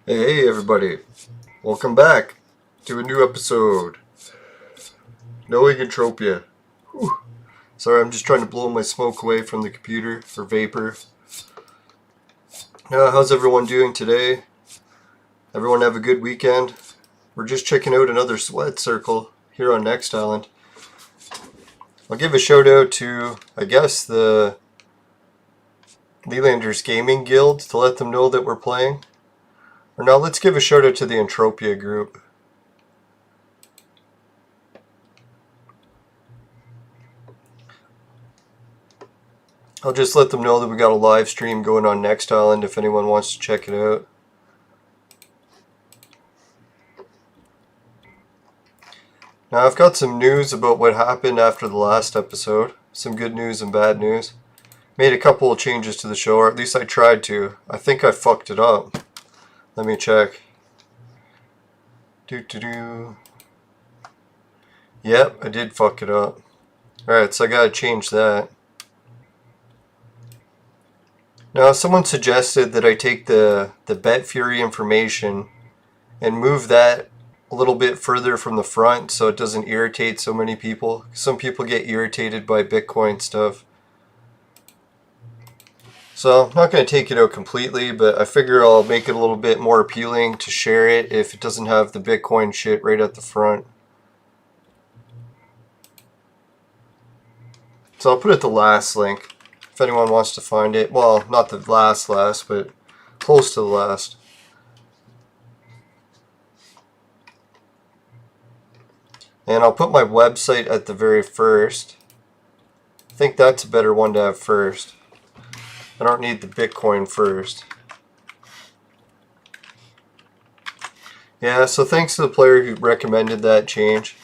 Hey everybody, welcome back to a new episode. Knowing Entropia. Whew. Sorry, I'm just trying to blow my smoke away from the computer for vapor. How's everyone doing today? Everyone have a good weekend? We're just checking out another sweat circle here on Next Island. I'll give a shout out to, I guess, the Lelanders Gaming Guild to let them know that we're playing. Or now let's give a shout out to the Entropia group. I'll just let them know that we got a live stream going on Next Island if anyone wants to check it out. Now I've got some news about what happened after the last episode. Some good news and bad news. Made a couple of changes to the show, or at least I tried to. I think I fucked it up. Let me check. Yep, I did fuck it up. Alright, so I gotta change that. Now, someone suggested that I take the Bet Fury information and move that a little bit further from the front so it doesn't irritate so many people. Some people get irritated by Bitcoin stuff. So, I'm not going to take it out completely, but I figure I'll make it a little bit more appealing to share it if it doesn't have the Bitcoin shit right at the front. So I'll put it the last link. If anyone wants to find it. Well, not the last, but close to the last. And I'll put my website at the very first. I think that's a better one to have first. I don't need the Bitcoin first. Yeah, so thanks to the player who recommended that change.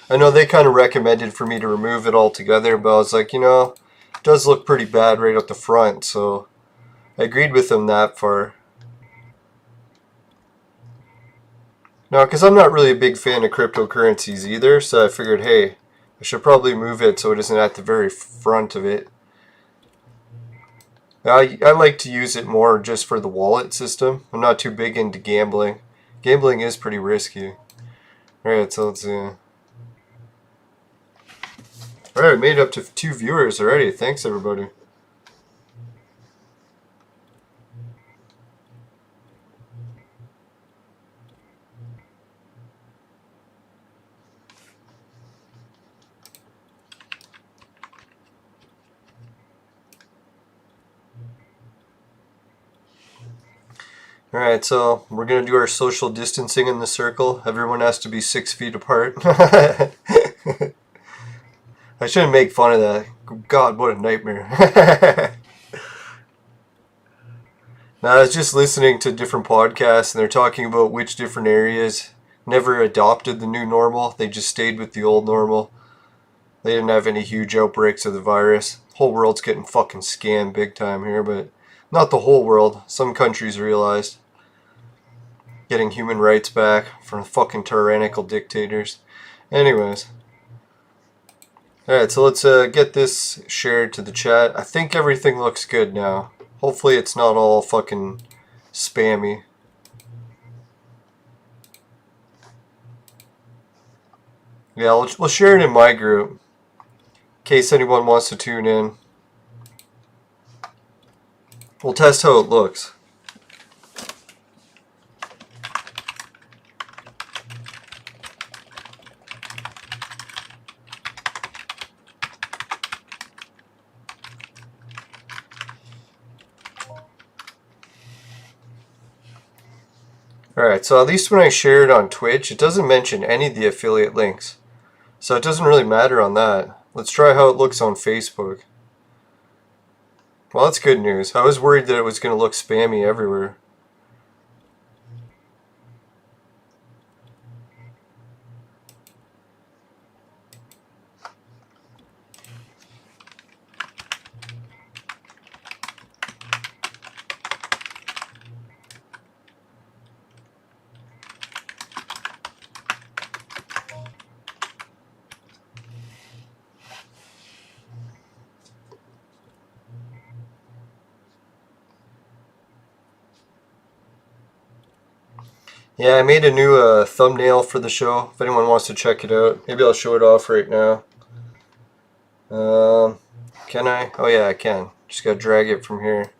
I know they kind of recommended for me to remove it altogether, but I was like, you know, it does look pretty bad right up the front, so I agreed with them that far. Now, because I'm not really a big fan of cryptocurrencies either, so I figured, hey, I should probably move it so it isn't at the very front of it. I like to use it more just for the wallet system. I'm not too big into gambling. Gambling is pretty risky. Alright, so let's see. Alright, made it up to 2 viewers already. Thanks, everybody. Alright, so we're going to do our social distancing in the circle. Everyone has to be 6 feet apart. I shouldn't make fun of that. God, what a nightmare. Now, I was just listening to different podcasts, and they're talking about which different areas never adopted the new normal. They just stayed with the old normal. They didn't have any huge outbreaks of the virus. The whole world's getting fucking scammed big time here, but not the whole world. Some countries realized. Getting human rights back from fucking tyrannical dictators. Anyways. Alright, so let's get this shared to the chat. I think everything looks good now. Hopefully it's not all fucking spammy. Yeah, we'll share it in my group. In case anyone wants to tune in. We'll test how it looks. Alright, so at least when I share it on Twitch, it doesn't mention any of the affiliate links. So it doesn't really matter on that. Let's try how it looks on Facebook. Well, that's good news. I was worried that it was going to look spammy everywhere. Yeah, I made a new thumbnail for the show. If anyone wants to check it out, maybe I'll show it off right now. Can I? Oh yeah, I can. Just gotta drag it from here.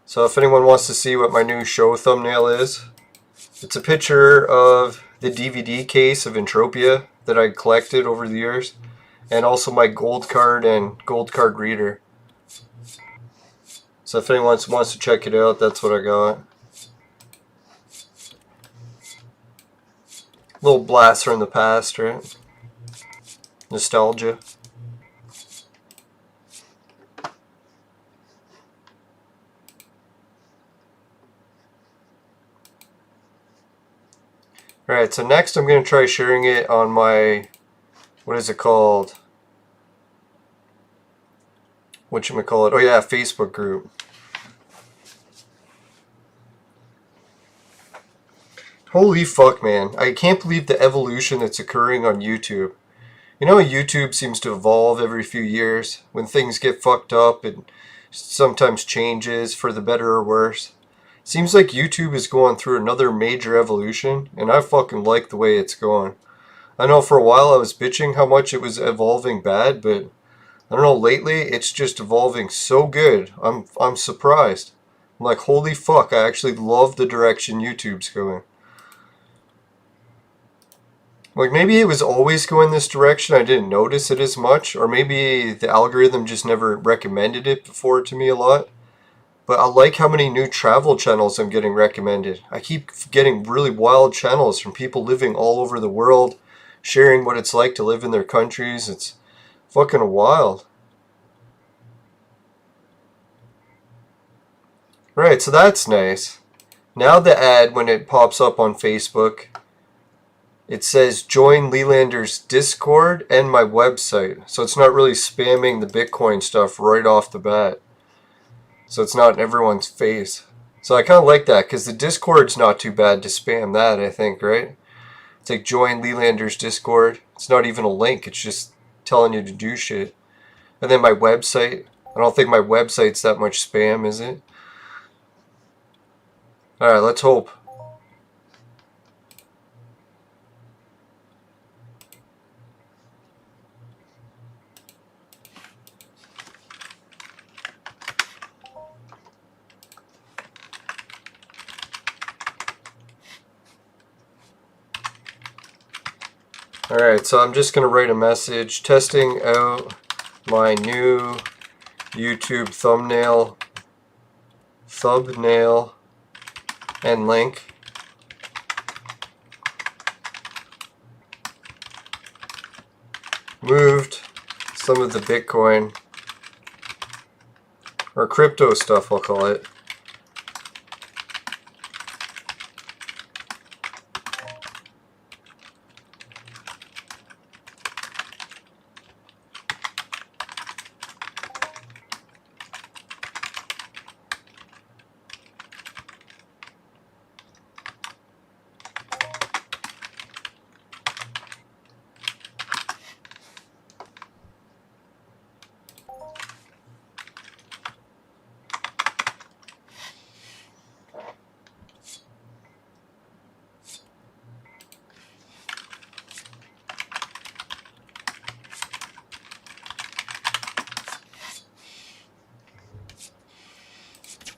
So if anyone wants to see what my new show thumbnail is, it's a picture of the DVD case of Entropia that I collected over the years, and also my gold card and gold card reader. So if anyone wants to check it out, that's what I got. Little blast from the past, right? Nostalgia. Alright, so next I'm going to try sharing it on my, what is it called? Whatchamacallit? Oh yeah, Facebook group. Holy fuck, man. I can't believe the evolution that's occurring on YouTube. You know, YouTube seems to evolve every few years. When things get fucked up, it sometimes changes for the better or worse. Seems like YouTube is going through another major evolution, and I fucking like the way it's going. I know for a while I was bitching how much it was evolving bad, but I don't know, lately it's just evolving so good. I'm surprised. I'm like, holy fuck, I actually love the direction YouTube's going. Like, maybe it was always going this direction, I didn't notice it as much, or maybe the algorithm just never recommended it before to me a lot. But I like how many new travel channels I'm getting recommended. I keep getting really wild channels from people living all over the world, sharing what it's like to live in their countries. It's fucking wild. Right, so that's nice. Now the ad, when it pops up on Facebook, it says join Lelanders Discord and my website. So it's not really spamming the Bitcoin stuff right off the bat. So it's not in everyone's face. So I kind of like that, because the Discord's not too bad to spam that, I think, right? It's like join Lelanders Discord. It's not even a link, it's just telling you to do shit. And then my website. I don't think my website's that much spam, is it? Alright, let's hope. Alright, so I'm just going to write a message testing out my new YouTube thumbnail, and link. Moved some of the Bitcoin, or crypto stuff I'll call it.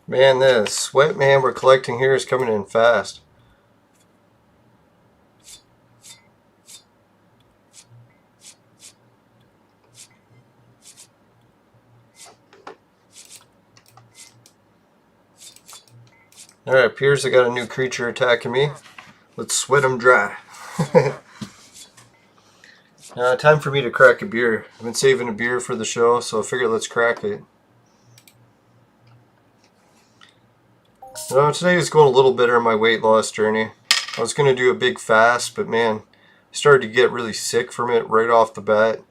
Man, the sweat man we're collecting here is coming in fast. Alright, appears I got a new creature attacking me. Let's sweat him dry. Time for me to crack a beer. I've been saving a beer for the show, so I figured let's crack it. Today is going a little better on my weight loss journey. I was going to do a big fast, but man, I started to get really sick from it right off the bat.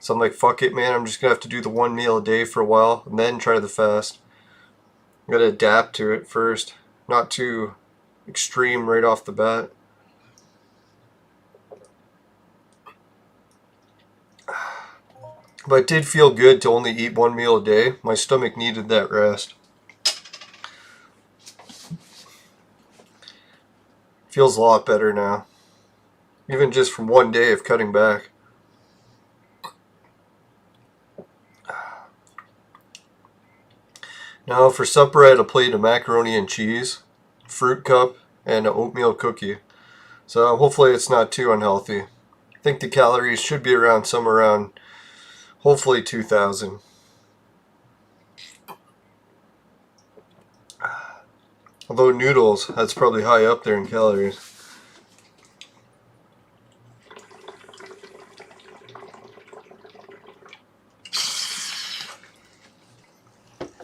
So I'm like, fuck it, man. I'm just going to have to do the one meal a day for a while and then try the fast. I got to adapt to it first. Not too extreme right off the bat. But it did feel good to only eat one meal a day. My stomach needed that rest. Feels a lot better now. Even just from one day of cutting back. Now for supper I had a plate of macaroni and cheese, fruit cup, and an oatmeal cookie. So hopefully it's not too unhealthy. I think the calories should be around somewhere around, hopefully 2,000. Although noodles, that's probably high up there in calories.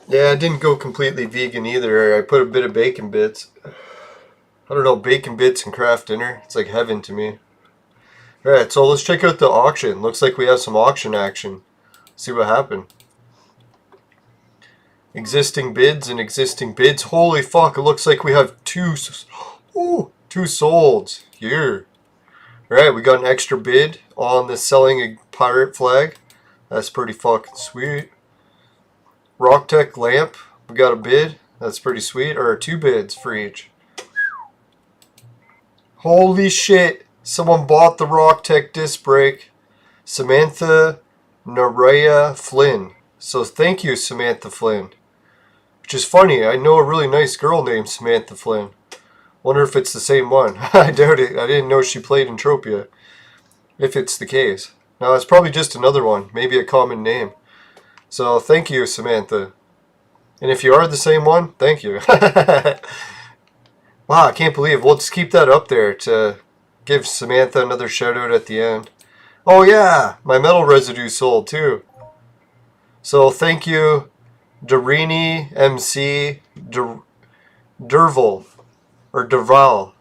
Yeah, I didn't go completely vegan either. I put a bit of bacon bits. I don't know, bacon bits and craft dinner. It's like heaven to me. Alright, so let's check out the auction. Looks like we have some auction action. See what happened. Existing bids and existing bids. Holy fuck, it looks like we have two solds here. Alright, we got an extra bid on the selling a pirate flag. That's pretty fucking sweet. Rocktech lamp, we got a bid. That's pretty sweet. Or 2 bids for each. Holy shit. Someone bought the Rocktech disc brake. Samantha Naraya Flynn. So thank you, Samantha Flynn. Which is funny. I know a really nice girl named Samantha Flynn. Wonder if it's the same one. I doubt it. I didn't know she played Entropia. If it's the case. Now it's probably just another one. Maybe a common name. So thank you, Samantha. And if you are the same one, thank you. Wow, I can't believe. We'll just keep that up there to give Samantha another shout out at the end. Oh yeah, my metal residue sold too. So thank you, Darini MC Derval or Derval.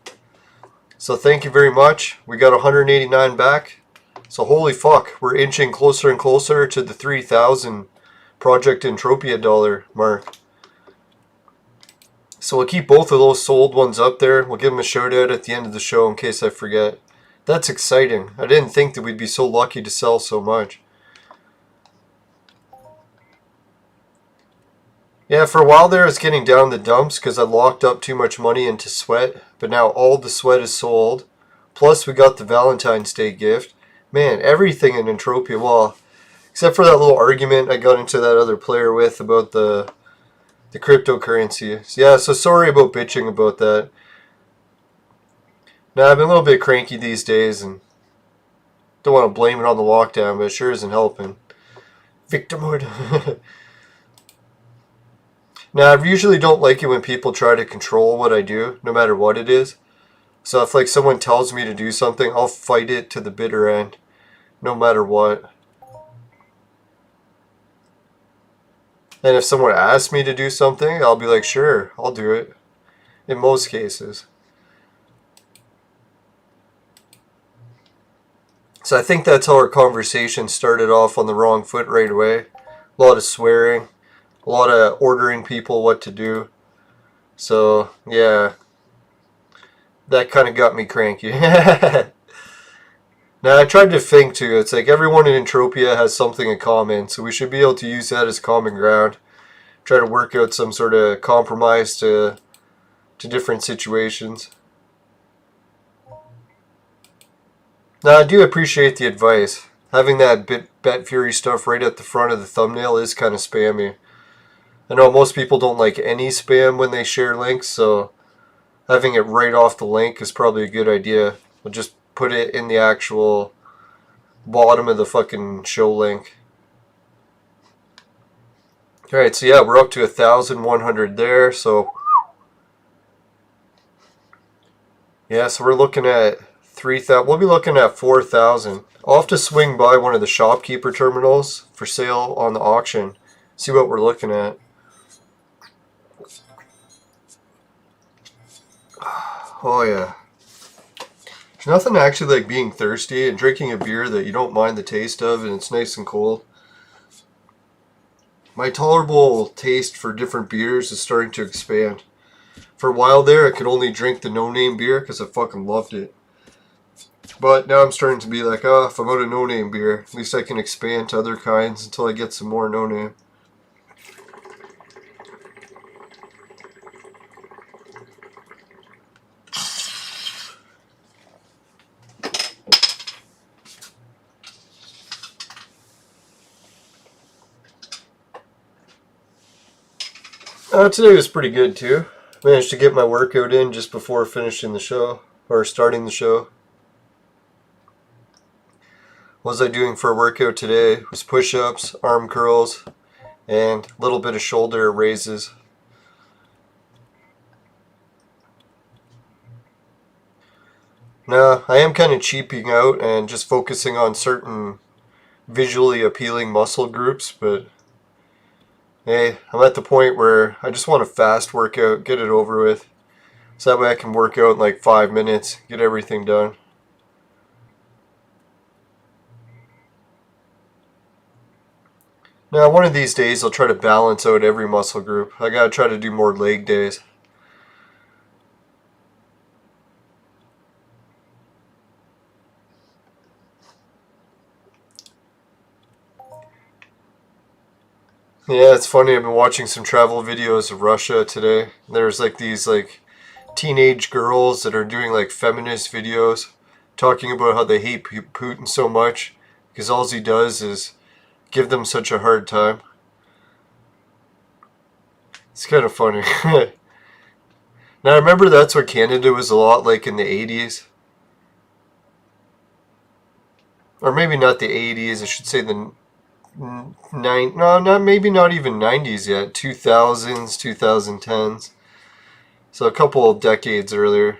So thank you very much. We got 189 back. So holy fuck, we're inching closer and closer to the 3,000 Project Entropia dollar mark. So we'll keep both of those sold ones up there. We'll give them a shout out at the end of the show in case I forget. That's exciting. I didn't think that we'd be so lucky to sell so much. Yeah, for a while there I was getting down the dumps because I locked up too much money into sweat. But now all the sweat is sold. Plus we got the Valentine's Day gift. Man, everything in Entropia, well, except for that little argument I got into that other player with about the cryptocurrency. So yeah, so sorry about bitching about that. Now, I've been a little bit cranky these days and don't want to blame it on the lockdown, but it sure isn't helping. Victimhood. Now, I usually don't like it when people try to control what I do, no matter what it is. So if like someone tells me to do something, I'll fight it to the bitter end, no matter what. And if someone asks me to do something, I'll be like, sure, I'll do it. In most cases. So I think that's how our conversation started off on the wrong foot right away. A lot of swearing. A lot of ordering people what to do. So, yeah. That kind of got me cranky. Now, I tried to think too. It's like everyone in Entropia has something in common, so we should be able to use that as common ground. Try to work out some sort of compromise to different situations. Now, I do appreciate the advice. Having that Bet Fury stuff right at the front of the thumbnail is kind of spammy. I know most people don't like any spam when they share links, so having it right off the link is probably a good idea. We'll just put it in the actual bottom of the fucking show link. Alright, so yeah, we're up to 1,100 there, so yeah, so we're looking at 3,000. We'll be looking at 4,000. I'll have to swing by one of the shopkeeper terminals for sale on the auction. See what we're looking at. Oh yeah. There's nothing actually like being thirsty and drinking a beer that you don't mind the taste of and it's nice and cold. My tolerable taste for different beers is starting to expand. For a while there, I could only drink the no-name beer because I fucking loved it. But now I'm starting to be like, oh, if I'm out of no-name beer, at least I can expand to other kinds until I get some more no-name. Today was pretty good too. Managed to get my workout in just before finishing the show, or starting the show. What was I doing for a workout today? It was push-ups, arm curls, and a little bit of shoulder raises. Now, I am kind of cheaping out and just focusing on certain visually appealing muscle groups, but hey, I'm at the point where I just want a fast workout, get it over with, so that way I can work out in like 5 minutes, get everything done. Now, one of these days I'll try to balance out every muscle group. I gotta try to do more leg days. Yeah, it's funny. I've been watching some travel videos of Russia today. There's like these like teenage girls that are doing like feminist videos talking about how they hate Putin so much because all he does is give them such a hard time. It's kind of funny. Now, I remember that's what Canada was a lot like in the 80s. Or maybe not the 80s, I should say the maybe not even 90s yet, 2000s, 2010s. So a couple of decades earlier.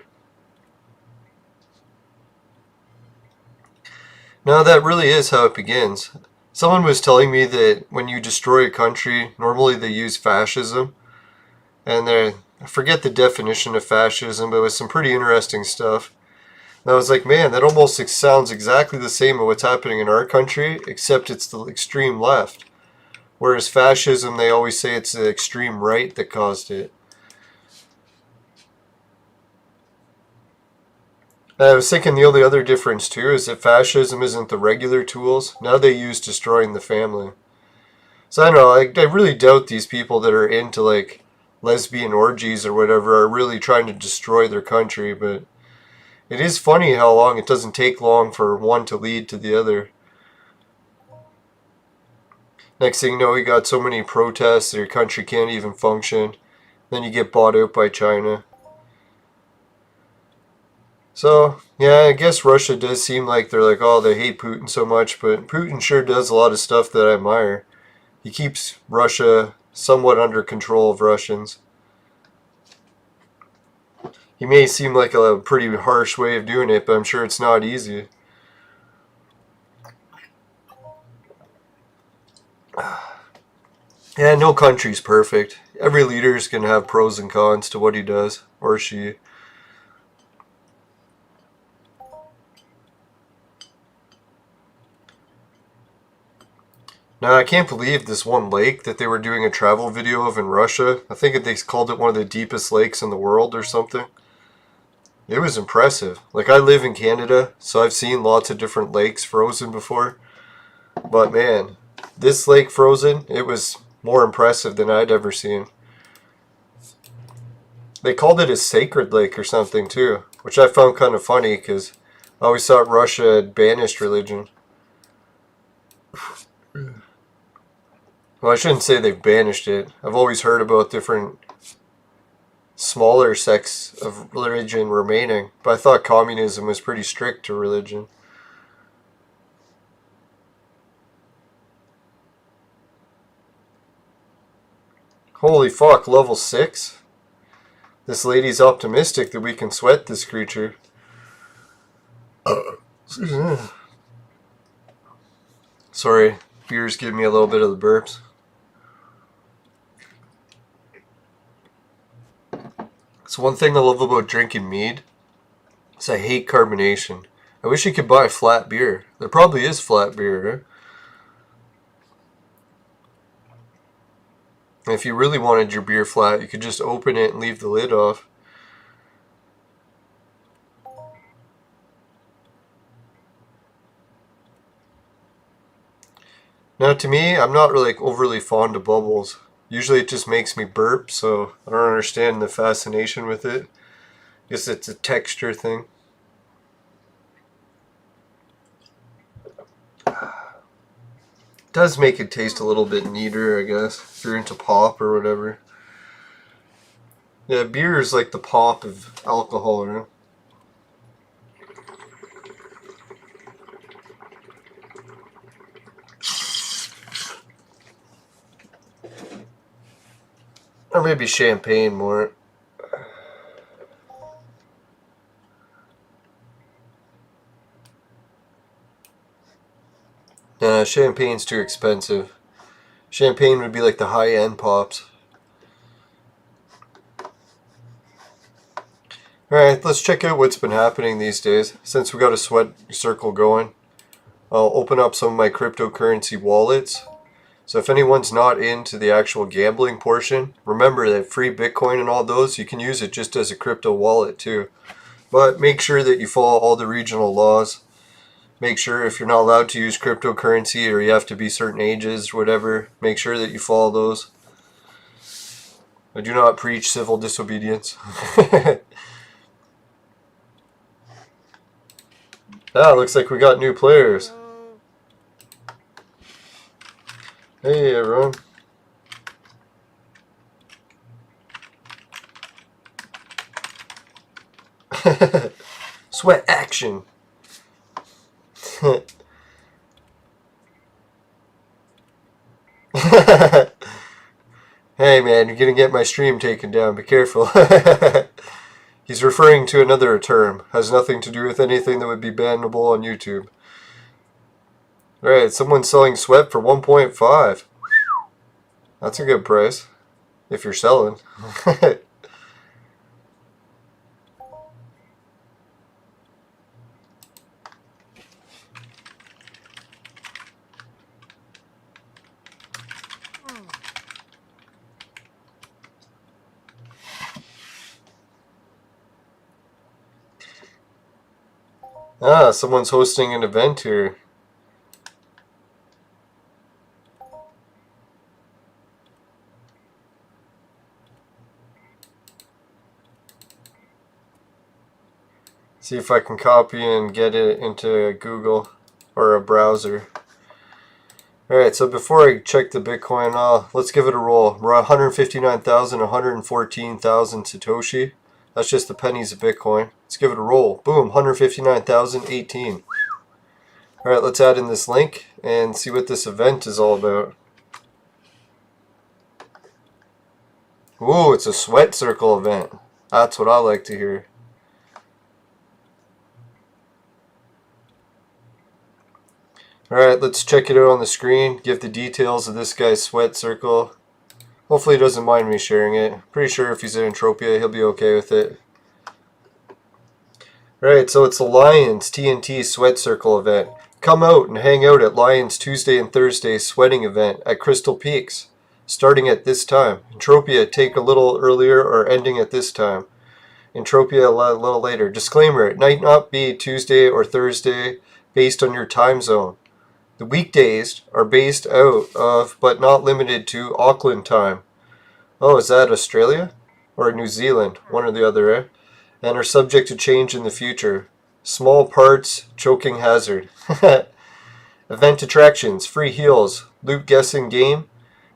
Now that really is how it begins. Someone was telling me that when you destroy a country, normally they use fascism. And I forget the definition of fascism, but it was some pretty interesting stuff. And I was like, man, that almost sounds exactly the same as what's happening in our country, except it's the extreme left. Whereas fascism, they always say it's the extreme right that caused it. And I was thinking the only other difference too is that fascism isn't the regular tools. Now they use destroying the family. So I don't know, I really doubt these people that are into like lesbian orgies or whatever are really trying to destroy their country, but it is funny how long it doesn't take long for one to lead to the other. Next thing you know, you got so many protests that your country can't even function. Then you get bought out by China. So, yeah, I guess Russia does seem like they're like, oh, they hate Putin so much, but Putin sure does a lot of stuff that I admire. He keeps Russia somewhat under control of Russians. He may seem like a pretty harsh way of doing it, but I'm sure it's not easy. Yeah, no country's perfect. Every leader's gonna have pros and cons to what he does, or she. Now, I can't believe this one lake that they were doing a travel video of in Russia. I think they called it one of the deepest lakes in the world or something. It was impressive. Like, I live in Canada, so I've seen lots of different lakes frozen before. But man, this lake frozen, it was more impressive than I'd ever seen. They called it a sacred lake or something too, which I found kind of funny because I always thought Russia had banished religion. Well, I shouldn't say they've banished it. I've always heard about different smaller sects of religion remaining, but I thought communism was pretty strict to religion. Holy fuck, level 6? This lady's optimistic that we can sweat this creature. Sorry, beer's giving me a little bit of the burps. So one thing I love about drinking mead is I hate carbonation. I wish you could buy flat beer. There probably is flat beer, eh? And if you really wanted your beer flat, you could just open it and leave the lid off. Now, to me, I'm not really overly fond of bubbles. Usually it just makes me burp, so I don't understand the fascination with it. I guess it's a texture thing. It does make it taste a little bit neater, I guess, if you're into pop or whatever. Yeah, beer is like the pop of alcohol, right? Or maybe champagne more. Champagne's too expensive. Champagne would be like the high-end pops. Alright, let's check out what's been happening these days. Since we got a sweat circle going, I'll open up some of my cryptocurrency wallets. So if anyone's not into the actual gambling portion, remember that free Bitcoin and all those, you can use it just as a crypto wallet too. But make sure that you follow all the regional laws. Make sure if you're not allowed to use cryptocurrency or you have to be certain ages or whatever, make sure that you follow those. I do not preach civil disobedience. Looks like we got new players. Hey everyone. Sweat action. Hey man, you're gonna get my stream taken down. Be careful. He's referring to another term. Has nothing to do with anything that would be bannable on YouTube. Alright, someone's selling sweat for 1.5. That's a good price. If you're selling. Someone's hosting an event here. See if I can copy and get it into Google or a browser. Alright, so before I check the Bitcoin, let's give it a roll. We're at 159,000, 114,000 Satoshi. That's just the pennies of Bitcoin. Let's give it a roll. Boom, 159,018. Alright, let's add in this link and see what this event is all about. Ooh, it's a sweat circle event. That's what I like to hear. Alright, let's check it out on the screen. Give the details of this guy's sweat circle. Hopefully he doesn't mind me sharing it. Pretty sure if he's in Entropia, he'll be okay with it. Alright, so it's the Lions TNT Sweat Circle event. Come out and hang out at Lions Tuesday and Thursday sweating event at Crystal Peaks, starting at this time. Entropia, take a little earlier or ending at this time. Entropia a little later. Disclaimer, it might not be Tuesday or Thursday based on your time zone. The weekdays are based out of, but not limited to, Auckland time. Oh, is that Australia? Or New Zealand? One or the other, eh? And are subject to change in the future. Small parts, choking hazard. Event attractions, free heals, loot guessing game,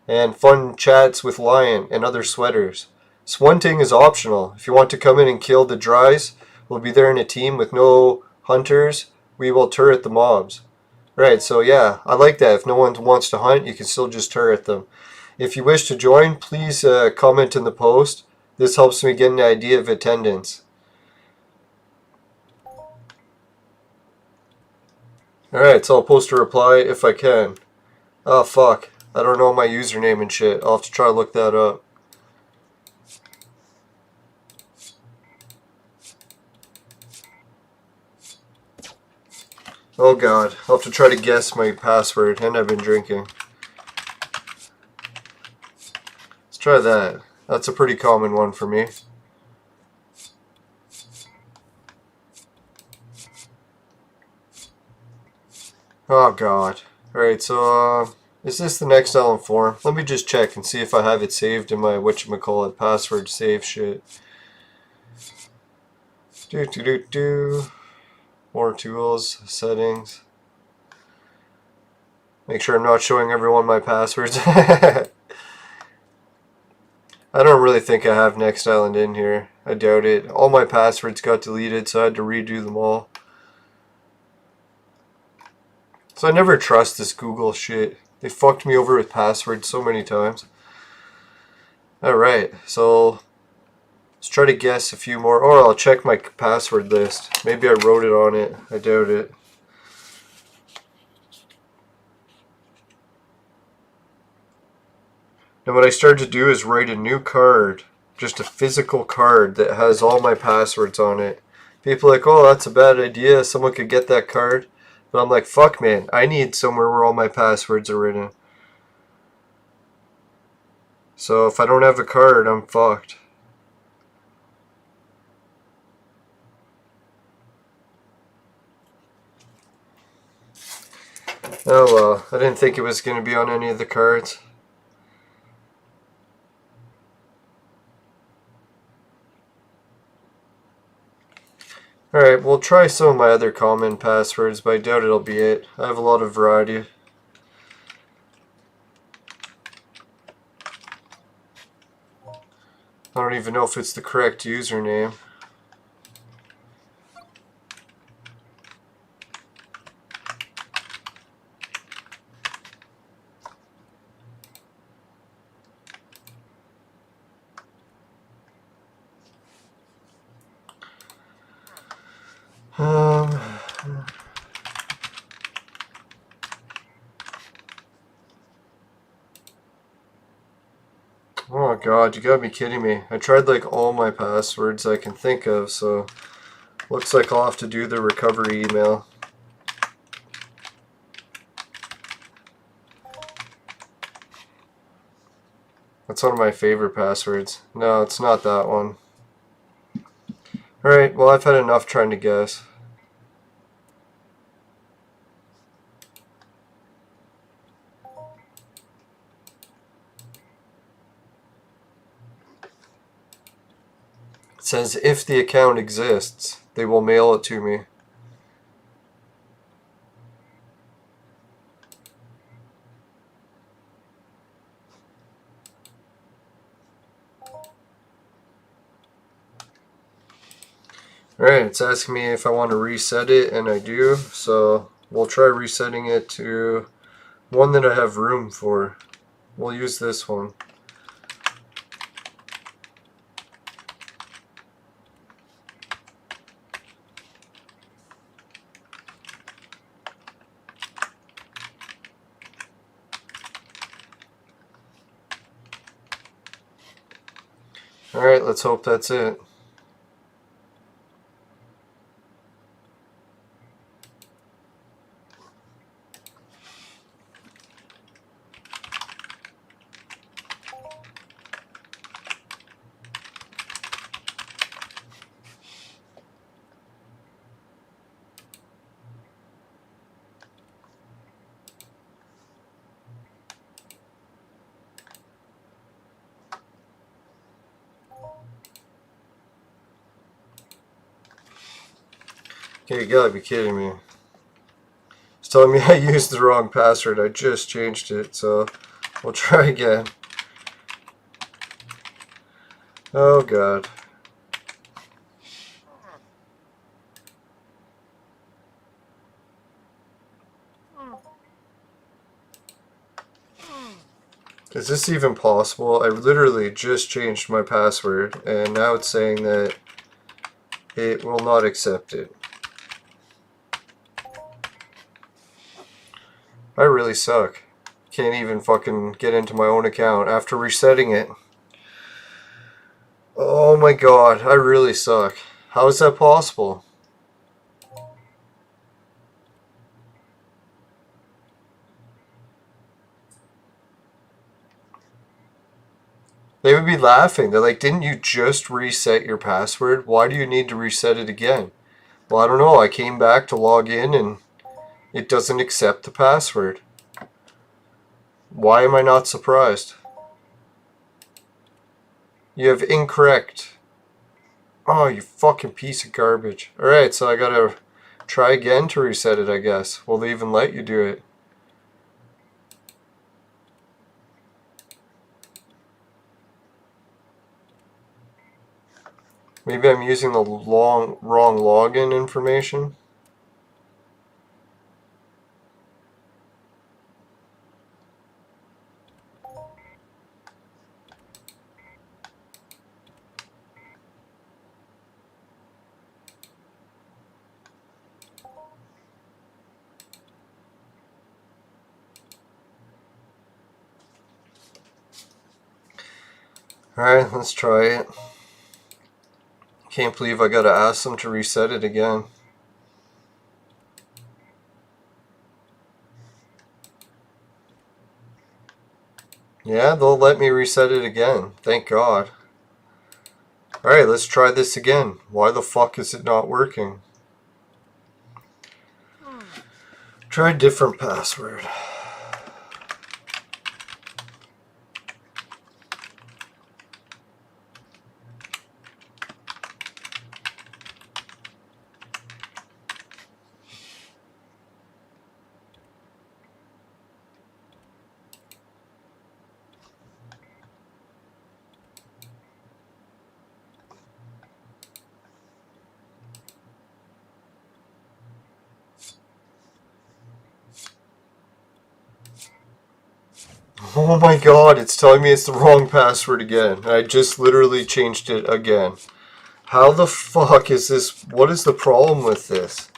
and fun chats with Lion and other sweaters. Swunting is optional. If you want to come in and kill the dries, we'll be there in a team with no hunters. We will turret the mobs. Right, so yeah, I like that. If no one wants to hunt, you can still just turret them. If you wish to join, please comment in the post. This helps me get an idea of attendance. Alright, so I'll post a reply if I can. Oh, fuck. I don't know my username and shit. I'll have to try to look that up. Oh god, I'll have to try to guess my password, and I've been drinking. Let's try that. That's a pretty common one for me. Oh god. Alright, so is this the next Ellen form? Let me just check and see if I have it saved in my whatchamacallit password save shit. More tools, settings. Make sure I'm not showing everyone my passwords. I don't really think I have Next Island in here. I doubt it. All my passwords got deleted, so I had to redo them all. So I never trust this Google shit. They fucked me over with passwords so many times. Alright, so let's try to guess a few more. Or I'll check my password list. Maybe I wrote it on it. I doubt it. And what I started to do is write a new card. Just a physical card that has all my passwords on it. People are like, oh, that's a bad idea. Someone could get that card. But I'm like, fuck, man. I need somewhere where all my passwords are written. So if I don't have a card, I'm fucked. Oh well, I didn't think it was going to be on any of the cards. Alright, we'll try some of my other common passwords, but I doubt it'll be it. I have a lot of variety. I don't even know if it's the correct username. Oh god, you gotta be kidding me. I tried like all my passwords I can think of, so looks like I'll have to do the recovery email. That's one of my favorite passwords. No, it's not that one. Alright, well I've had enough trying to guess. It says if the account exists, they will mail it to me. Alright, it's asking me if I want to reset it, and I do, so we'll try resetting it to one that I have room for. We'll use this one. Alright, let's hope that's it. Okay, you gotta be kidding me. It's telling me I used the wrong password. I just changed it, so we'll try again. Oh god. Is this even possible? I literally just changed my password, and now it's saying that it will not accept it. I really suck. Can't even fucking get into my own account after resetting it. Oh my god, I really suck. How is that possible? They would be laughing. They're like, didn't you just reset your password? Why do you need to reset it again? Well, I don't know. I came back to log in and it doesn't accept the password. Why am I not surprised? You have incorrect. Oh, you fucking piece of garbage. Alright, so I gotta try again to reset it, I guess. Will they even let you do it? Maybe I'm using the wrong login information. Alright, let's try it. Can't believe I gotta ask them to reset it again. Yeah, they'll let me reset it again. Thank God. Alright, let's try this again. Why the fuck is it not working? Try a different password. Oh my God, it's telling me it's the wrong password again. I just literally changed it again. How the fuck is this? What is the problem with this?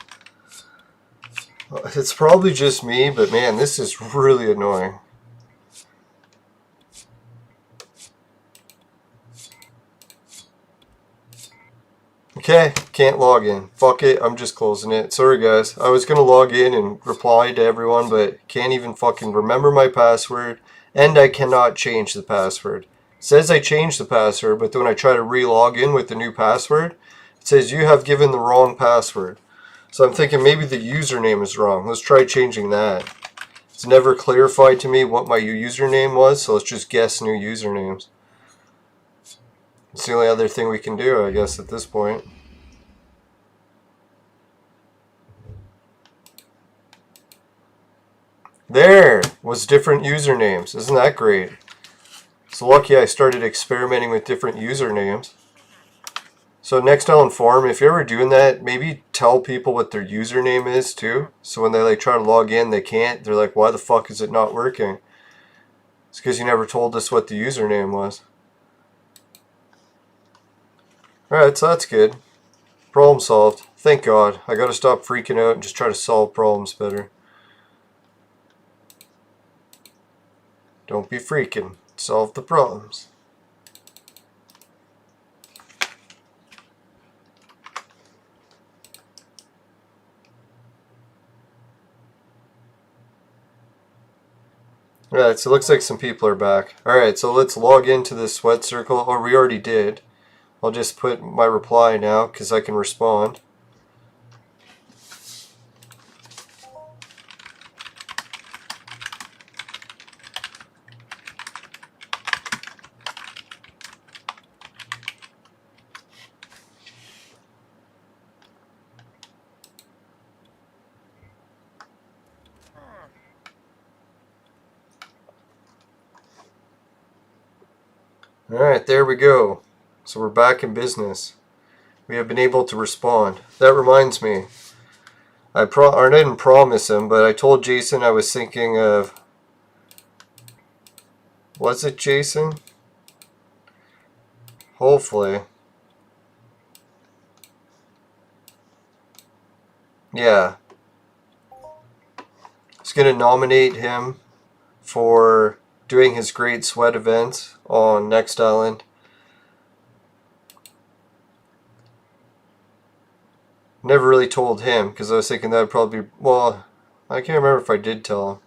It's probably just me, but man, this is really annoying. Okay, can't log in. Fuck it, I'm just closing it. Sorry guys, I was gonna log in and reply to everyone, but can't even fucking remember my password, and I cannot change the password. It says I changed the password, but then when I try to re-log in with the new password, it says you have given the wrong password. So I'm thinking maybe the username is wrong. Let's try changing that. It's never clarified to me what my username was, so let's just guess new usernames. It's the only other thing we can do, I guess, at this point. There was different usernames. Isn't that great? So lucky I started experimenting with different usernames. So next on forum, if you're ever doing that, maybe tell people what their username is too. So when they try to log in, they can't. They're like, why the fuck is it not working? It's because you never told us what the username was. Alright, so that's good. Problem solved. Thank God. I gotta stop freaking out and just try to solve problems better. Don't be freaking. Solve the problems. Alright, so it looks like some people are back. Alright, so let's log into this sweat circle. Or we already did. I'll just put my reply now because I can respond. Alright, there we go. So we're back in business. We have been able to respond. That reminds me. I didn't promise him, but I told Jason I was thinking of... Was it Jason? Hopefully. Yeah. I was going to nominate him for doing his Great Sweat event on Next Island. Never really told him because I was thinking that would probably be... Well, I can't remember if I did tell him.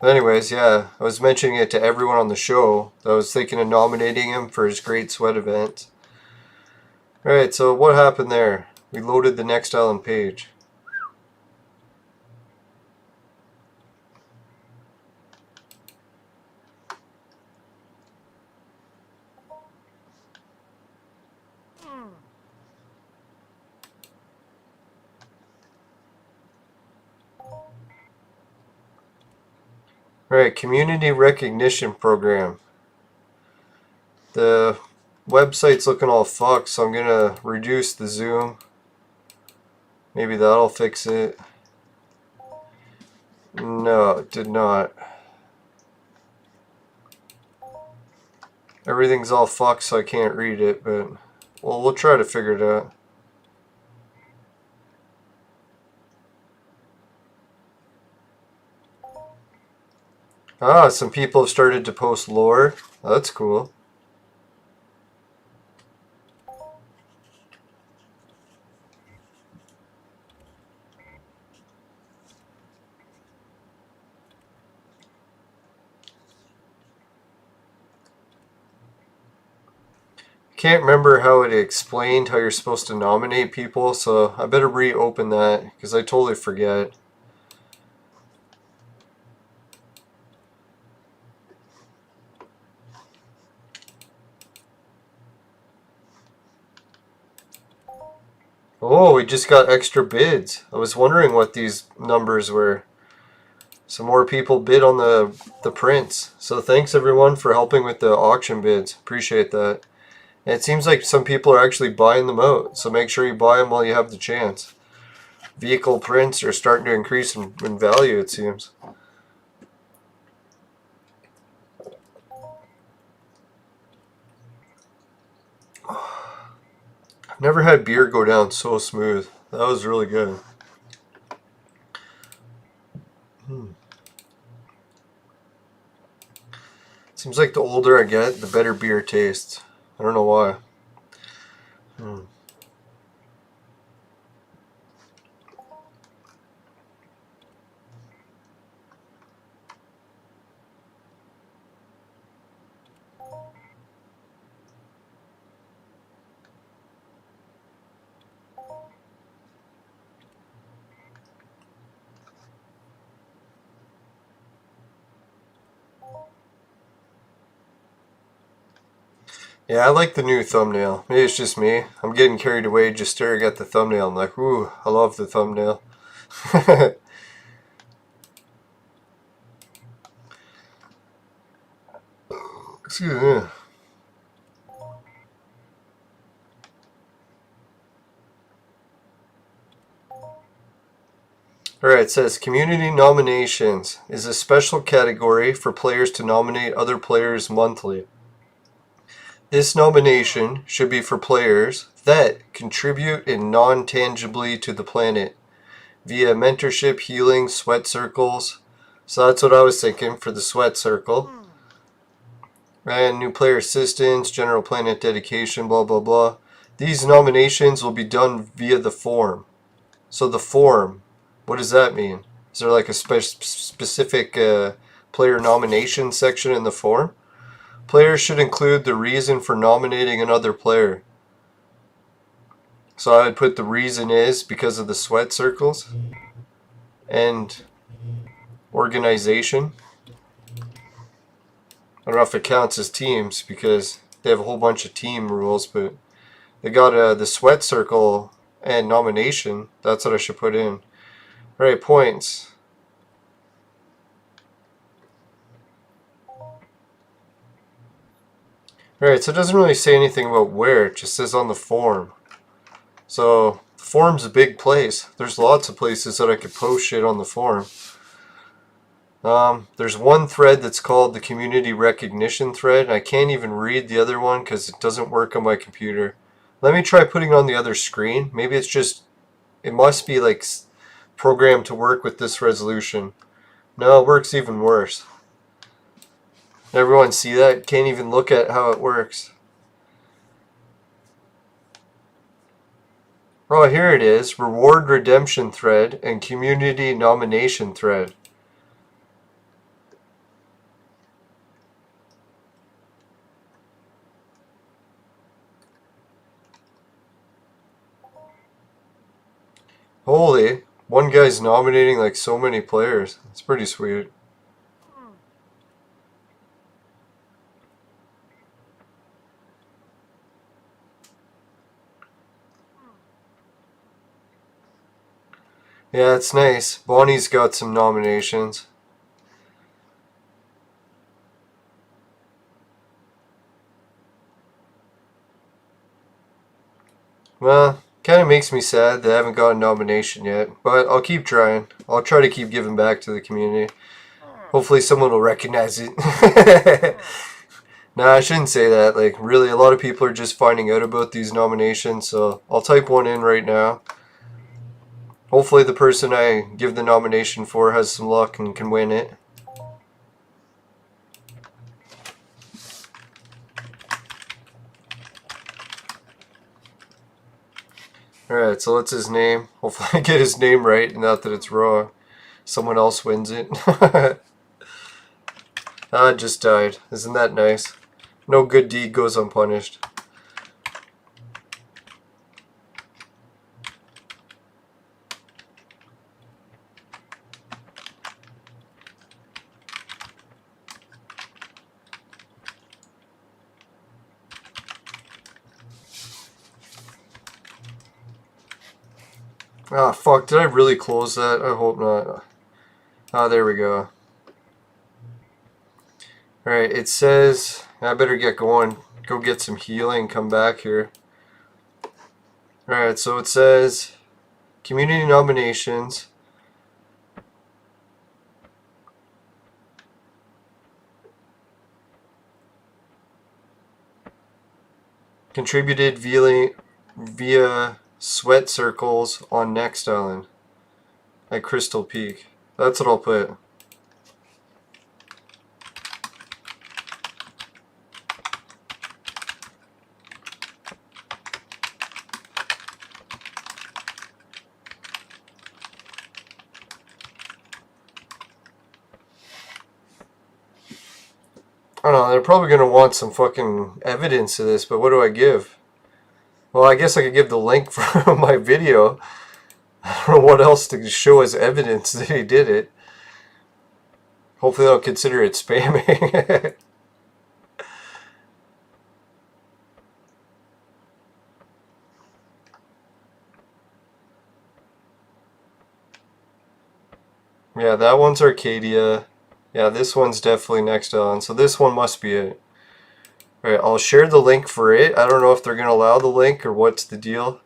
But anyways, yeah, I was mentioning it to everyone on the show. I was thinking of nominating him for his Great Sweat event. Alright, so what happened there? We loaded the Next Island page. Alright, Community Recognition Program. The website's looking all fucked, so I'm gonna reduce the zoom. Maybe that'll fix it. No, it did not. Everything's all fucked, so I can't read it, but well, we'll try to figure it out. Ah, some people have started to post lore. That's cool. Can't remember how it explained how you're supposed to nominate people, so I better reopen that because I totally forget. Oh, we just got extra bids. I was wondering what these numbers were. Some more people bid on the prints. So thanks everyone for helping with the auction bids. Appreciate that. And it seems like some people are actually buying them out. So make sure you buy them while you have the chance. Vehicle prints are starting to increase in value, it seems. I've never had beer go down so smooth. That was really good. Seems like the older I get, the better beer tastes. I don't know why. Yeah, I like the new thumbnail. Maybe it's just me. I'm getting carried away just staring at the thumbnail. I'm like, ooh, I love the thumbnail. Excuse me. Alright, it says community nominations is a special category for players to nominate other players monthly. This nomination should be for players that contribute in non-tangibly to the planet via mentorship, healing, sweat circles. So that's what I was thinking for the sweat circle. And new player assistance, general planet dedication, blah blah blah. These nominations will be done via the form. So the form, what does that mean? Is there like a specific player nomination section in the form? Players should include the reason for nominating another player. So I would put the reason is because of the sweat circles and organization. I don't know if it counts as teams because they have a whole bunch of team rules, but they got the sweat circle and nomination. That's what I should put in. Alright, points. Alright, so it doesn't really say anything about where, it just says on the form. So, the forum's a big place. There's lots of places that I could post shit on the forum. There's one thread that's called the community recognition thread. I can't even read the other one because it doesn't work on my computer. Let me try putting it on the other screen. Maybe it's just, it must be like programmed to work with this resolution. No, it works even worse. Everyone see that? Can't even look at how it works. Oh, here it is. Reward redemption thread and community nomination thread. Holy, one guy's nominating like so many players. It's pretty sweet. Yeah, it's nice. Bonnie's got some nominations. Well, kind of makes me sad that I haven't got a nomination yet, but I'll keep trying. I'll try to keep giving back to the community. Hopefully someone will recognize it. Nah, I shouldn't say that. Like, really, a lot of people are just finding out about these nominations, so I'll type one in right now. Hopefully the person I give the nomination for has some luck and can win it. Alright, so what's his name? Hopefully I get his name right, not that it's wrong. Someone else wins it. Ah, it just died. Isn't that nice? No good deed goes unpunished. Ah, fuck, did I really close that? I hope not. Ah, there we go. Alright, it says, I better get going, go get some healing, come back here. Alright, so it says, community nominations. Contributed via sweat circles on Next Island at Crystal Peak. That's what I'll put. I don't know, they're probably going to want some fucking evidence of this, but what do I give? Well, I guess I could give the link from my video. I don't know what else to show as evidence that he did it. Hopefully they'll consider it spamming. Yeah, that one's Arcadia. Yeah, this one's definitely Next Island, so this one must be it. Alright, I'll share the link for it. I don't know if they're going to allow the link or what's the deal.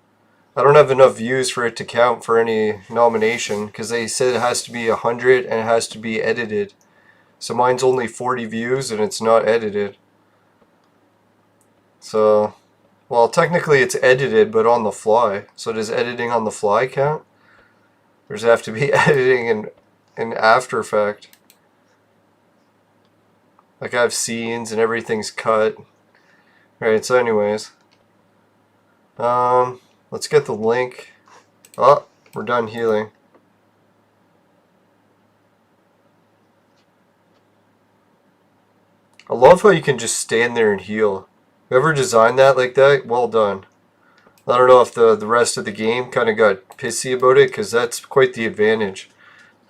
I don't have enough views for it to count for any nomination because they said it has to be 100 and it has to be edited. So mine's only 40 views and it's not edited. So, well, technically it's edited but on the fly. So does editing on the fly count? Or does it have to be editing in After Effects? Like I have scenes and everything's cut. Alright, so anyways. Let's get the link. Oh, we're done healing. I love how you can just stand there and heal. Whoever designed that like that, well done. I don't know if the rest of the game kind of got pissy about it, because that's quite the advantage.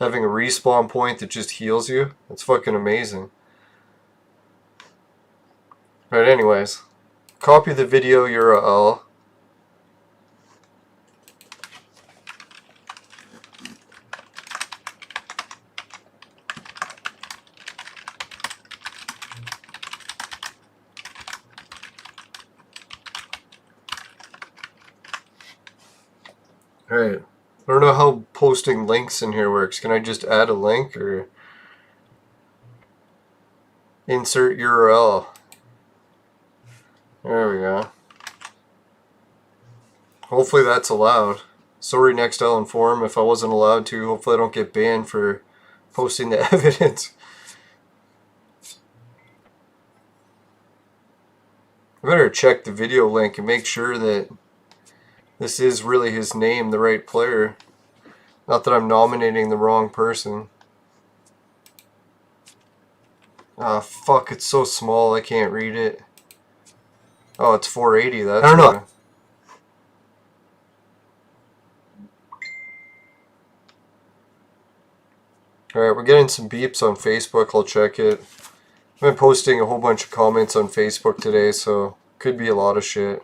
Having a respawn point that just heals you. That's fucking amazing. Right, anyways. Copy the video URL. Alright. I don't know how posting links in here works. Can I just add a link or insert URL? There we go. Hopefully that's allowed. Sorry, Next Island Forum, if I wasn't allowed to. Hopefully I don't get banned for posting the evidence. I better check the video link and make sure that this is really his name, the right player. Not that I'm nominating the wrong person. Ah, fuck, it's so small I can't read it. Oh, it's 480, that's I don't know. Alright, we're getting some beeps on Facebook, I'll check it. I've been posting a whole bunch of comments on Facebook today, so could be a lot of shit.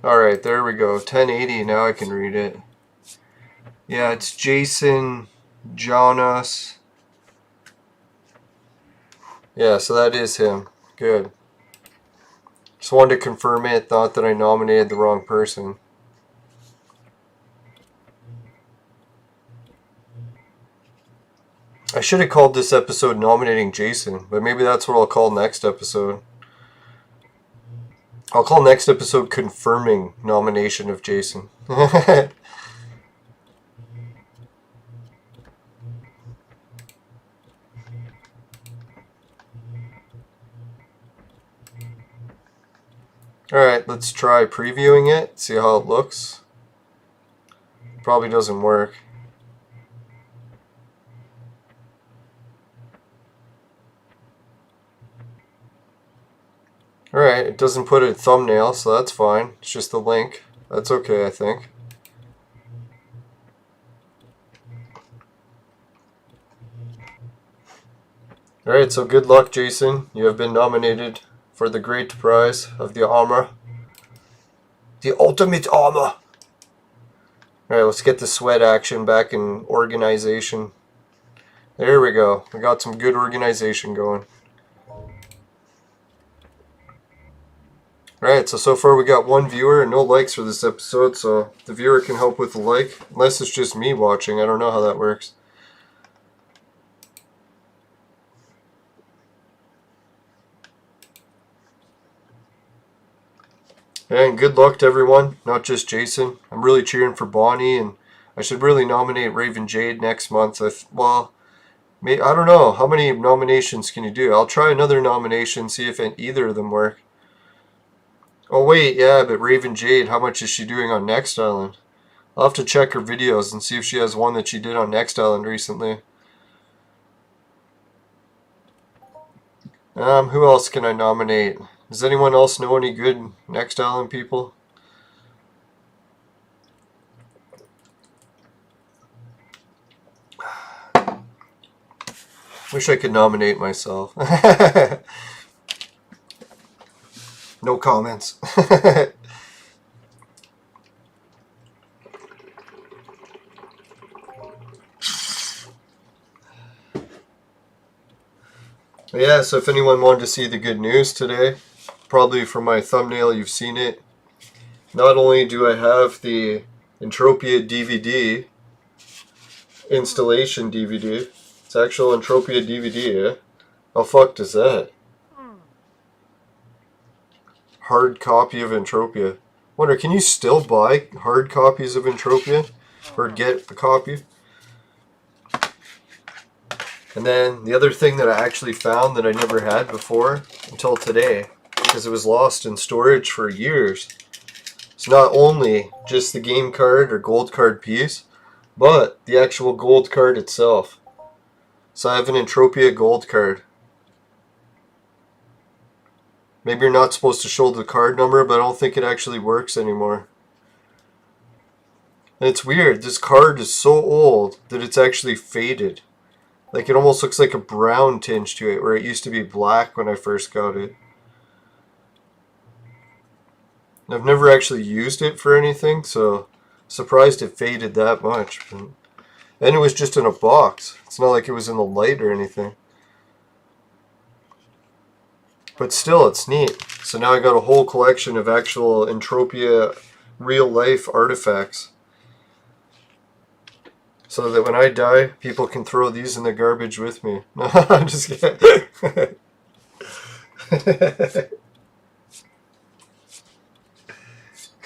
Alright, there we go. 1080, now I can read it. Yeah, it's Jason, Jonas, Yeah, so that is him. Good. Just wanted to confirm it, thought that I nominated the wrong person. I should have called this episode nominating Jason, but maybe that's what I'll call next episode. I'll call next episode confirming nomination of Jason. Alright, let's try previewing it, see how it looks. Probably doesn't work. Alright, it doesn't put a thumbnail, so that's fine. It's just the link. That's okay, I think. Alright, so good luck, Jason. You have been nominated for the great prize of the armor. The ultimate armor! Alright, let's get the sweat action back in organization. There we go. We got some good organization going. Alright, so far we got one viewer and no likes for this episode, so the viewer can help with the like. Unless it's just me watching, I don't know how that works. And good luck to everyone, not just Jason. I'm really cheering for Bonnie, and I should really nominate Raven Jade next month. I don't know. How many nominations can you do? I'll try another nomination, see if either of them work. Oh wait, yeah, but Raven Jade, how much is she doing on Next Island? I'll have to check her videos and see if she has one that she did on Next Island recently. Who else can I nominate? Does anyone else know any good Next Island people? Wish I could nominate myself. No comments. Yeah, so if anyone wanted to see the good news today, probably from my thumbnail you've seen it. Not only do I have the Entropia DVD, installation DVD, it's actual Entropia DVD, eh? How fucked is that? Hard copy of Entropia. Wonder, can you still buy hard copies of Entropia? Or get a copy? And then the other thing that I actually found that I never had before until today, because it was lost in storage for years. It's not only just the game card or gold card piece, but the actual gold card itself. So I have an Entropia gold card. Maybe you're not supposed to show the card number, but I don't think it actually works anymore. And it's weird, this card is so old that it's actually faded. Like it almost looks like a brown tinge to it, where it used to be black when I first got it. I've never actually used it for anything, so surprised it faded that much. And it was just in a box. It's not like it was in the light or anything. But still, it's neat. So now I got a whole collection of actual Entropia real-life artifacts. So that when I die, people can throw these in the garbage with me. No, I'm just kidding.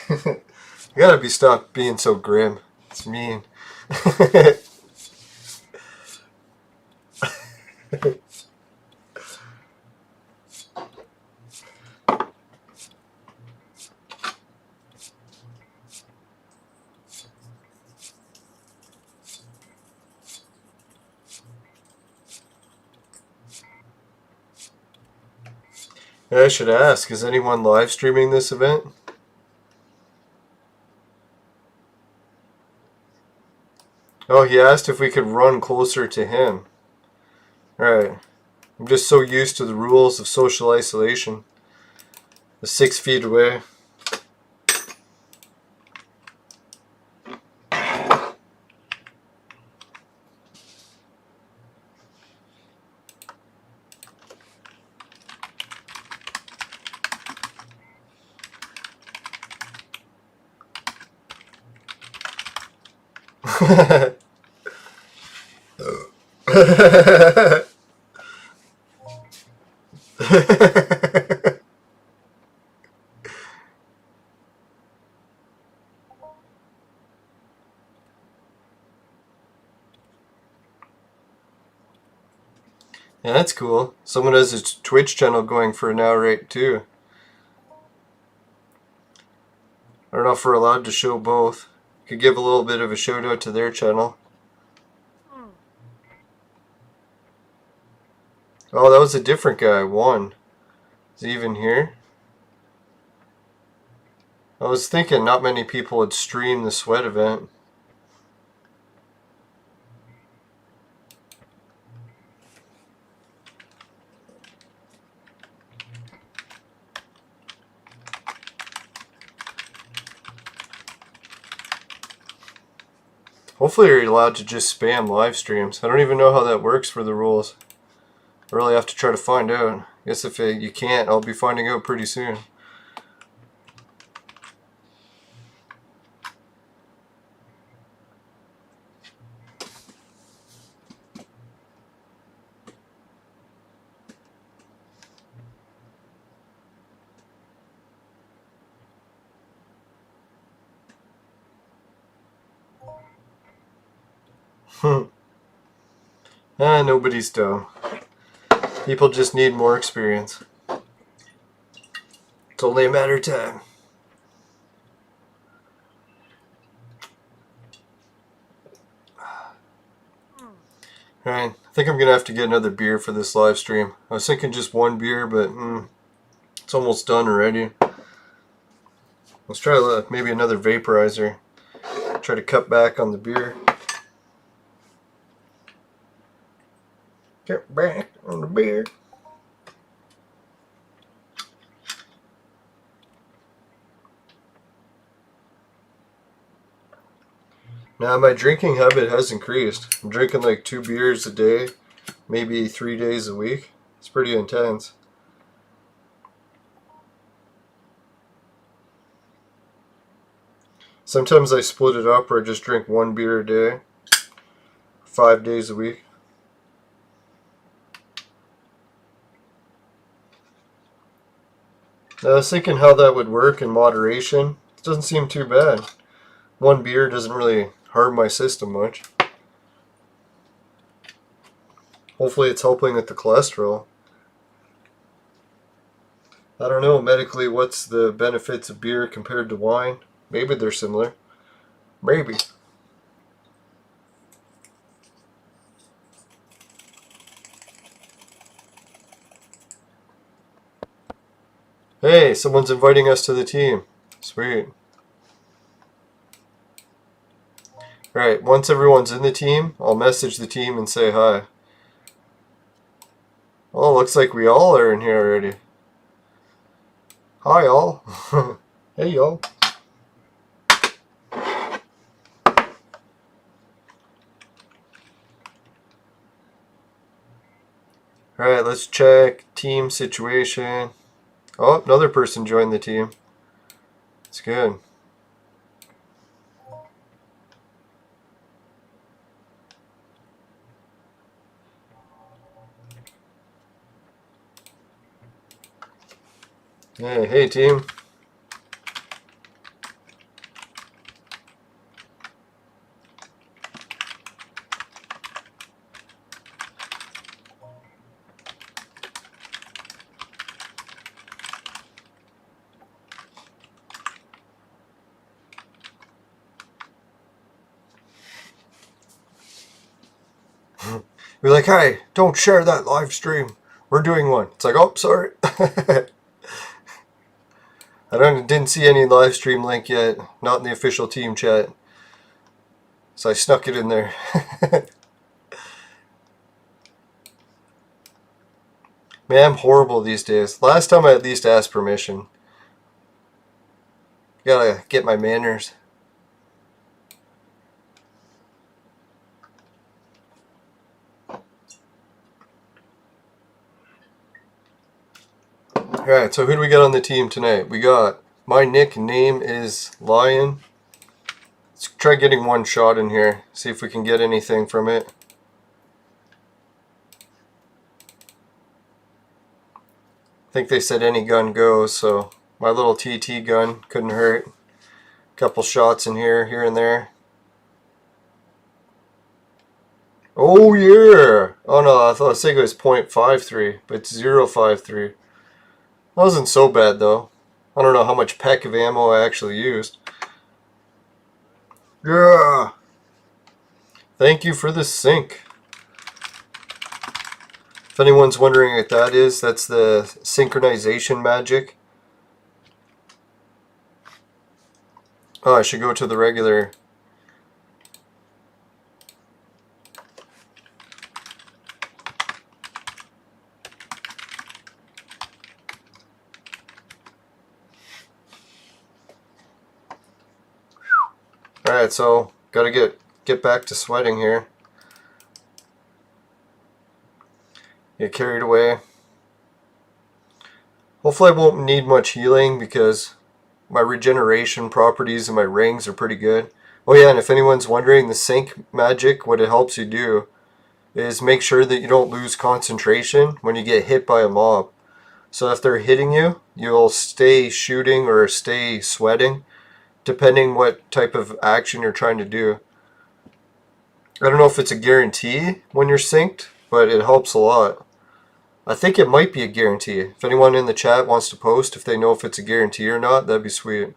You gotta stop being so grim. It's mean. Yeah, I should ask, is anyone live streaming this event? Oh, he asked if we could run closer to him. Alright. I'm just so used to the rules of social isolation. The 6 feet away. Yeah, that's cool. Someone has a Twitch channel going for an hour right too. I don't know if we're allowed to show both. Could give a little bit of a shout out to their channel. Oh, that was a different guy. One. Is he even here? I was thinking not many people would stream the sweat event. Hopefully you're allowed to just spam live streams. I don't even know how that works for the rules. I really have to try to find out. I guess if you can't, I'll be finding out pretty soon. Nobody's dumb. People just need more experience. It's only a matter of time. Alright, I think I'm going to have to get another beer for this live stream. I was thinking just one beer, but it's almost done already. Let's try maybe another vaporizer. Try to cut back on the beer. Cut back on the beer. Now my drinking habit has increased. I'm drinking like 2 beers a day, maybe 3 days a week. It's pretty intense. Sometimes I split it up or I just drink 1 beer a day, 5 days a week. I was thinking how that would work in moderation. It doesn't seem too bad. 1 beer doesn't really harm my system much. Hopefully it's helping with the cholesterol. I don't know medically what's the benefits of beer compared to wine. Maybe they're similar. Maybe. Hey, someone's inviting us to the team. Sweet. Alright, once everyone's in the team, I'll message the team and say hi. Oh, looks like we all are in here already. Hi, all. Hey, y'all. Alright, let's check team situation. Oh, another person joined the team. It's good. Hey team. We're like, hey, don't share that live stream. We're doing one. It's like, oh, sorry. I didn't see any live stream link yet. Not in the official team chat. So I snuck it in there. Man, I'm horrible these days. Last time I at least asked permission. Gotta get my manners. Alright, so who do we got on the team tonight? We got, my nickname is Lion. It's try getting one shot in here. See if we can get anything from it. I think they said any gun goes, so my little TT gun couldn't hurt. Couple shots in here and there. Oh yeah! Oh no, I was thinking it was 0.53, but it's 0.53. That wasn't so bad though. I don't know how much peck of ammo I actually used. Yeah! Thank you for the sync. If anyone's wondering what that is, that's the synchronization magic. Oh, I should go to the regular. Alright, so gotta get back to sweating here. Get carried away. Hopefully I won't need much healing because my regeneration properties and my rings are pretty good. Oh yeah, and if anyone's wondering, the sync magic, what it helps you do is make sure that you don't lose concentration when you get hit by a mob. So if they're hitting you, you'll stay shooting or stay sweating, depending what type of action you're trying to do. I don't know if it's a guarantee when you're synced, but it helps a lot. I think it might be a guarantee. If anyone in the chat wants to post if they know if it's a guarantee or not, that'd be sweet.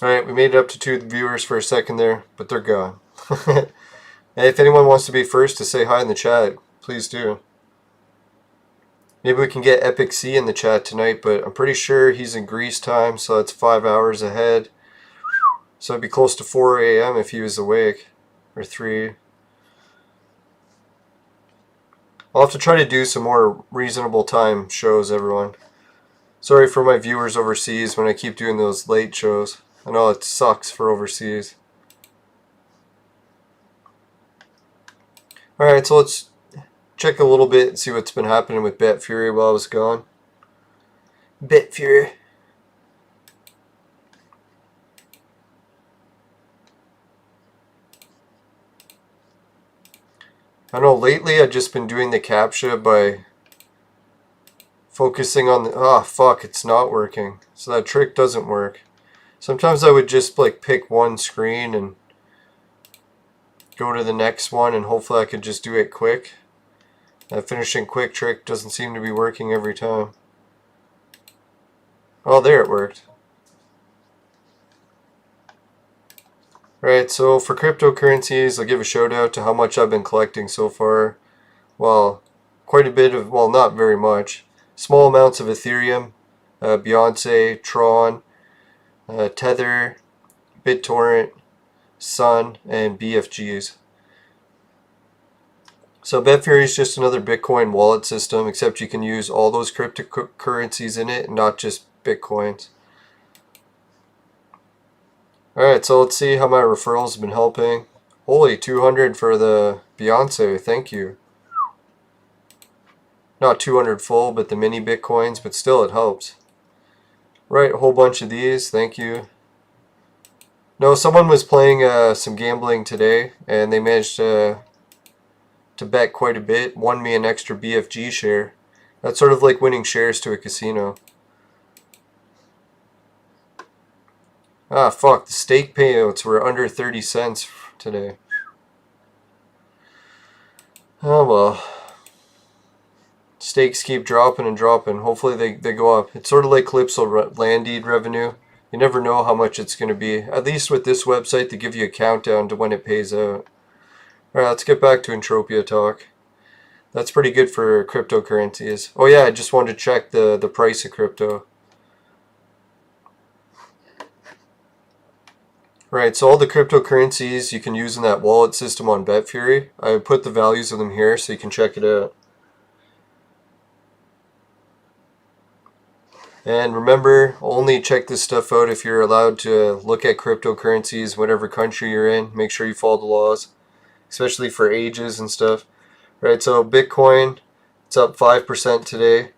Alright, we made it up to 2 viewers for a second there, but they're gone. Hey, if anyone wants to be first to say hi in the chat, please do. Maybe we can get Epic C in the chat tonight, but I'm pretty sure he's in Greece time, so that's 5 hours ahead. So it'd be close to 4 a.m. if he was awake. Or 3. I'll have to try to do some more reasonable time shows, everyone. Sorry for my viewers overseas when I keep doing those late shows. I know it sucks for overseas. Alright, so let's check a little bit and see what's been happening with BetFury while I was gone. BetFury. I know lately I've just been doing the CAPTCHA by focusing on the... Oh, fuck, it's not working. So that trick doesn't work. Sometimes I would just like pick one screen and go to the next one and hopefully I could just do it quick. That finishing quick trick doesn't seem to be working every time. Oh, there it worked. Right, so for cryptocurrencies, I'll give a shout out to how much I've been collecting so far. Well, quite a bit of, well, not very much. Small amounts of Ethereum, Beyonce, Tron, Tether, BitTorrent, Sun, and BFGs. So BetFury is just another Bitcoin wallet system, except you can use all those cryptocurrencies in it and not just Bitcoins. Alright, so let's see how my referrals have been helping. Holy, 200 for the Beyonce, thank you. Not 200 full, but the mini Bitcoins, but still it helps. Right, a whole bunch of these, thank you. No, someone was playing some gambling today, and they managed to bet quite a bit, won me an extra BFG share. That's sort of like winning shares to a casino. Ah, fuck, the stake payouts were under 30 cents today. Oh well. Stakes keep dropping and dropping. Hopefully they go up. It's sort of like Calypso land deed revenue. You never know how much it's going to be. At least with this website, they give you a countdown to when it pays out. Alright, let's get back to Entropia talk. That's pretty good for cryptocurrencies. Oh yeah, I just wanted to check the price of crypto. Right, so all the cryptocurrencies you can use in that wallet system on BetFury. I put the values of them here so you can check it out. And remember, only check this stuff out if you're allowed to look at cryptocurrencies, whatever country you're in. Make sure you follow the laws, especially for ages and stuff. Right, so Bitcoin, it's up 5% today.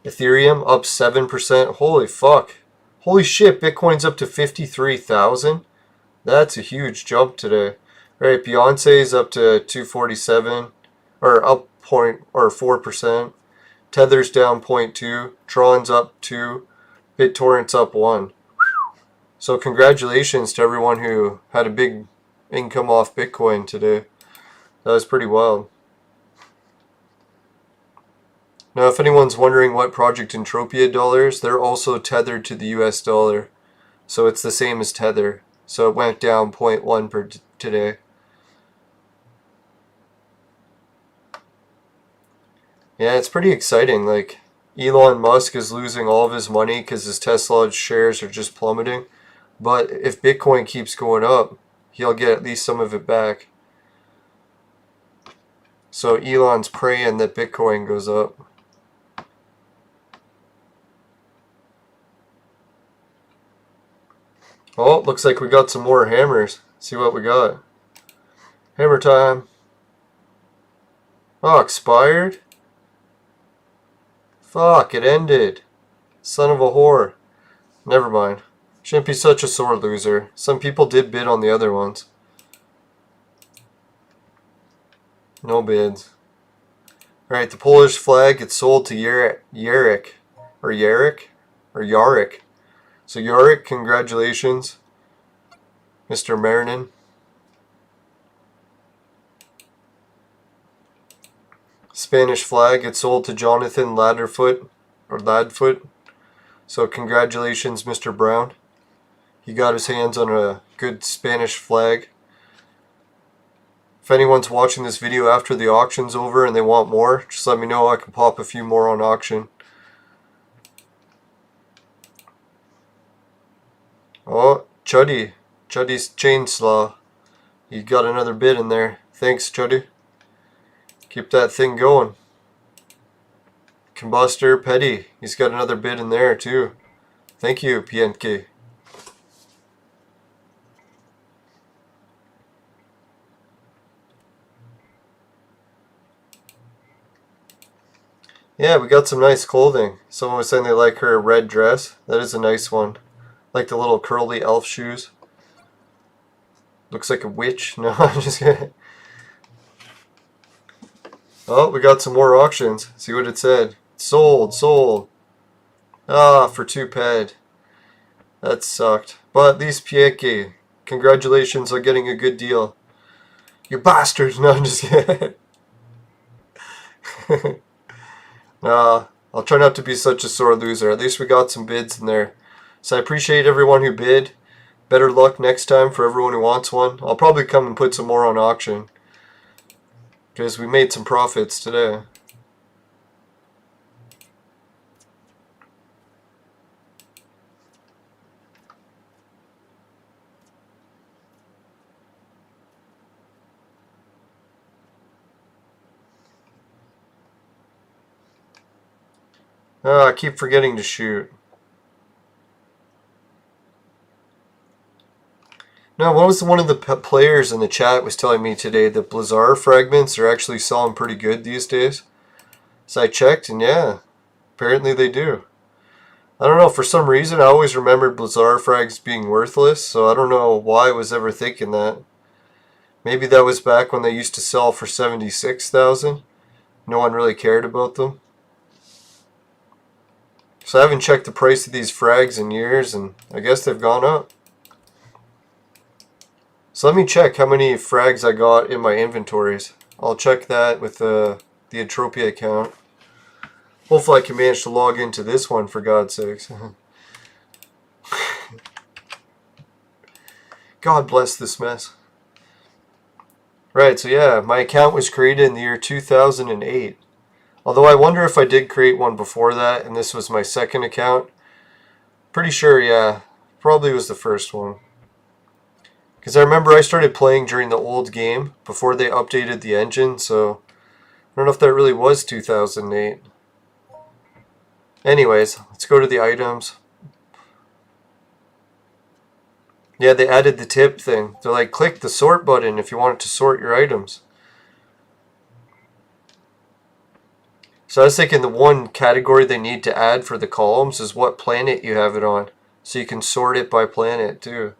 Ethereum up 7%. Holy fuck. Holy shit, Bitcoin's up to 53,000. That's a huge jump today. Right, Beyonce's up to 247, or up 4%. Tether's down 0.2. Tron's up 2. BitTorrent's up 1. So congratulations to everyone who had a big income off Bitcoin today. That was pretty wild. Now, if anyone's wondering what Project Entropia dollars, they're also tethered to the US dollar. So it's the same as Tether. So it went down 0.1 per today. Yeah, it's pretty exciting. Like, Elon Musk is losing all of his money because his Tesla shares are just plummeting. But if Bitcoin keeps going up, he'll get at least some of it back. So Elon's praying that Bitcoin goes up. Oh, looks like we got some more hammers. See what we got. Hammer time. Oh, expired? Fuck, it ended. Son of a whore. Never mind. Shouldn't be such a sore loser. Some people did bid on the other ones. No bids. Alright, the Polish flag gets sold to Yarek. Or Yarek? Or Yarek. So Yarek, congratulations, Mr. Marinin. Spanish flag gets sold to Jonathan Ladderfoot, or Ladfoot. So congratulations, Mr. Brown. He got his hands on a good Spanish flag. If anyone's watching this video after the auction's over and they want more, just let me know. I can pop a few more on auction. Oh, Chuddy's Chainsaw. You got another bid in there. Thanks, Chuddy. Keep that thing going. Combustor Petty. He's got another bid in there too. Thank you, PNK. Yeah, we got some nice clothing. Someone was saying they like her red dress. That is a nice one. Like the little curly elf shoes. Looks like a witch. No, I'm just kidding. Oh, we got some more auctions. See what it said. Sold, sold. Ah, for 2 ped. That sucked. But at least Pieke, congratulations on getting a good deal. You bastards! No, I'm just kidding. Nah, I'll try not to be such a sore loser. At least we got some bids in there. So I appreciate everyone who bid. Better luck next time for everyone who wants one. I'll probably come and put some more on auction, because we made some profits today. I keep forgetting to shoot. Now, what was one of the players in the chat was telling me today that Blizzard fragments are actually selling pretty good these days? So I checked, and yeah, apparently they do. I don't know, for some reason I always remembered Blizzard frags being worthless, so I don't know why I was ever thinking that. Maybe that was back when they used to sell for 76,000. No one really cared about them. So I haven't checked the price of these frags in years, and I guess they've gone up. So let me check how many frags I got in my inventories. I'll check that with the Entropia account. Hopefully I can manage to log into this one, for God's sakes. God bless this mess. Right, so yeah, my account was created in the year 2008. Although I wonder if I did create one before that and this was my second account. Pretty sure, yeah. Probably was the first one. Because I remember I started playing during the old game before they updated the engine, so I don't know if that really was 2008. Anyways, let's go to the items. Yeah, they added the tip thing. They're like, click the sort button if you want it to sort your items. So I was thinking the one category they need to add for the columns is what planet you have it on. So you can sort it by planet too.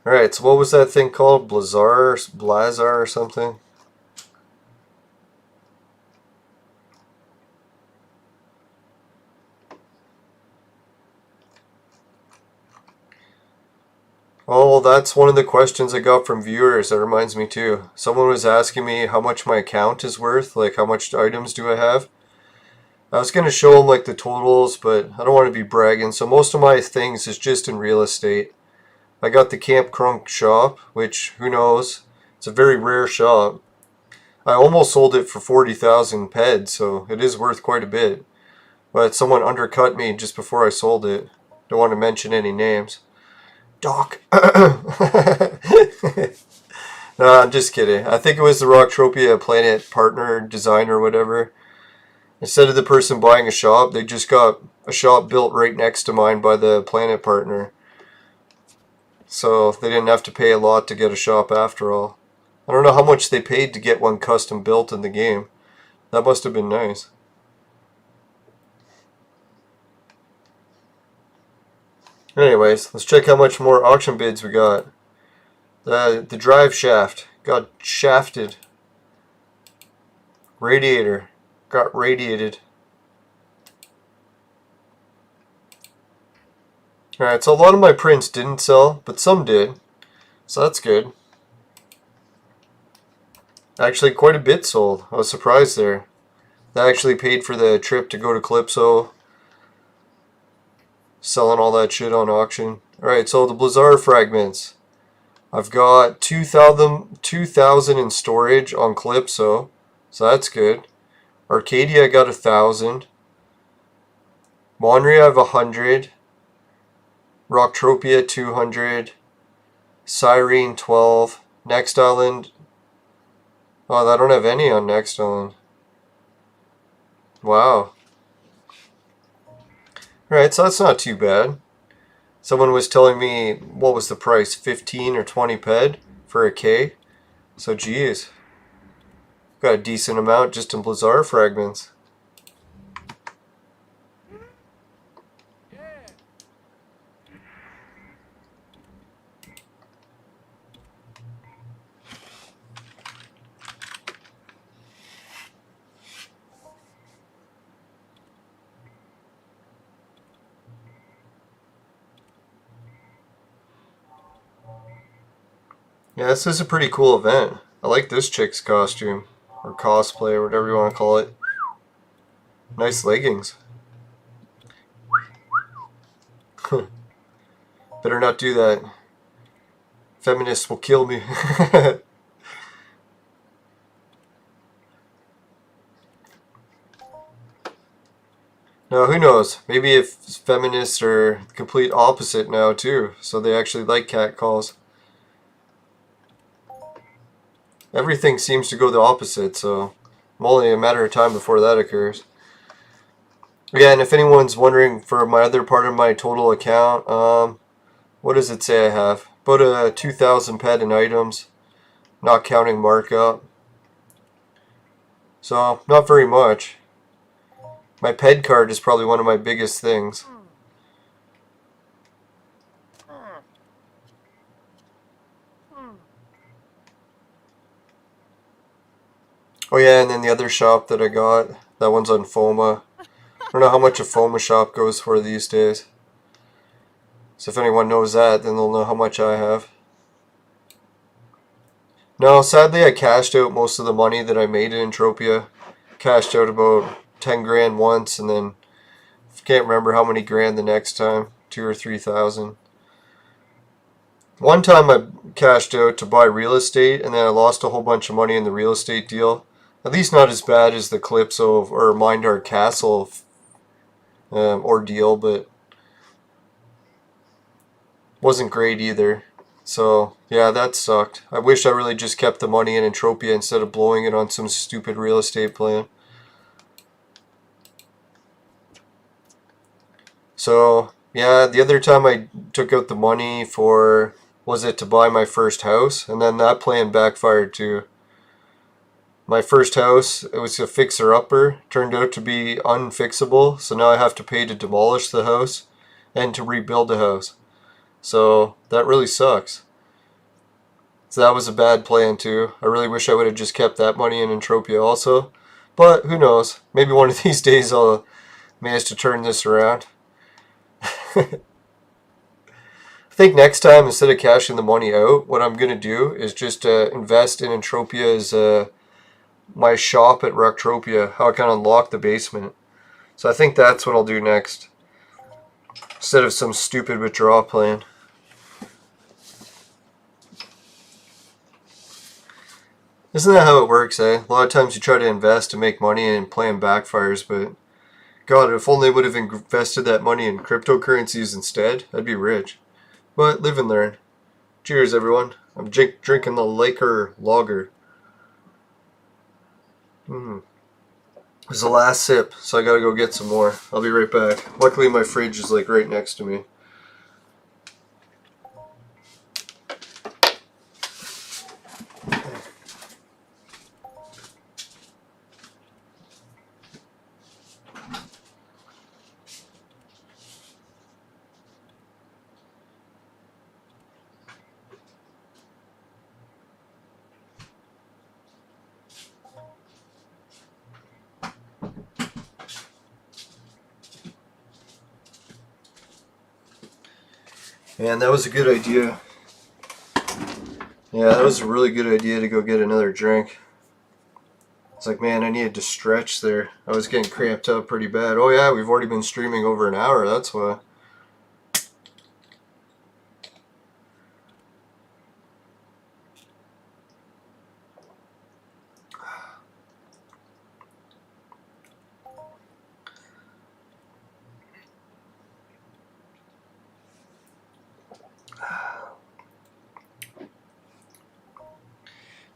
Alright, so what was that thing called? Blazar or something? Oh, that's one of the questions I got from viewers. That reminds me too. Someone was asking me how much my account is worth, like how much items do I have. I was going to show them like the totals, but I don't want to be bragging. So most of my things is just in real estate. I got the Camp Crunk shop, which who knows? It's a very rare shop. I almost sold it for 40,000 ped, so it is worth quite a bit. But someone undercut me just before I sold it. Don't want to mention any names. Doc. No, I'm just kidding. I think it was the Rocktropia Planet Partner Design or whatever. Instead of the person buying a shop, they just got a shop built right next to mine by the Planet Partner. So they didn't have to pay a lot to get a shop after all. I don't know how much they paid to get one custom built in the game. That must have been nice. Anyways, let's check how much more auction bids we got. The drive shaft got shafted. Radiator got radiated. Alright, so a lot of my prints didn't sell, but some did. So that's good. Actually, quite a bit sold. I was surprised there. That actually paid for the trip to go to Calypso. Selling all that shit on auction. Alright, so the Blizzard fragments. I've got 2,000 in storage on Calypso. So that's good. Arcadia I got 1,000. Monry I have 100. Rocktropia 200. Cyrene 12. Next Island. Oh, I don't have any on Next Island. Wow. Alright, so that's not too bad. Someone was telling me, what was the price? 15 or 20 ped for a K? So geez. Got a decent amount just in Blizzard fragments. Yeah, this is a pretty cool event. I like this chick's costume. Or cosplay, or whatever you want to call it. Nice leggings. Better not do that. Feminists will kill me. Now, who knows? Maybe if feminists are the complete opposite now, too. So they actually like catcalls. Everything seems to go the opposite, so only a matter of time before that occurs. Yeah, and if anyone's wondering for my other part of my total account, what does it say I have? About 2,000 ped in items, not counting markup. So, not very much. My ped card is probably one of my biggest things. Oh yeah, and then the other shop that I got, that one's on FOMA. I don't know how much a FOMA shop goes for these days. So if anyone knows that, then they'll know how much I have. No, sadly I cashed out most of the money that I made in Entropia. Cashed out about 10 grand once, and then can't remember how many grand the next time. 2,000 or 3,000. One time I cashed out to buy real estate, and then I lost a whole bunch of money in the real estate deal. At least not as bad as the Calypso or Mindar Castle ordeal, but wasn't great either. So, yeah, that sucked. I wish I really just kept the money in Entropia instead of blowing it on some stupid real estate plan. So, yeah, the other time I took out the money for, was it to buy my first house? And then that plan backfired too. My first house, it was a fixer-upper, turned out to be unfixable, so now I have to pay to demolish the house and to rebuild the house. So that really sucks. So that was a bad plan too. I really wish I would have just kept that money in Entropia also. But who knows? Maybe one of these days I'll manage to turn this around. I think next time, instead of cashing the money out, what I'm going to do is just invest in Entropia's my shop at Rocktropia, how I can unlock the basement. So I think that's what I'll do next, instead of some stupid withdrawal plan. Isn't that how it works, eh? A lot of times you try to invest to make money and plan backfires, but God, if only I would have invested that money in cryptocurrencies instead, I'd be rich. But live and learn. Cheers, everyone. I'm drinking the Laker Lager. This is the last sip, so I gotta go get some more. I'll be right back. Luckily my fridge is like right next to me. Man, that was a good idea. Yeah, that was a really good idea to go get another drink. It's like, man, I needed to stretch there. I was getting cramped up pretty bad. Oh yeah, we've already been streaming over an hour, that's why.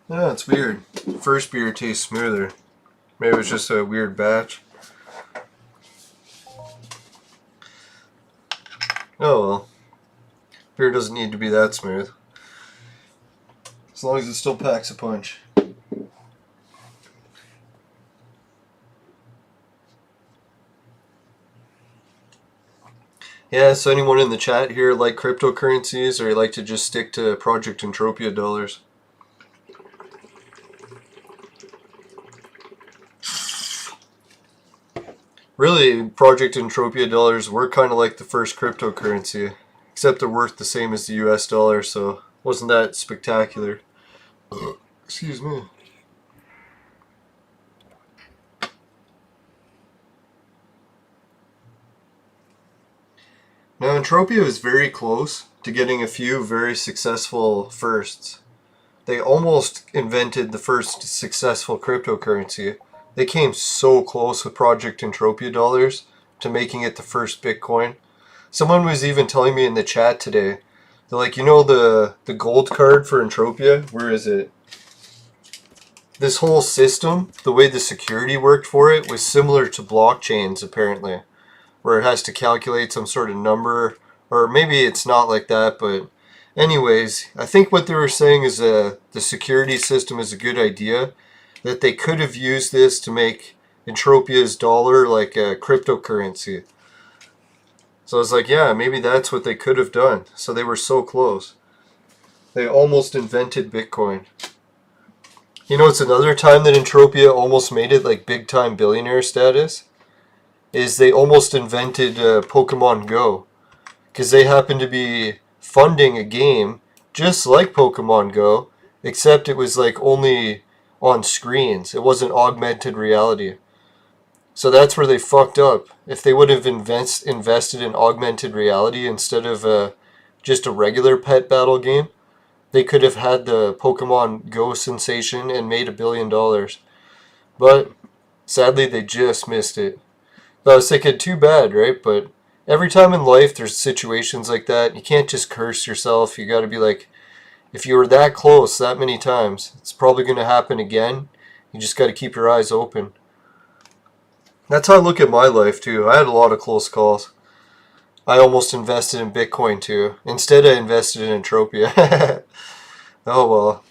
Yeah, it's weird. First beer tastes smoother. Maybe it was just a weird batch. Oh well. Beer doesn't need to be that smooth. As long as it still packs a punch. Yeah, so anyone in the chat here like cryptocurrencies, or you like to just stick to Project Entropia dollars? Really, Project Entropia dollars were kind of like the first cryptocurrency, except they're worth the same as the US dollar, so wasn't that spectacular. Excuse me. Now, Entropia is very close to getting a few very successful firsts. They almost invented the first successful cryptocurrency. They came so close with Project Entropia dollars to making it the first Bitcoin. Someone was even telling me in the chat today, they're like, you know the gold card for Entropia? Where is it? This whole system, the way the security worked for it, was similar to blockchains apparently, where it has to calculate some sort of number, or maybe it's not like that, but anyways, I think what they were saying is the security system is a good idea, that they could have used this to make Entropia's dollar like a cryptocurrency. So I was like, yeah, maybe that's what they could have done. So they were so close. They almost invented Bitcoin. You know, it's another time that Entropia almost made it like big time billionaire status, is they almost invented Pokemon Go. Because they happened to be funding a game just like Pokemon Go, except it was like only on screens. It wasn't augmented reality. So that's where they fucked up. If they would have invested in augmented reality instead of just a regular pet battle game, they could have had the Pokemon Go sensation and made $1 billion. But sadly, they just missed it. But I was thinking, too bad, right? But every time in life there's situations like that, you can't just curse yourself. You got to be like, If you were that close that many times, it's probably going to happen again. You just got to keep your eyes open. That's how I look at my life too. I had a lot of close calls. I almost invested in Bitcoin too. Instead I invested in Entropia. Oh well.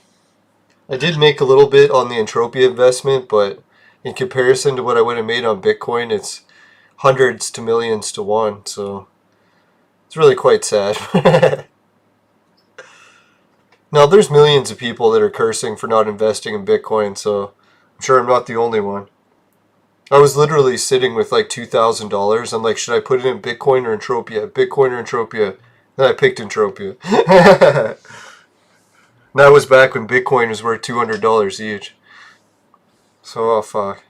I did make a little bit on the Entropia investment, but in comparison to what I would have made on Bitcoin, it's hundreds to millions to one, so it's really quite sad. Now, there's millions of people that are cursing for not investing in Bitcoin, so I'm sure I'm not the only one. I was literally sitting with like $2,000. I'm like, should I put it in Bitcoin or Entropia? Bitcoin or Entropia? Then I picked Entropia. That was back when Bitcoin was worth $200 each. So, oh fuck.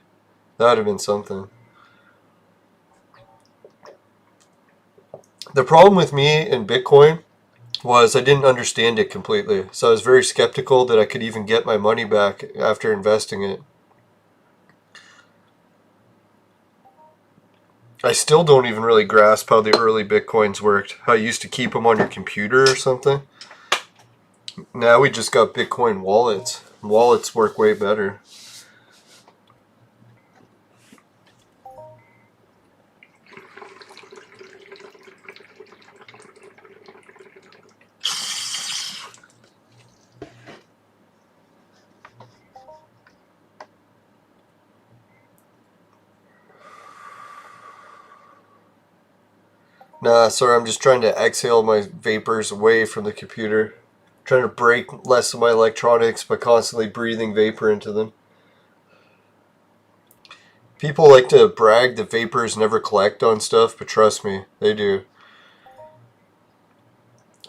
That would have been something. The problem with me in Bitcoin was I didn't understand it completely. So I was very skeptical that I could even get my money back after investing it. I still don't even really grasp how the early Bitcoins worked. How you used to keep them on your computer or something. Now we just got Bitcoin wallets. Wallets work way better. Nah, sorry, I'm just trying to exhale my vapors away from the computer. Trying to break less of my electronics by constantly breathing vapor into them. People like to brag that vapors never collect on stuff, but trust me, they do.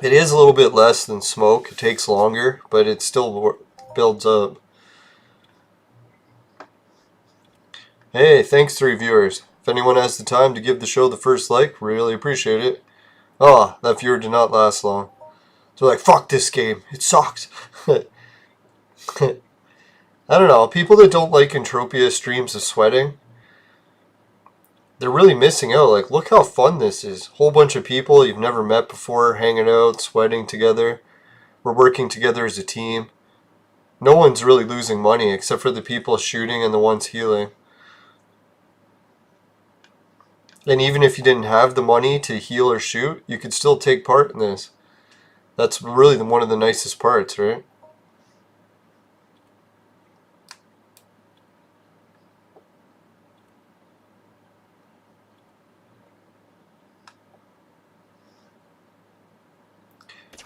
It is a little bit less than smoke. It takes longer, but it still builds up. Hey, thanks 3 viewers. If anyone has the time to give the show the first like, really appreciate it. Oh, that viewer did not last long. So like, fuck this game. It sucks. I don't know. People that don't like Entropia streams of sweating, they're really missing out. Like, look how fun this is. Whole bunch of people you've never met before, hanging out, sweating together. We're working together as a team. No one's really losing money except for the people shooting and the ones healing. And even if you didn't have the money to heal or shoot, you could still take part in this. That's really one of the nicest parts, right?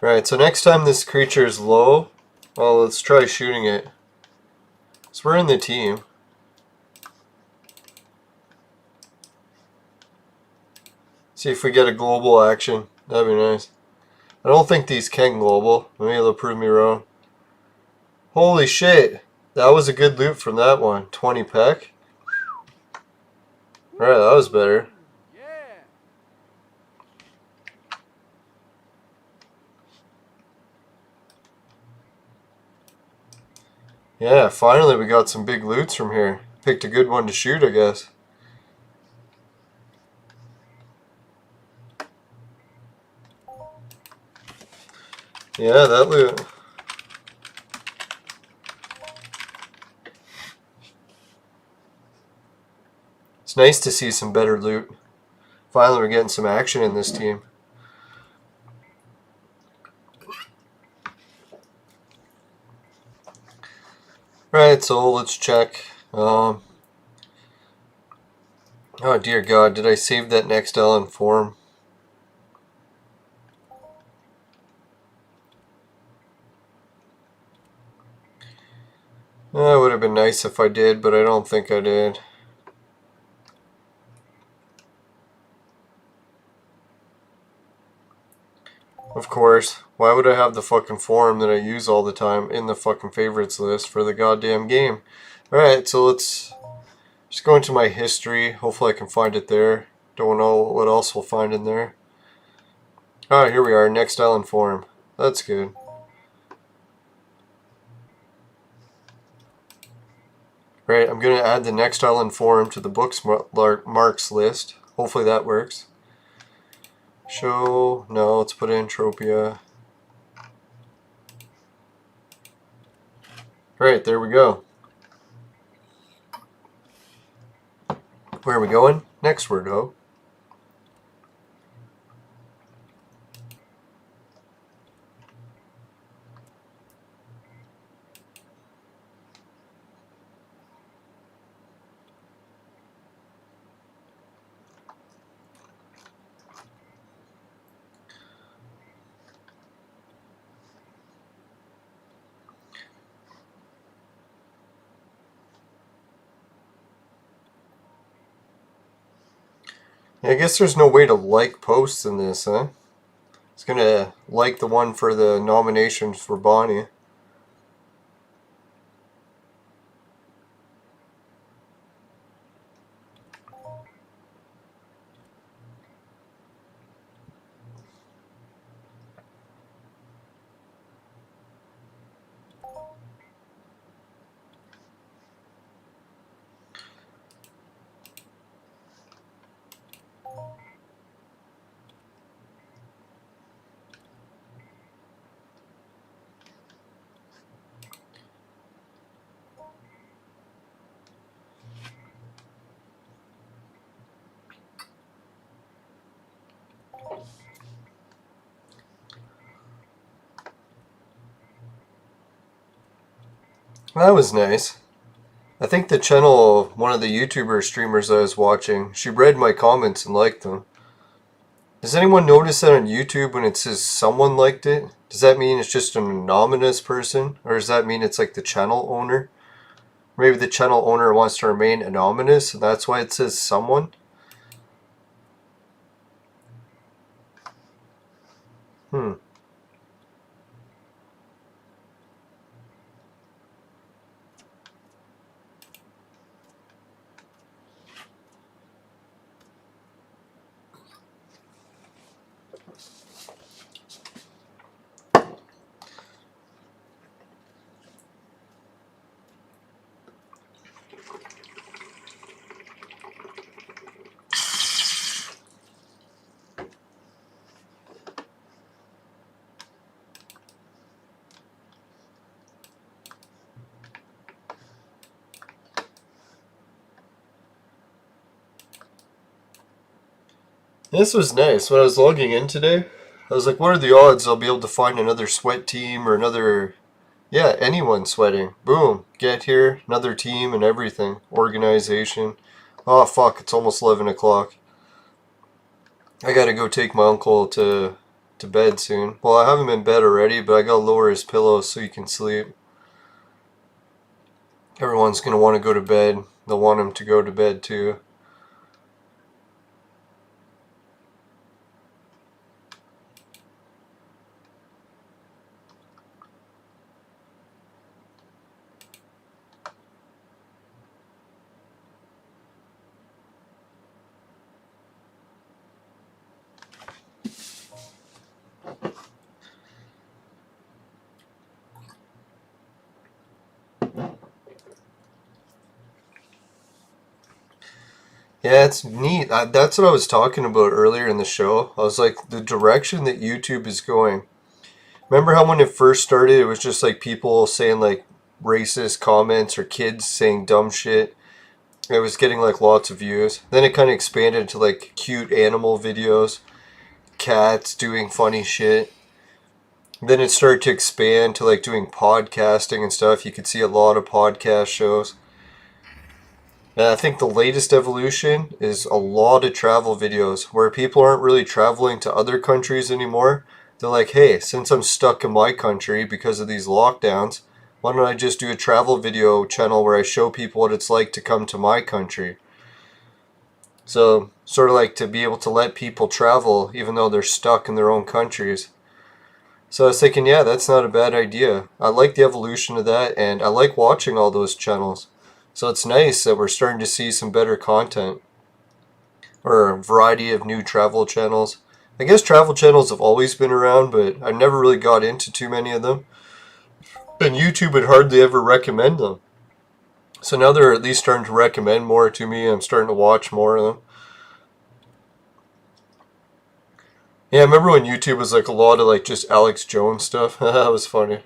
Alright, so next time this creature is low, well, let's try shooting it. So we're in the team. See if we get a global action. That'd be nice. I don't think these can global. Maybe they'll prove me wrong. Holy shit. That was a good loot from that one. 20 peck. Alright, that was better. Yeah, finally we got some big loots from here. Picked a good one to shoot, I guess. Yeah, that loot. It's nice to see some better loot. Finally we're getting some action in this team. Right, so let's check. Oh dear God, did I save that next Ellen form? It would have been nice if I did, but I don't think I did. Of course. Why would I have the fucking forum that I use all the time in the fucking favorites list for the goddamn game? Alright, so let's just go into my history. Hopefully I can find it there. Don't know what else we'll find in there. Alright, here we are. Next Island forum. That's good. Right, I'm going to add the Next Island forum to the bookmarks list. Hopefully that works. Show, no, let's put in Entropia. Right, there we go. Where are we going? Next word, ho. Yeah, I guess there's no way to like posts in this, huh? It's gonna like the one for the nominations for Bonnie. That was nice. I think the channel, one of the YouTuber streamers I was watching, she read my comments and liked them. Does anyone notice that on YouTube when it says someone liked it? Does that mean it's just an anonymous person? Or does that mean it's like the channel owner? Maybe the channel owner wants to remain anonymous, and that's why it says someone? Hmm. This was nice. When I was logging in today, I was like, what are the odds I'll be able to find another sweat team or another, yeah, anyone sweating. Boom. Get here, another team and everything. Organization. Oh, fuck, it's almost 11 o'clock. I gotta go take my uncle to bed soon. Well, I have him in bed already, but I gotta lower his pillow so he can sleep. Everyone's gonna want to go to bed. They'll want him to go to bed too. Yeah, it's neat. That's what I was talking about earlier in the show. I was like, the direction that YouTube is going. Remember how when it first started, it was just like people saying like racist comments or kids saying dumb shit. It was getting like lots of views. Then it kind of expanded to like cute animal videos, cats doing funny shit. Then it started to expand to like doing podcasting and stuff. You could see a lot of podcast shows. And I think the latest evolution is a lot of travel videos where people aren't really traveling to other countries anymore. They're like, hey, since I'm stuck in my country because of these lockdowns, why don't I just do a travel video channel where I show people what it's like to come to my country? So, sort of like to be able to let people travel even though they're stuck in their own countries. So I was thinking, yeah, that's not a bad idea. I like the evolution of that, and I like watching all those channels. So it's nice that we're starting to see some better content, or a variety of new travel channels. I guess travel channels have always been around, but I never really got into too many of them. And YouTube would hardly ever recommend them. So now they're at least starting to recommend more to me. I'm starting to watch more of them. Yeah, I remember when YouTube was like a lot of like just Alex Jones stuff. That was funny.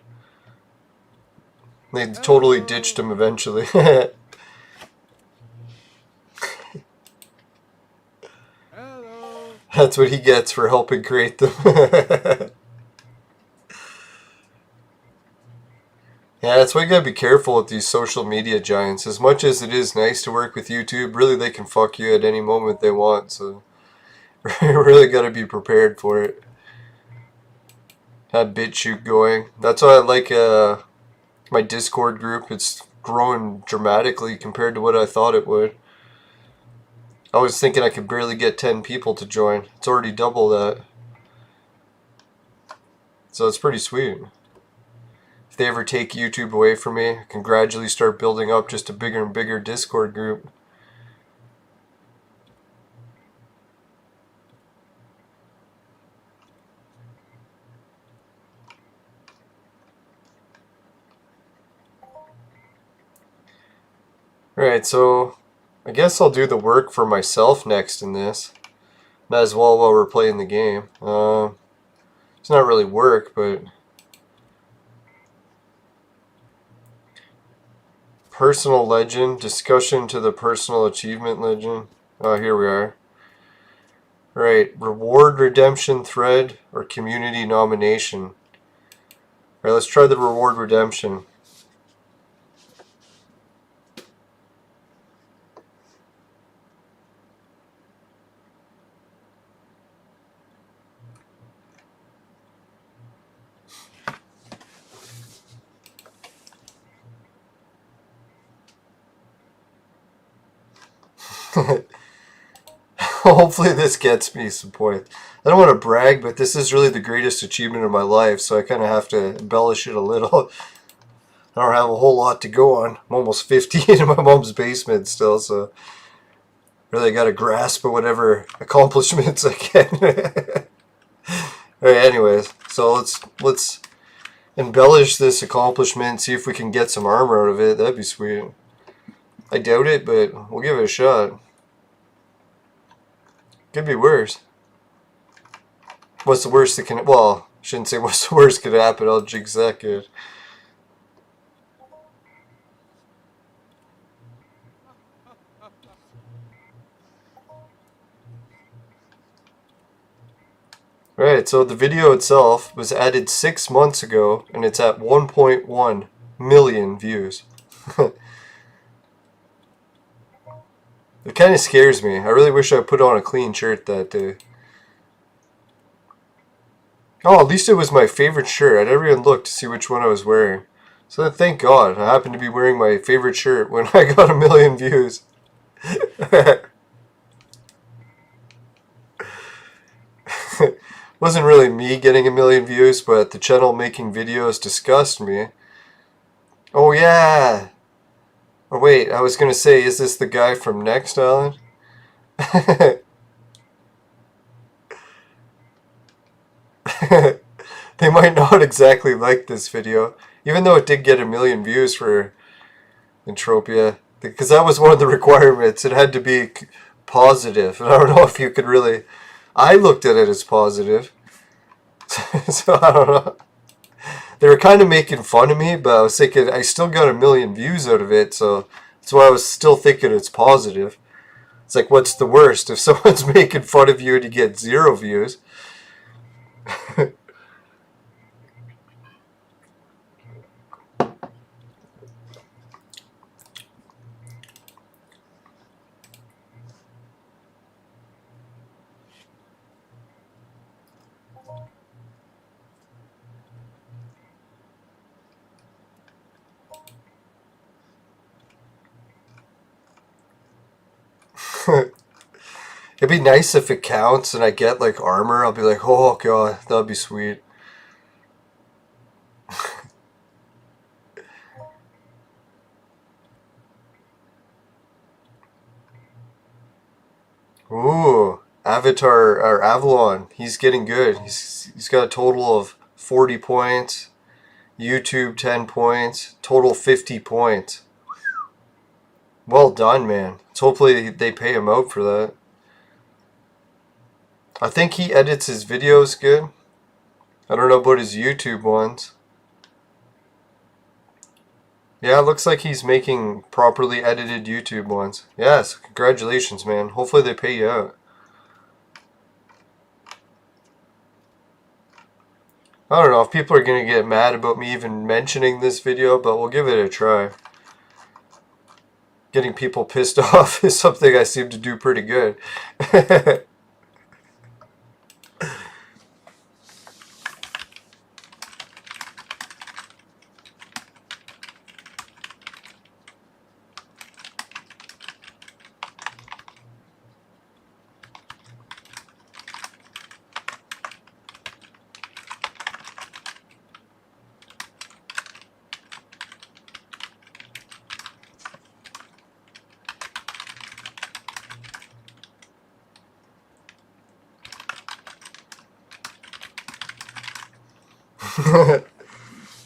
They totally ditched him eventually. That's what he gets for helping create them. Yeah, that's why you gotta be careful with these social media giants. As much as it is nice to work with YouTube, really they can fuck you at any moment they want, so you really gotta be prepared for it. Had BitChute going. That's why I like my Discord group. It's growing dramatically compared to what I thought it would. I was thinking I could barely get 10 people to join. It's already double that. So it's pretty sweet. If they ever take YouTube away from me, I can gradually start building up just a bigger and bigger Discord group. Alright, so I guess I'll do the work for myself next in this. Might as well while we're playing the game. It's not really work, but personal legend, discussion to the personal achievement legend. Oh, here we are. Right, reward redemption thread or community nomination. Alright, let's try the reward redemption. Hopefully this gets me some points. I don't want to brag, but this is really the greatest achievement of my life, so I kind of have to embellish it a little. I don't have a whole lot to go on. I'm almost 15 in my mom's basement still, so really got to grasp at whatever accomplishments I can. Alright, anyways, so let's embellish this accomplishment, see if we can get some armor out of it. That'd be sweet. I doubt it, but we'll give it a shot. Could be worse. What's the worst that can... Well, I shouldn't say what's the worst could happen. I'll jinx that good. Alright, so the video itself was added 6 months ago, and it's at 1.1 million views. It kind of scares me. I really wish I put on a clean shirt that day. Oh, at least it was my favorite shirt. I never even looked to see which one I was wearing. So thank God, I happened to be wearing my favorite shirt when I got 1 million views. Wasn't really me getting 1 million views, but the channel making videos disgust me. Oh yeah! Oh wait, I was gonna say, is this the guy from Next Island? They might not exactly like this video, even though it did get 1 million views for Entropia, because that was one of the requirements. It had to be positive, and I don't know if you could really... I looked at it as positive, so I don't know. They were kind of making fun of me, but I was thinking I still got 1 million views out of it, so that's why I was still thinking it's positive. It's like, what's the worst? If someone's making fun of you and you get 0 views... It'd be nice if it counts and I get like armor. I'll be like, oh god, that'd be sweet. Ooh, Avatar or Avalon, he's getting good. He's got a total of 40 points. YouTube 10 points. Total 50 points. Well done, man. Let's hopefully they pay him out for that. I think he edits his videos good. I don't know about his YouTube ones. Yeah, it looks like he's making properly edited YouTube ones. Yes, congratulations, man. Hopefully they pay you out. I don't know if people are going to get mad about me even mentioning this video, but we'll give it a try. Getting people pissed off is something I seem to do pretty good.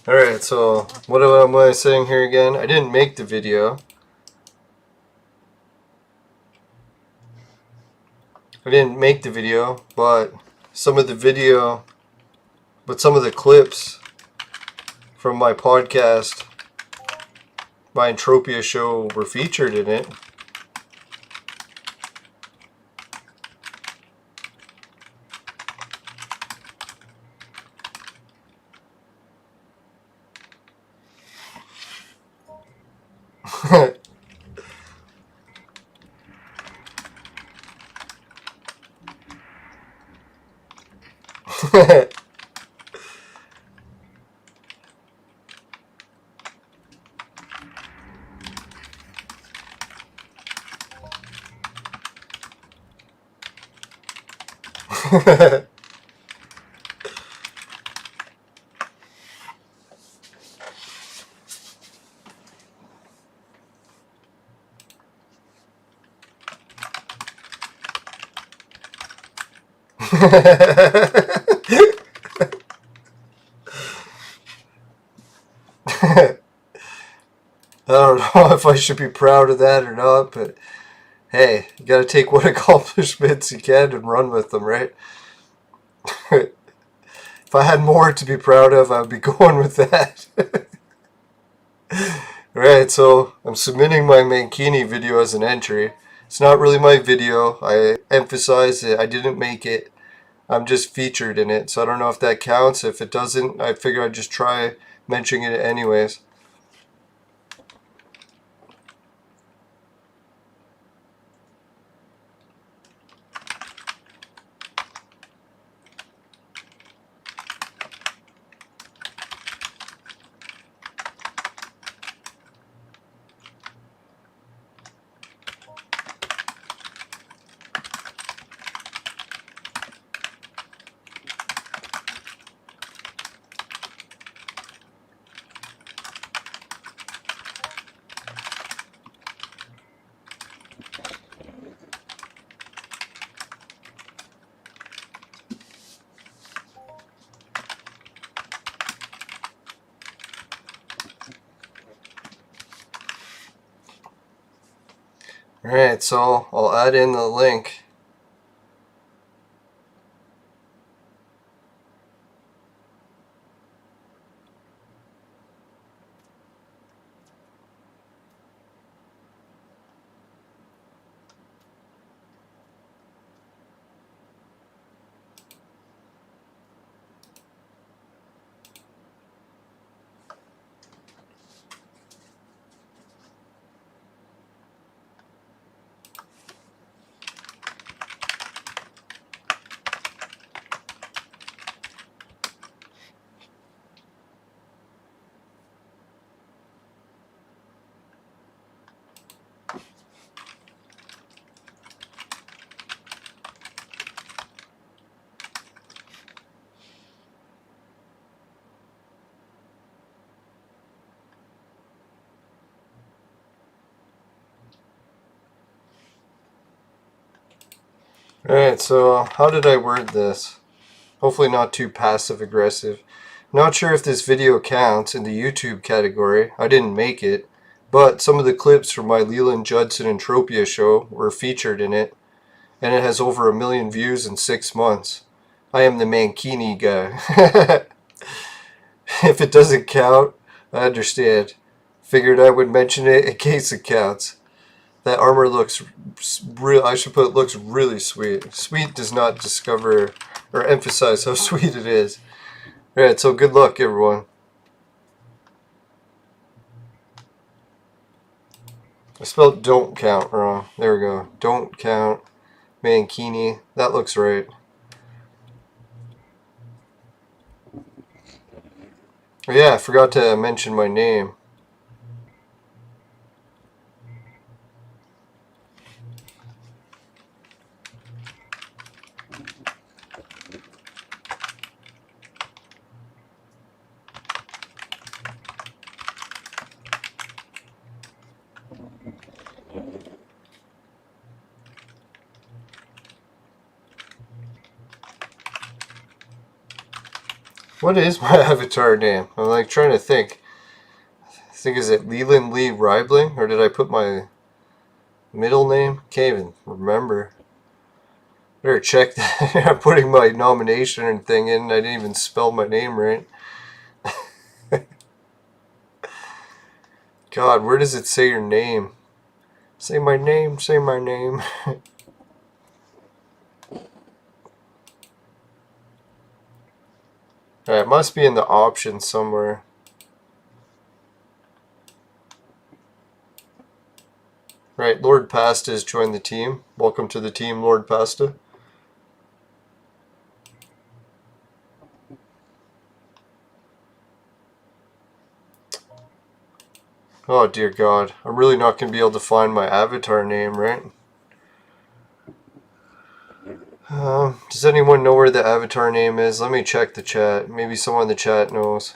Alright, so what am I saying here again? I didn't make the video. But some of the clips from my podcast, my Entropia show, were featured in it. I don't know if I should be proud of that or not, but hey, you gotta take what accomplishments you can and run with them, right? If I had more to be proud of, I would be going with that. Right, so I'm submitting my Mankini video as an entry. It's not really my video. I emphasize that I didn't make it. I'm just featured in it, so I don't know if that counts. If it doesn't, I figure I'd just try mentioning it anyways. Alright, so I'll add in the link. Alright, so how did I word this? Hopefully not too passive aggressive. Not sure if this video counts in the YouTube category. I didn't make it, but some of the clips from my Leland Judson Entropia show were featured in it, and it has over 1 million views in 6 months. I am the Mankini guy. If it doesn't count, I understand. Figured I would mention it in case it counts. That armor looks real. I should put looks really sweet. Sweet does not discover or emphasize how sweet it is. Alright, so good luck, everyone. I spelled don't count wrong. There we go. Don't count. Mankini. That looks right. Oh yeah, I forgot to mention my name. What is my avatar name? I'm like trying to think. I think is it Leland Lee Reibling, or did I put my middle name? Can't even remember. Better check that. I'm putting my nomination and thing in. I didn't even spell my name right. God, where does it say your name? Say my name, say my name. Alright, it must be in the options somewhere. Right, Lord Pasta has joined the team. Welcome to the team, Lord Pasta. Oh dear God, I'm really not going to be able to find my avatar name, right? Does anyone know where the avatar name is? Let me check the chat. Maybe someone in the chat knows.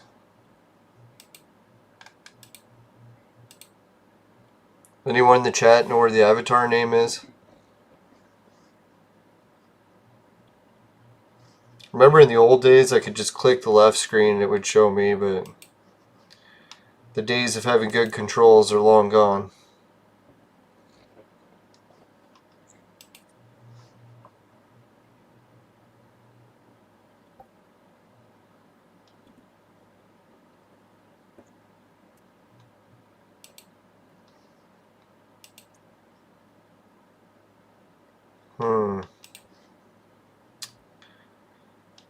Anyone in the chat know where the avatar name is? Remember in the old days I could just click the left screen and it would show me, but the days of having good controls are long gone.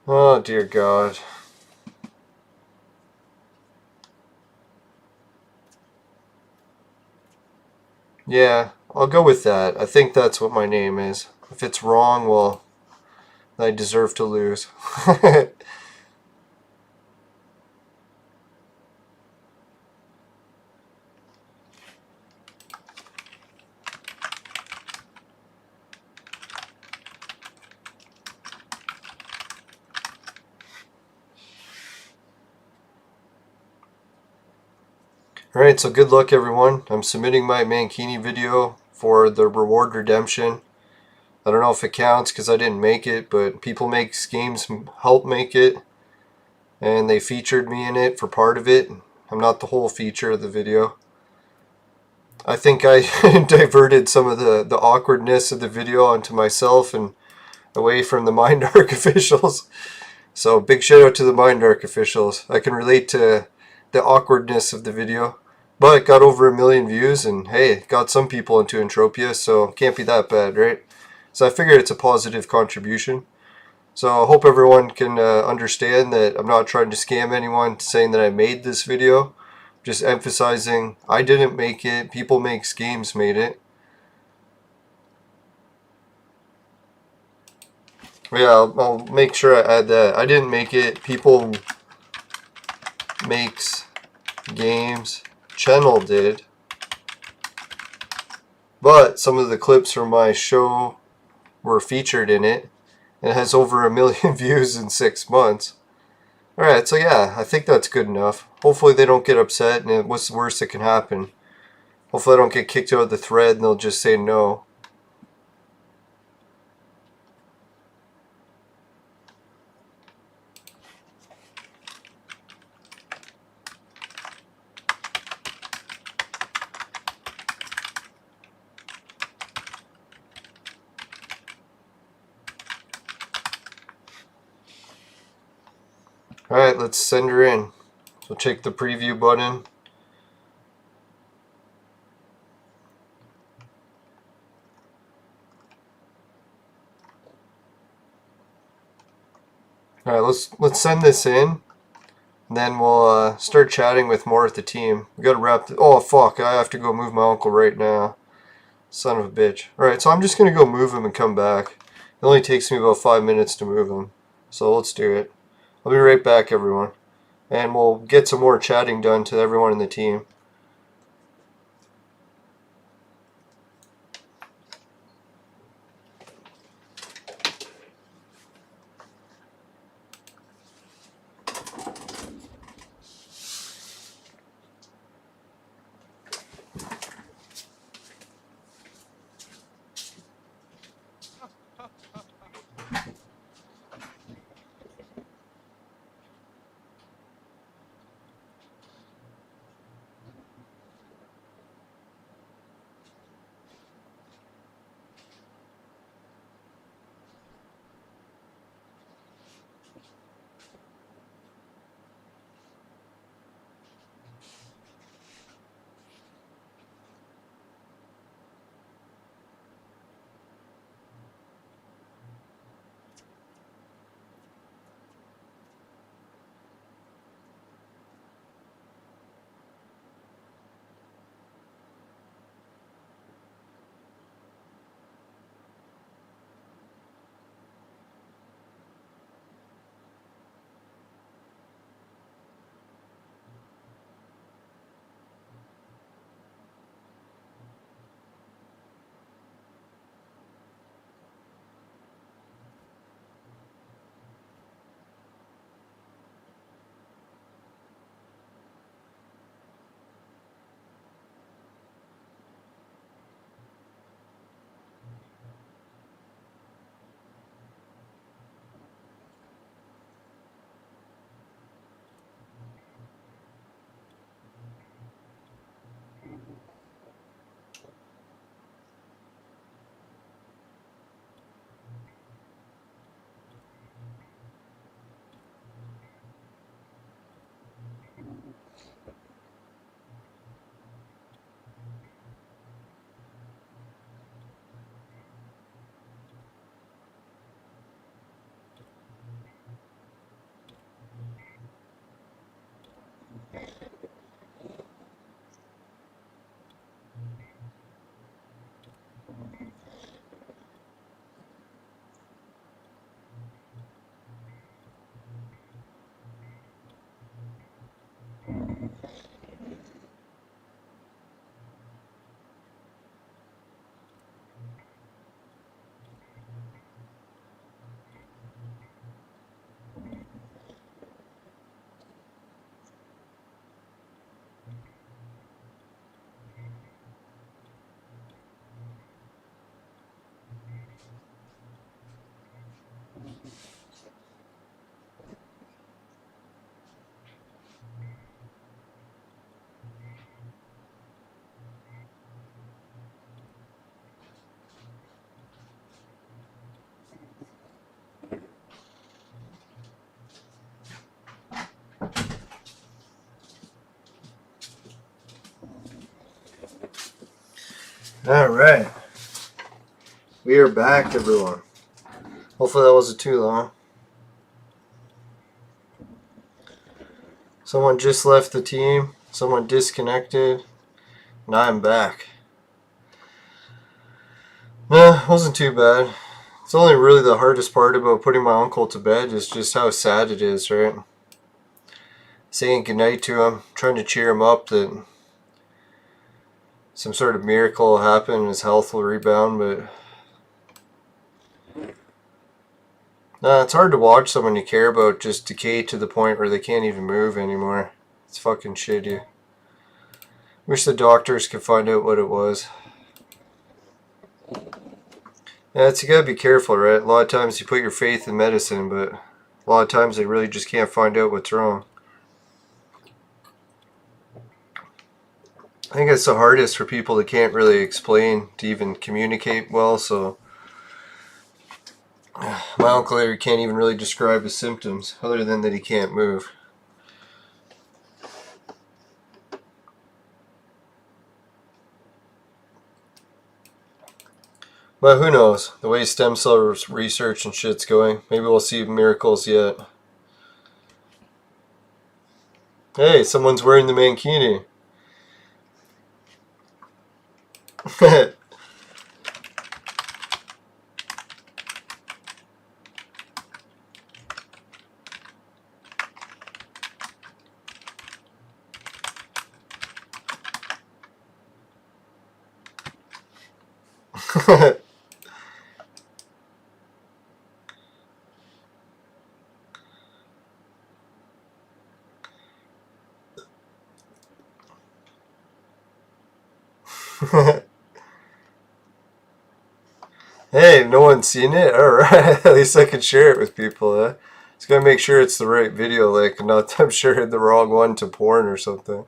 Oh dear God. Yeah, I'll go with that. I think that's what my name is. If it's wrong, well, I deserve to lose. Alright, so good luck everyone. I'm submitting my Mankini video for the reward redemption. I don't know if it counts because I didn't make it, but people make games help make it, and they featured me in it for part of it. I'm not the whole feature of the video. I think I diverted some of the awkwardness of the video onto myself and away from the Mind Arc officials. So big shout out to the Mind Arc officials. I can relate to the awkwardness of the video. But it got over 1 million views, and hey, got some people into Entropia, so can't be that bad, right? So I figured it's a positive contribution. So I hope everyone can understand that I'm not trying to scam anyone saying that I made this video. Just emphasizing I didn't make it. People make games made it. Yeah, I'll make sure I add that. I didn't make it. People makes games. Channel did. But some of the clips from my show were featured in it. And it has over 1 million views in 6 months. Alright, so yeah, I think that's good enough. Hopefully they don't get upset, and what's the worst that can happen? Hopefully I don't get kicked out of the thread and they'll just say no. Alright, let's send her in. So check the preview button. Alright, let's send this in. And then we'll start chatting with more of the team. We gotta wrap oh fuck, I have to go move my uncle right now. Son of a bitch. Alright, so I'm just gonna go move him and come back. It only takes me about 5 minutes to move him. So let's do it. I'll be right back, everyone. And we'll get some more chatting done to everyone in the team. Alright. We are back, everyone. Hopefully that wasn't too long. Someone just left the team. Someone disconnected. And I'm back. Nah, wasn't too bad. It's only really the hardest part about putting my uncle to bed is just how sad it is, right? Saying goodnight to him, trying to cheer him up that some sort of miracle will happen and his health will rebound, but nah, it's hard to watch someone you care about just decay to the point where they can't even move anymore. It's fucking shitty. Wish the doctors could find out what it was. Yeah, you gotta be careful, right? A lot of times you put your faith in medicine, but a lot of times they really just can't find out what's wrong. I think it's the hardest for people that can't really explain to even communicate well, so my uncle here can't even really describe his symptoms other than that he can't move. But who knows? The way stem cell research and shit's going, maybe we'll see miracles yet. Hey, someone's wearing the mankini. Hey, no one's seen it? Alright, at least I can share it with people, eh? Just gotta make sure it's the right video link and not I'm sharing the wrong one to porn or something.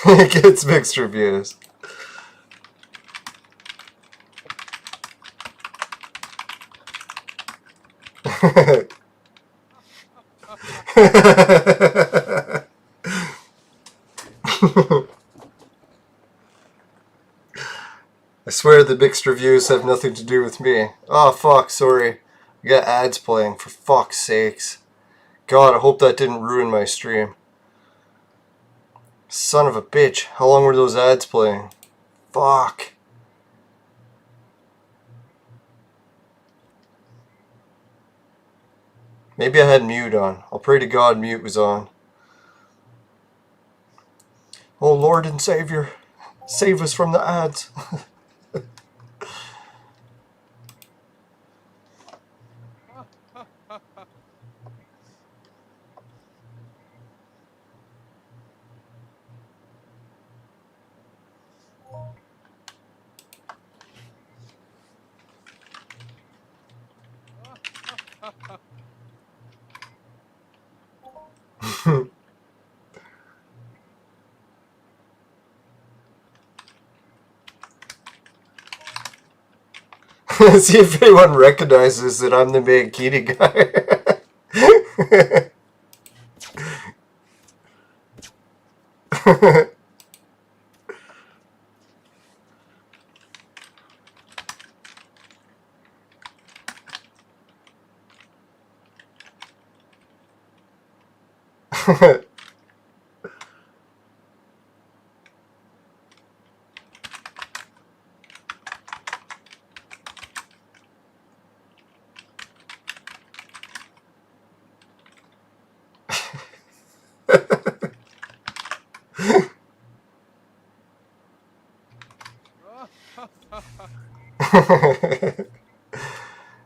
It gets mixed reviews. I swear the mixed reviews have nothing to do with me. Oh fuck, sorry. I got ads playing, for fuck's sakes. God, I hope that didn't ruin my stream. Son of a bitch, how long were those ads playing? Fuck. Maybe I had mute on. I'll pray to God mute was on. Oh Lord and Savior, save us from the ads. See if anyone recognizes that I'm the mankini guy.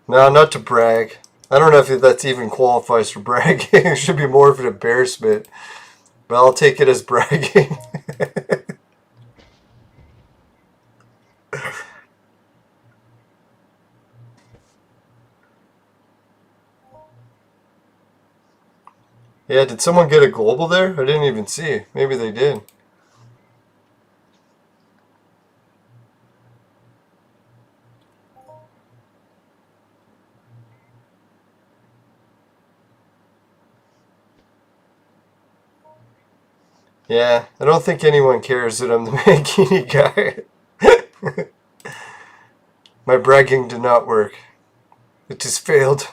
No, not to brag. I don't know if that even qualifies for bragging. It should be more of an embarrassment. But I'll take it as bragging. Yeah, did someone get a global there? I didn't even see. Maybe they did. Yeah, I don't think anyone cares that I'm the mankini guy. My bragging did not work. It just failed.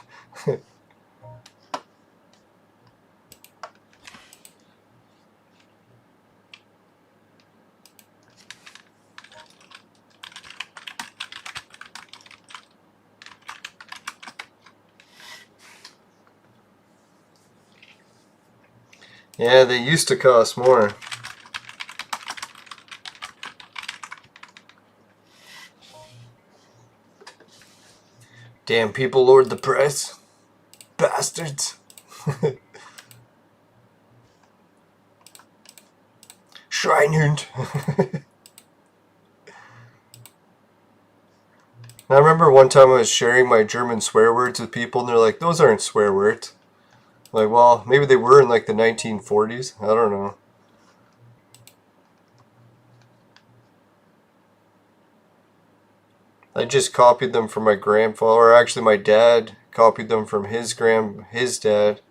Yeah, they used to cost more. Damn, people lowered the price. bastards. Schweinhund. I remember one time I was sharing my German swear words with people and they're like, those aren't swear words. I'm like, well, maybe they were in like the 1940s. I don't know. I just copied them from my grandfather, or actually my dad copied them from his dad.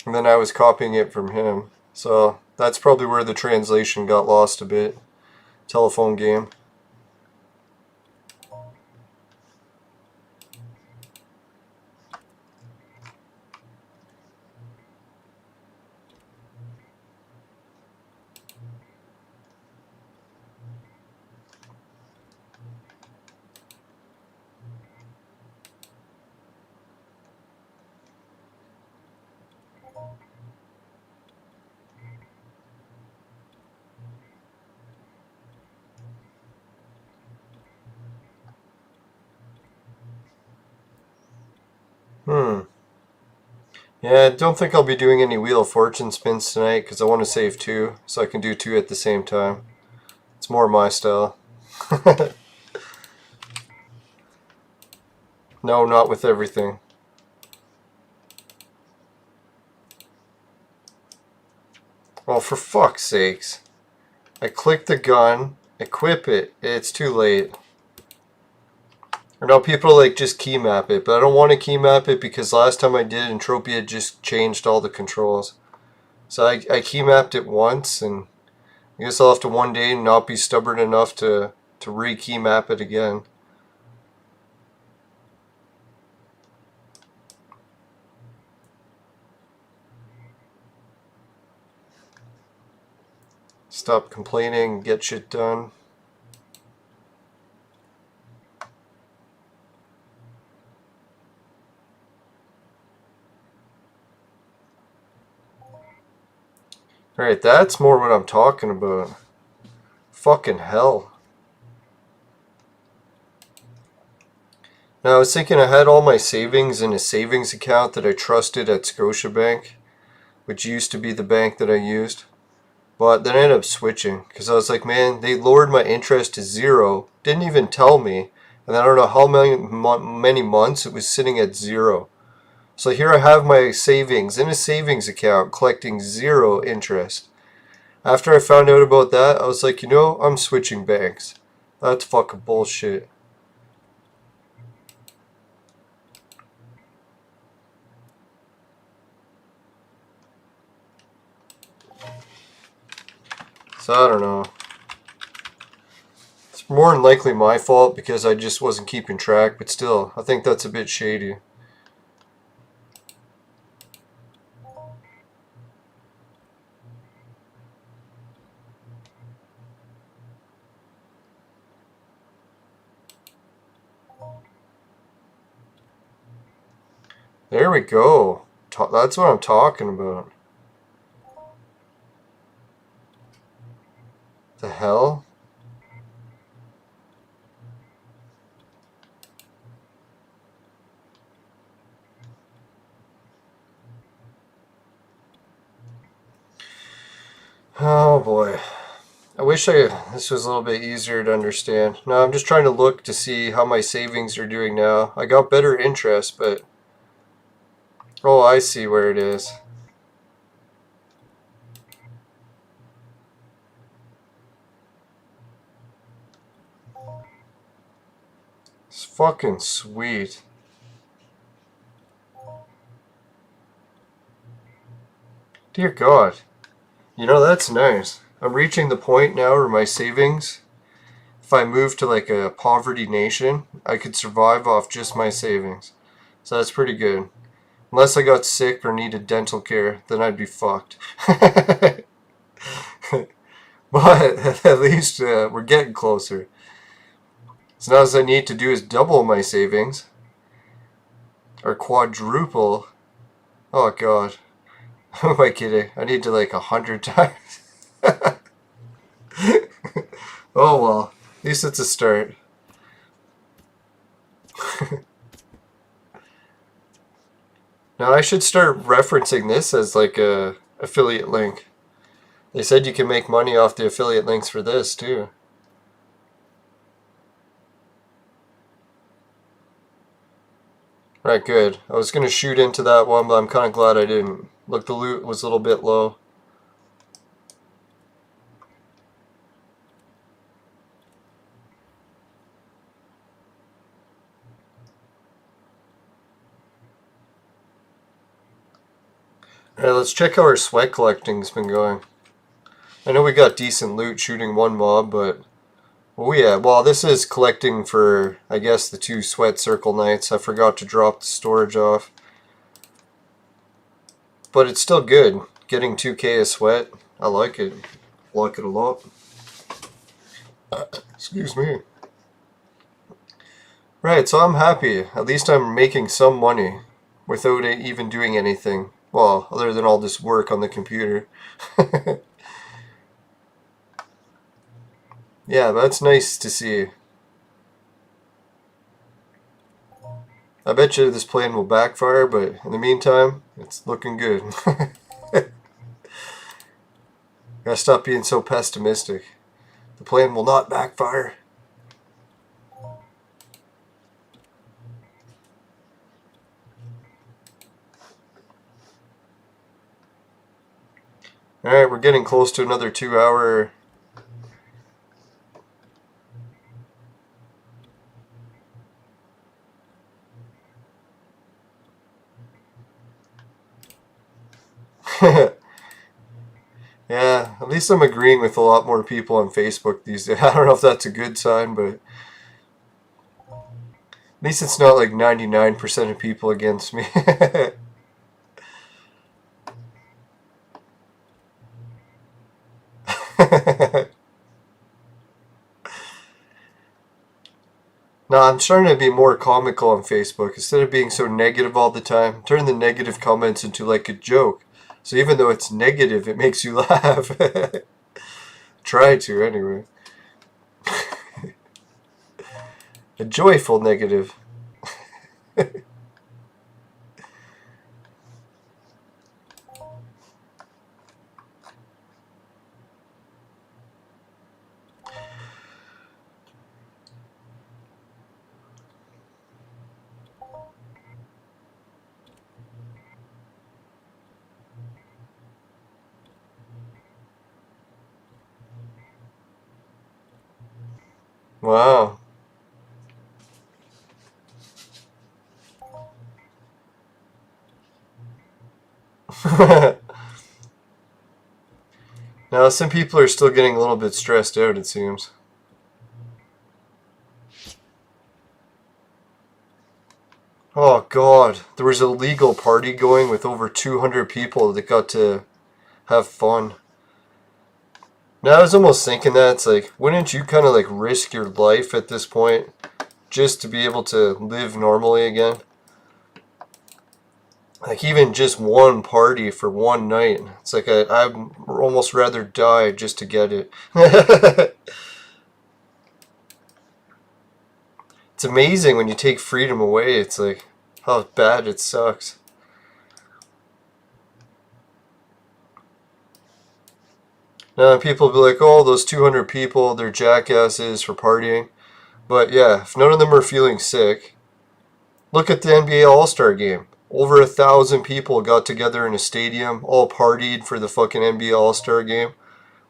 And then I was copying it from him. So that's probably where the translation got lost a bit. Telephone game. Yeah, I don't think I'll be doing any Wheel of Fortune spins tonight because I want to save 2 so I can do 2 at the same time. It's more my style. No, not with everything. Oh, for fuck's sakes. I click the gun, equip it, it's too late. Or now people like just key map it, but I don't want to key map it because last time I did, Entropia just changed all the controls. So I key mapped it once, and I guess I'll have to one day not be stubborn enough to re-key map it again. Stop complaining, get shit done. Alright, that's more what I'm talking about. Fucking hell. Now I was thinking I had all my savings in a savings account that I trusted at Scotiabank, which used to be the bank that I used. But then I ended up switching because I was like, man, they lowered my interest to 0. Didn't even tell me. And I don't know how many months it was sitting at 0. So here I have my savings in a savings account collecting 0 interest. After I found out about that, I was like, you know, I'm switching banks. That's fucking bullshit. So I don't know. It's more than likely my fault because I just wasn't keeping track, but still, I think that's a bit shady. There we go. That's what I'm talking about. The hell? Oh boy. I wish this was a little bit easier to understand. No, I'm just trying to look to see how my savings are doing now. I got better interest, but... Oh, I see where it is. It's fucking sweet. Dear God. You know, that's nice. I'm reaching the point now where my savings, if I move to like a poverty nation, I could survive off just my savings. So that's pretty good. Unless I got sick or needed dental care, then I'd be fucked. But at least we're getting closer. So now all I need to do is double my savings. Or quadruple. Oh God. Who am I kidding? I need to like 100 times. Oh well. At least it's a start. Now I should start referencing this as like a affiliate link. They said you can make money off the affiliate links for this too. Right, good. I was going to shoot into that one, but I'm kind of glad I didn't. Look, the loot was a little bit low. Alright, let's check how our sweat collecting's been going. I know we got decent loot shooting one mob, but... Oh yeah, well this is collecting for, I guess, the 2 sweat circle nights. I forgot to drop the storage off. But it's still good. Getting 2k of sweat, I like it. I like it a lot. Excuse me. Right, so I'm happy. At least I'm making some money without even doing anything. Well, other than all this work on the computer. Yeah, that's nice to see. I bet you this plan will backfire, but in the meantime, it's looking good. Gotta stop being so pessimistic. The plan will not backfire. Alright, we're getting close to another 2-hour... Yeah, at least I'm agreeing with a lot more people on Facebook these days. I don't know if that's a good sign, but... At least it's not like 99% of people against me. No, I'm trying to be more comical on Facebook. Instead of being so negative all the time, turn the negative comments into like a joke. So even though it's negative, it makes you laugh. Try to, anyway. A joyful negative. Wow. Now, some people are still getting a little bit stressed out, it seems. Oh god, there was a legal party going with over 200 people that got to have fun. Now I was almost thinking that, it's like, wouldn't you kind of like risk your life at this point just to be able to live normally again? Like even just one party for one night. It's like I'd almost rather die just to get it. It's amazing when you take freedom away. It's like how bad it sucks. Now people will be like, oh, those 200 people, they're jackasses for partying. But yeah, if none of them are feeling sick, look at the NBA All-Star game. Over 1,000 people got together in a stadium, all partied for the fucking NBA All-Star game.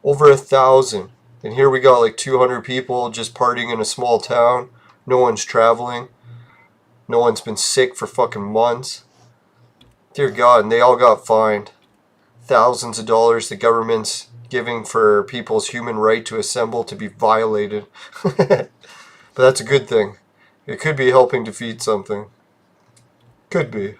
Over 1,000. And here we got like 200 people just partying in a small town. No one's traveling. No one's been sick for fucking months. Dear God, and they all got fined. Thousands of dollars the government's giving for people's human right to assemble to be violated. But that's a good thing. It could be helping defeat something. Could be.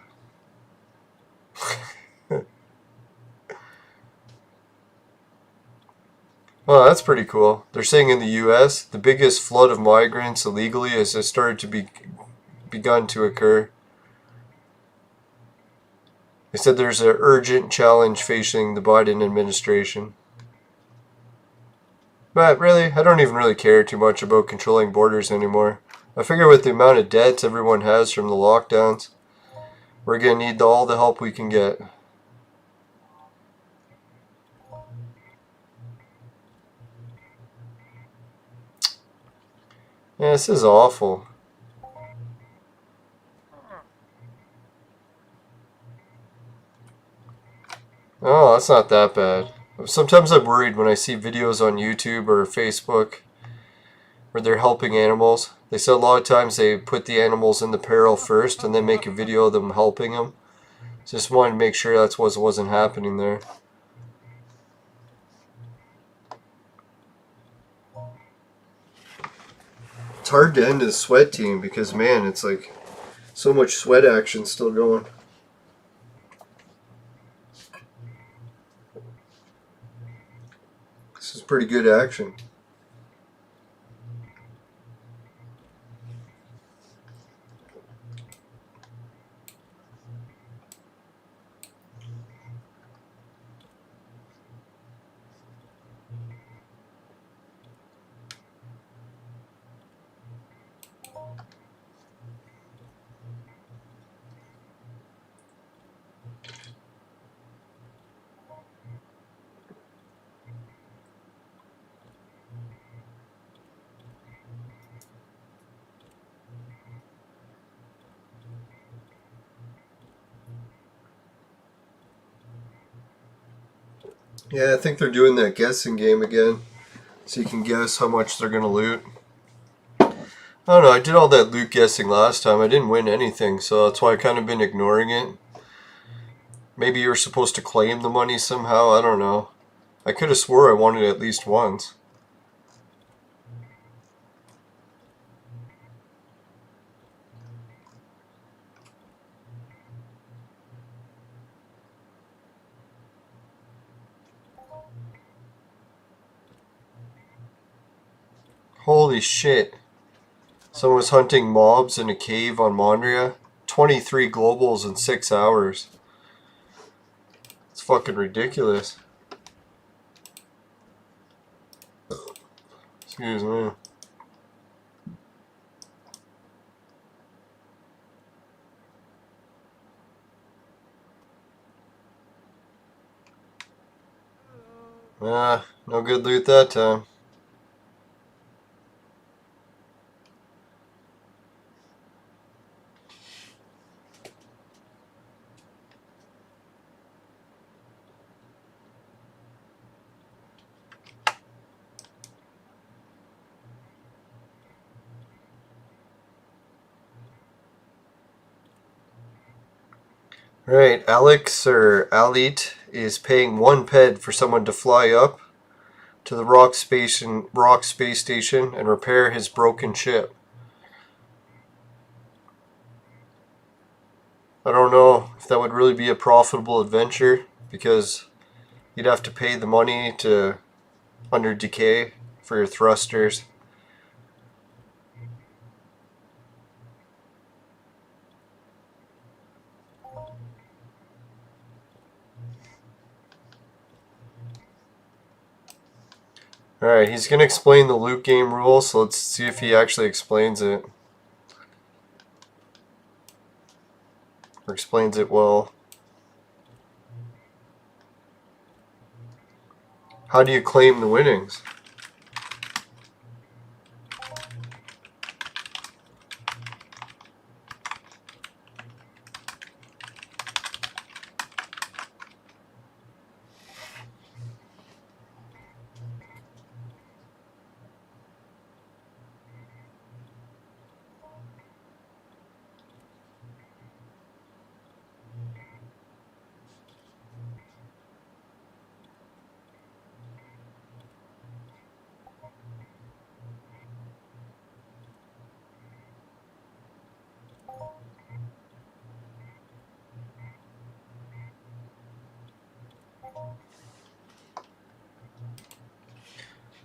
Well, that's pretty cool. They're saying in the US, the biggest flood of migrants illegally has started to be begun to occur. They said there's an urgent challenge facing the Biden administration. But really, I don't even really care too much about controlling borders anymore. I figure with the amount of debts everyone has from the lockdowns, we're going to need all the help we can get. Yeah, this is awful. Oh, that's not that bad. Sometimes I'm worried when I see videos on YouTube or Facebook where they're helping animals. They say a lot of times they put the animals in the peril first and then make a video of them helping them. Just wanted to make sure that's what wasn't happening there. It's hard to end a sweat team because, man, it's like so much sweat action still going. This is pretty good action. Yeah, I think they're doing that guessing game again. So you can guess how much they're going to loot. I don't know, I did all that loot guessing last time. I didn't win anything, so that's why I kind of been ignoring it. Maybe you're supposed to claim the money somehow, I don't know. I could have swore I won it at least once. Holy shit. Someone was hunting mobs in a cave on Mondria. 23 globals in 6 hours. It's fucking ridiculous. Excuse me. Ah, no good loot that time. Right, Alex or Alit is paying 1 ped for someone to fly up to the Rock space station and repair his broken ship. I don't know if that would really be a profitable adventure because you'd have to pay the money to under decay for your thrusters. Alright, he's going to explain the loot game rules, so let's see if he actually explains it. Or explains it well. How do you claim the winnings?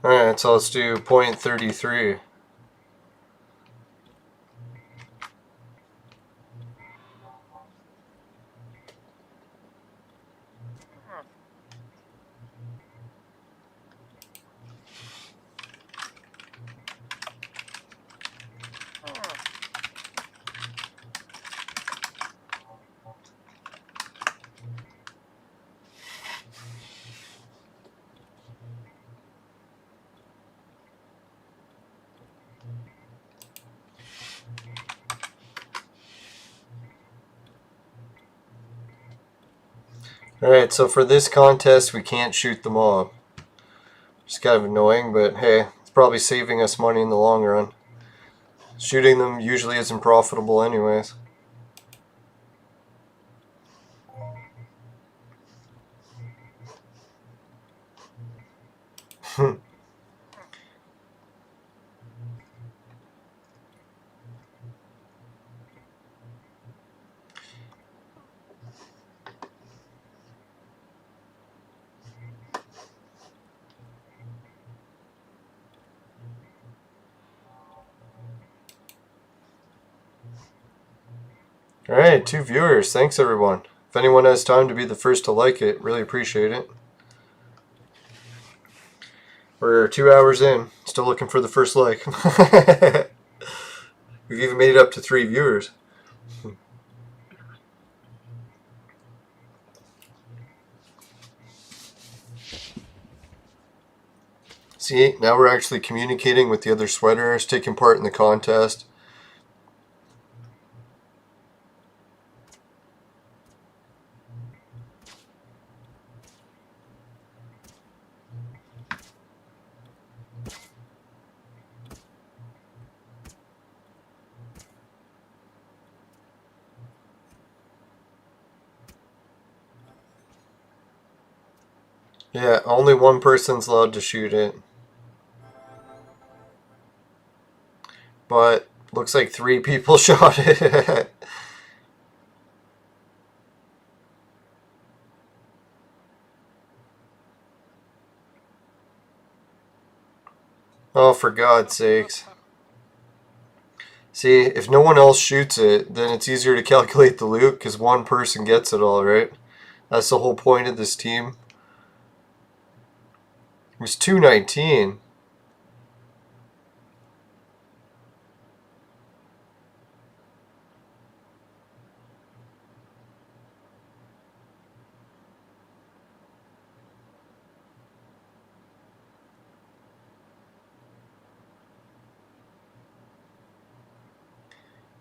Alright, so let's do 0.33. Alright, so for this contest, we can't shoot the mob. It's kind of annoying, but hey, it's probably saving us money in the long run. Shooting them usually isn't profitable anyways. Alright, 2 viewers. Thanks everyone. If anyone has time to be the first to like it, really appreciate it. We're 2 hours in, still looking for the first like. We've even made it up to 3 viewers. See, now we're actually communicating with the other sweaters, taking part in the contest. Yeah, only one person's allowed to shoot it. But looks like 3 people shot it. Oh, for God's sakes. See, if no one else shoots it, then it's easier to calculate the loot because one person gets it all, right? That's the whole point of this team. It was 219.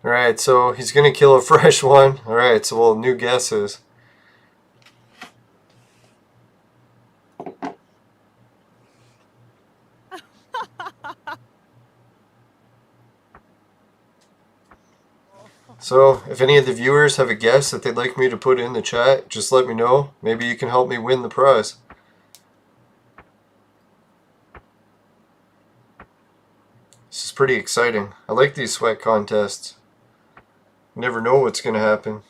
Alright, so he's gonna kill a fresh one. Alright, so we'll new guesses. So, if any of the viewers have a guess that they'd like me to put in the chat, just let me know. Maybe you can help me win the prize. This is pretty exciting. I like these sweat contests. You never know what's going to happen.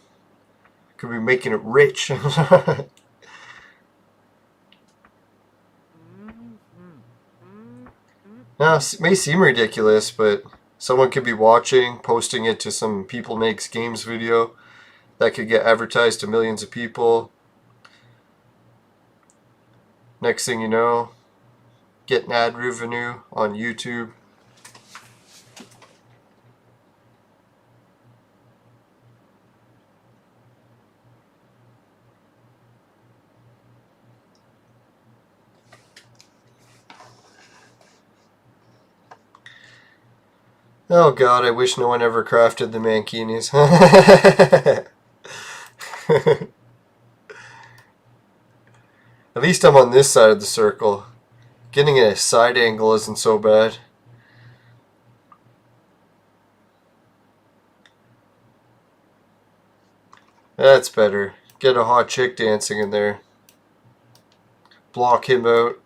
Could be making it rich. Now, it may seem ridiculous, but someone could be watching, posting it to some People Makes Games video that could get advertised to millions of people. Next thing you know, getting ad revenue on YouTube. Oh god, I wish no one ever crafted the mankinis. At least I'm on this side of the circle. Getting a side angle isn't so bad. That's better. Get a hot chick dancing in there. Block him out.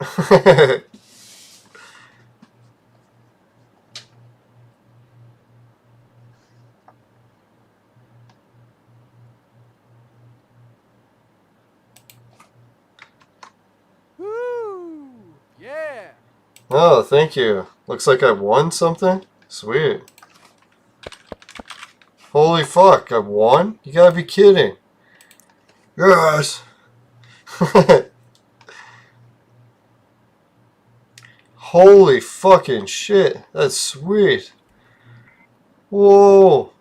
Oh, thank you. Looks like I won something? Sweet. Holy fuck, I won? You gotta be kidding. Yes! Holy fucking shit. That's sweet. Whoa.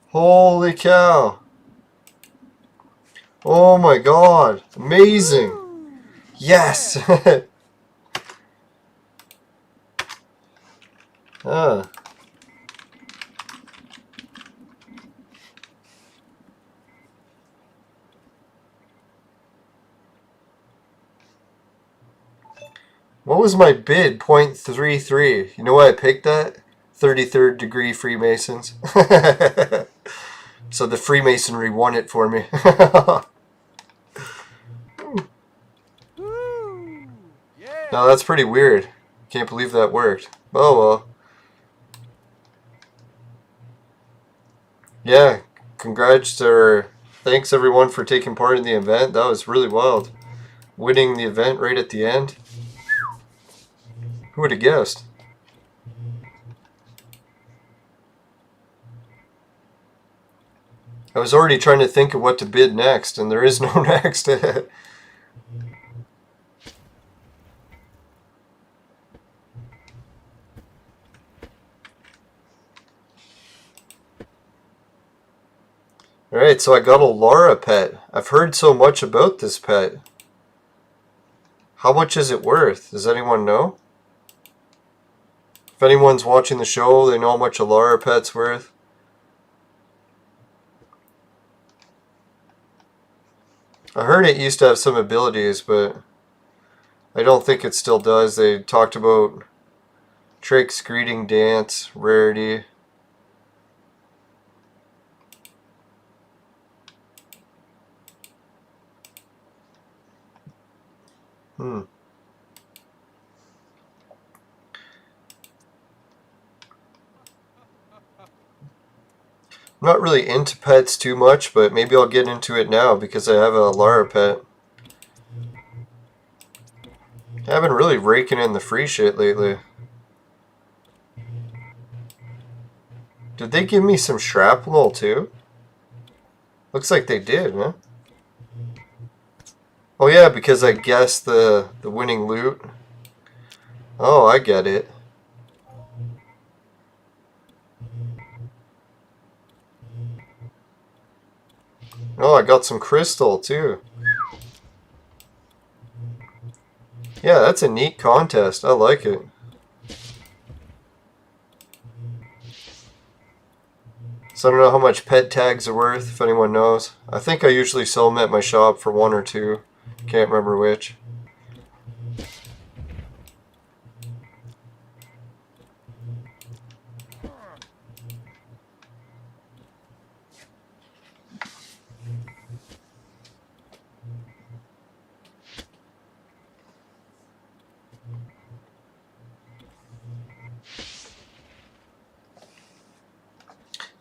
Holy cow. Oh my god. Amazing. Yes! Ah. What was my bid? 0.33. You know why I picked that? 33rd degree Freemasons. So the Freemasonry won it for me. Now that's pretty weird. Can't believe that worked. Oh well. Yeah, congrats or thanks everyone for taking part in the event. That was really wild. Winning the event right at the end. Who would have guessed? I was already trying to think of what to bid next, and there is no next. Alright, so I got a Lara pet. I've heard so much about this pet. How much is it worth? Does anyone know? If anyone's watching the show, they know how much a Lara pet's worth. I heard it used to have some abilities, but I don't think it still does. They talked about tricks, greeting, dance, rarity. I'm not really into pets too much, but maybe I'll get into it now because I have a Lara pet. I've been really raking in the free shit lately. Did they give me some shrapnel too? Looks like they did, huh? Oh yeah, because I guessed the winning loot. Oh, I get it. Oh, I got some crystal too. Yeah, that's a neat contest. I like it. So I don't know how much pet tags are worth, if anyone knows. I think I usually sell them at my shop for 1 or 2. Can't remember which.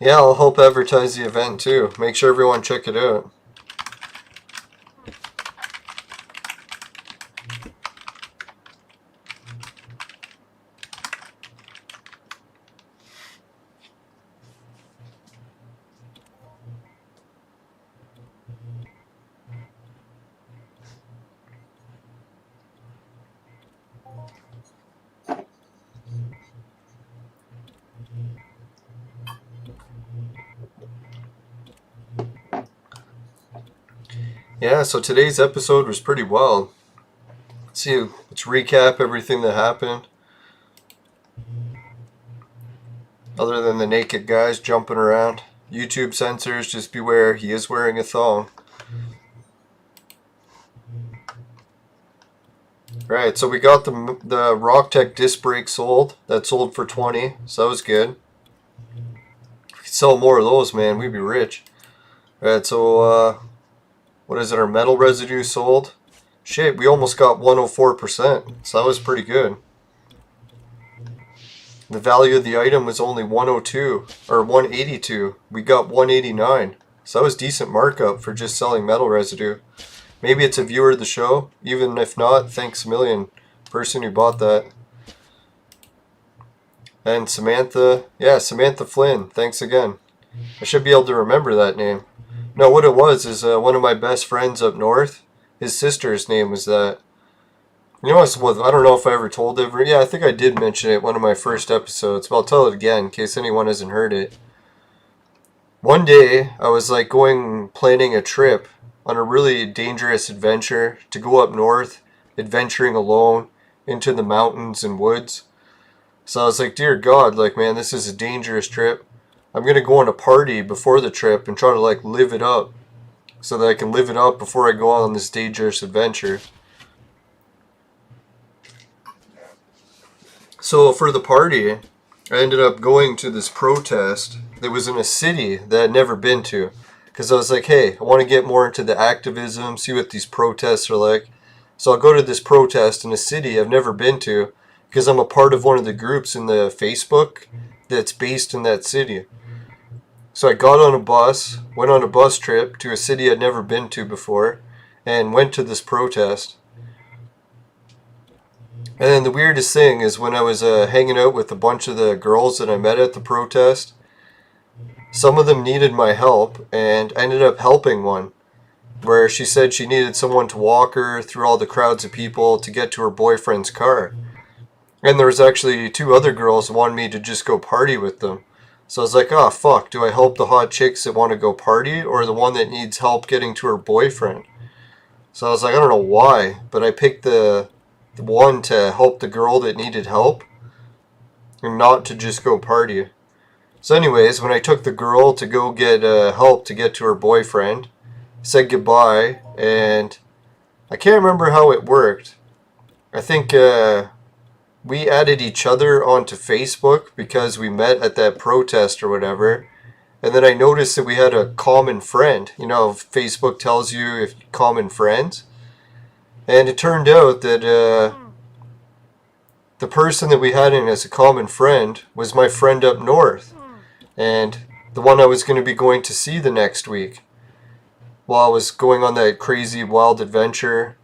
Yeah, I'll help advertise the event too. Make sure everyone check it out. Yeah, so today's episode was pretty wild. Let's recap everything that happened. Other than the naked guys jumping around. YouTube censors, just beware, he is wearing a thong. Right, so we got the Rocktech disc brake sold. That sold for 20, so that was good. If we could sell more of those, man, we'd be rich. Right, so what is it, our metal residue sold? Shit, we almost got 104%, so that was pretty good. The value of the item was only 102, or 182. We got 189, so that was decent markup for just selling metal residue. Maybe it's a viewer of the show. Even if not, thanks a million, person who bought that. And Samantha, yeah, Samantha Flynn, thanks again. I should be able to remember that name. No, what it was is one of my best friends up north, his sister's name was that. You know what, I don't know if I ever told it. Yeah, I think I did mention it in one of my first episodes, but I'll tell it again in case anyone hasn't heard it. One day, I was like planning a trip on a really dangerous adventure to go up north, adventuring alone into the mountains and woods. So I was like, dear God, like, man, this is a dangerous trip. I'm going to go on a party before the trip and try to like live it up so that I can live it up before I go on this dangerous adventure. So for the party, I ended up going to this protest that was in a city that I'd never been to. Because I was like, hey, I want to get more into the activism, see what these protests are like. So I'll go to this protest in a city I've never been to because I'm a part of one of the groups in the Facebook that's based in that city. So I got on a bus, went on a bus trip to a city I'd never been to before, and went to this protest. And then the weirdest thing is when I was hanging out with a bunch of the girls that I met at the protest, some of them needed my help, and I ended up helping one, where she said she needed someone to walk her through all the crowds of people to get to her boyfriend's car. And there was actually 2 other girls who wanted me to just go party with them. So I was like, oh fuck, do I help the hot chicks that want to go party, or the one that needs help getting to her boyfriend? So I was like, I don't know why, but I picked the one to help the girl that needed help, and not to just go party. So anyways, when I took the girl to go get help to get to her boyfriend, said goodbye, and I can't remember how it worked. I think we added each other onto Facebook because we met at that protest or whatever. And then I noticed that we had a common friend. You know, Facebook tells you if common friends. And it turned out that the person that we had in as a common friend was my friend up north. And the one I was going to be going to see the next week while I was going on that crazy wild adventure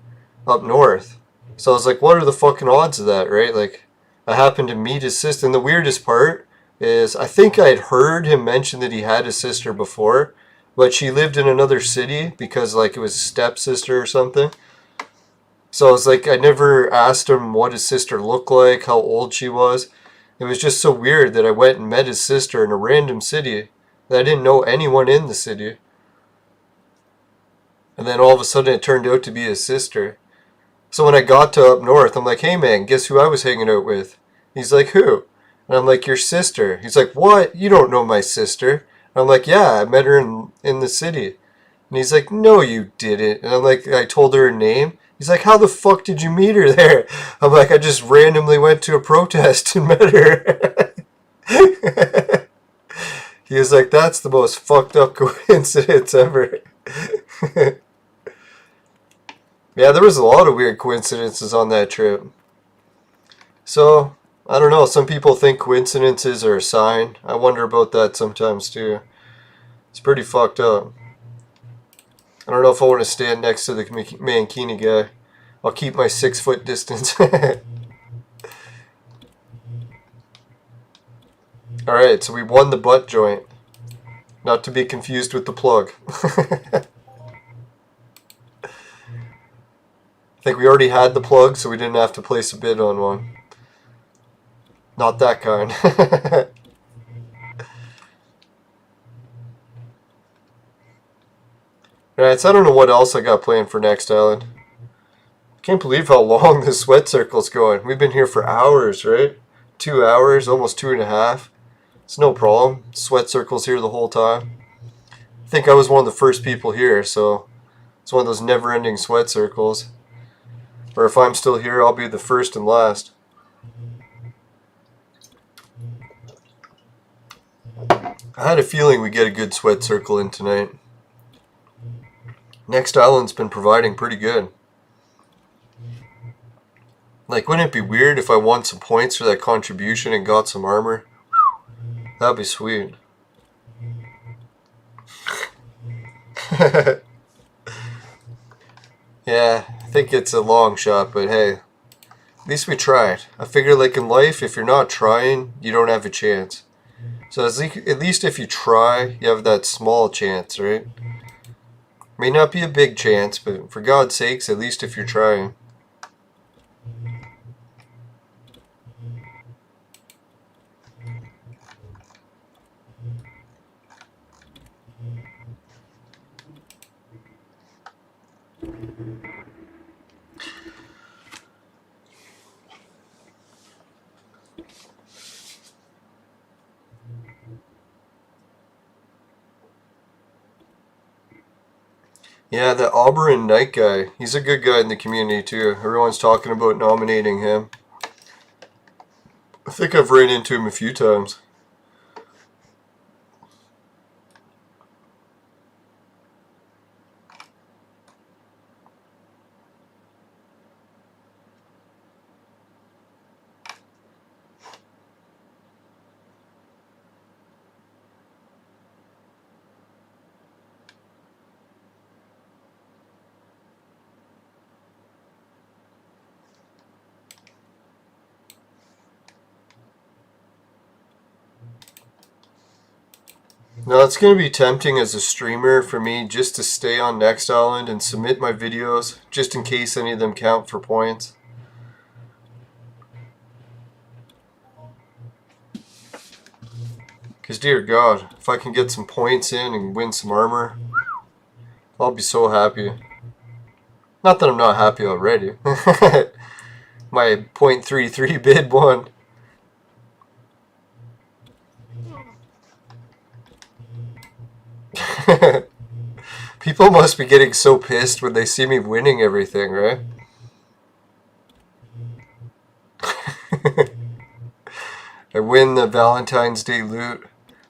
up north. So I was like, what are the fucking odds of that, right? Like, I happened to meet his sister. And the weirdest part is I think I had heard him mention that he had a sister before, but she lived in another city because, like, it was a stepsister or something. So I was like, I never asked him what his sister looked like, how old she was. It was just so weird that I went and met his sister in a random city that I didn't know anyone in the city. And then all of a sudden it turned out to be his sister. So when I got to up north, I'm like, hey man, guess who I was hanging out with? He's like, who? And I'm like, your sister. He's like, what? You don't know my sister. And I'm like, yeah, I met her in the city. And he's like, no, you didn't. And I'm like, I told her her name. He's like, how the fuck did you meet her there? I'm like, I just randomly went to a protest and met her. He was like, that's the most fucked up coincidence ever. Yeah, there was a lot of weird coincidences on that trip. So, I don't know, some people think coincidences are a sign. I wonder about that sometimes too. It's pretty fucked up. I don't know if I want to stand next to the Mankini guy. I'll keep my 6-foot distance. Alright, so we won the butt joint. Not to be confused with the plug. I think we already had the plug, so we didn't have to place a bid on one. Not that kind. Alright, so I don't know what else I got planned for next island. Can't believe how long this sweat circle's going. We've been here for hours, right? 2 hours, almost 2.5. It's no problem. Sweat circle's here the whole time. I think I was one of the first people here, so it's one of those never-ending sweat circles. Or if I'm still here, I'll be the first and last. I had a feeling we'd get a good sweat circle in tonight. Next island's been providing pretty good. Like, wouldn't it be weird if I won some points for that contribution and got some armor? That'd be sweet. Yeah, I think it's a long shot, but hey, at least we tried. I figure, like in life, if you're not trying, you don't have a chance. So at least if you try, you have that small chance, right? May not be a big chance, but for God's sakes, at least if you're trying. Yeah, the Auburn Knight guy, he's a good guy in the community too. Everyone's talking about nominating him. I think I've ran into him a few times. Now it's going to be tempting as a streamer for me just to stay on Next Island and submit my videos just in case any of them count for points. Because dear God, if I can get some points in and win some armor, I'll be so happy. Not that I'm not happy already. My .33 bid won. People must be getting so pissed when they see me winning everything, right? I win the Valentine's Day loot.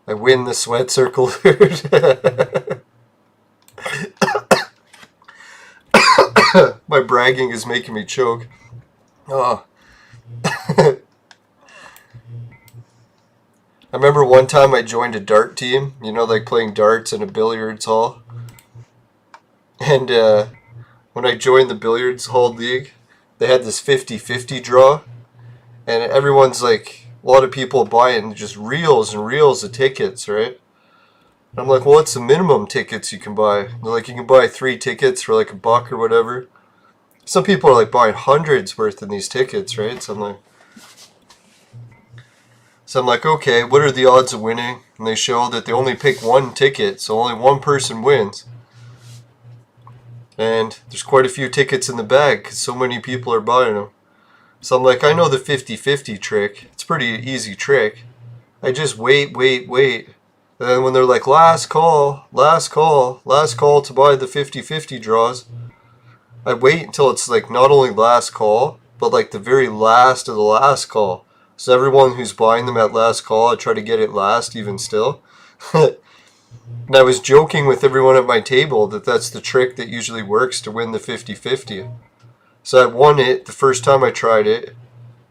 I win the Sweat Circle loot. My bragging is making me choke. Oh. I remember one time I joined a dart team, you know, like playing darts in a billiards hall. And when I joined the billiards hall league, they had this 50-50 draw. And everyone's like, a lot of people buying just reels and reels of tickets, right? And I'm like, well, what's the minimum tickets you can buy? And they're like, you can buy 3 tickets for like $1 or whatever. Some people are like buying hundreds worth in these tickets, right? So I'm like, okay, what are the odds of winning? And they show that they only pick 1 ticket, so only 1 person wins. And there's quite a few tickets in the bag because so many people are buying them. So I'm like, I know the 50-50 trick. It's a pretty easy trick. I just wait. And then when they're like, last call to buy the 50-50 draws, I wait until it's like not only last call, but like the very last of the last call. So everyone who's buying them at last call, I try to get it last even still. And I was joking with everyone at my table that that's the trick that usually works to win the 50-50. So I won it the first time I tried it.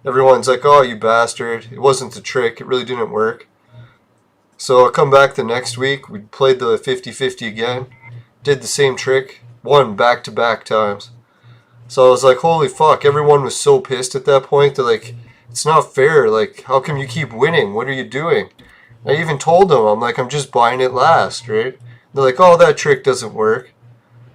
Everyone's like, oh, you bastard. It wasn't the trick. It really didn't work. So I come back the next week. We played the 50-50 again. Did the same trick. Won back-to-back times. So I was like, holy fuck. Everyone was so pissed at that point. They're like, it's not fair. Like, how come you keep winning? What are you doing? I even told them, I'm like, I'm just buying it last, right? They're like, oh, that trick doesn't work.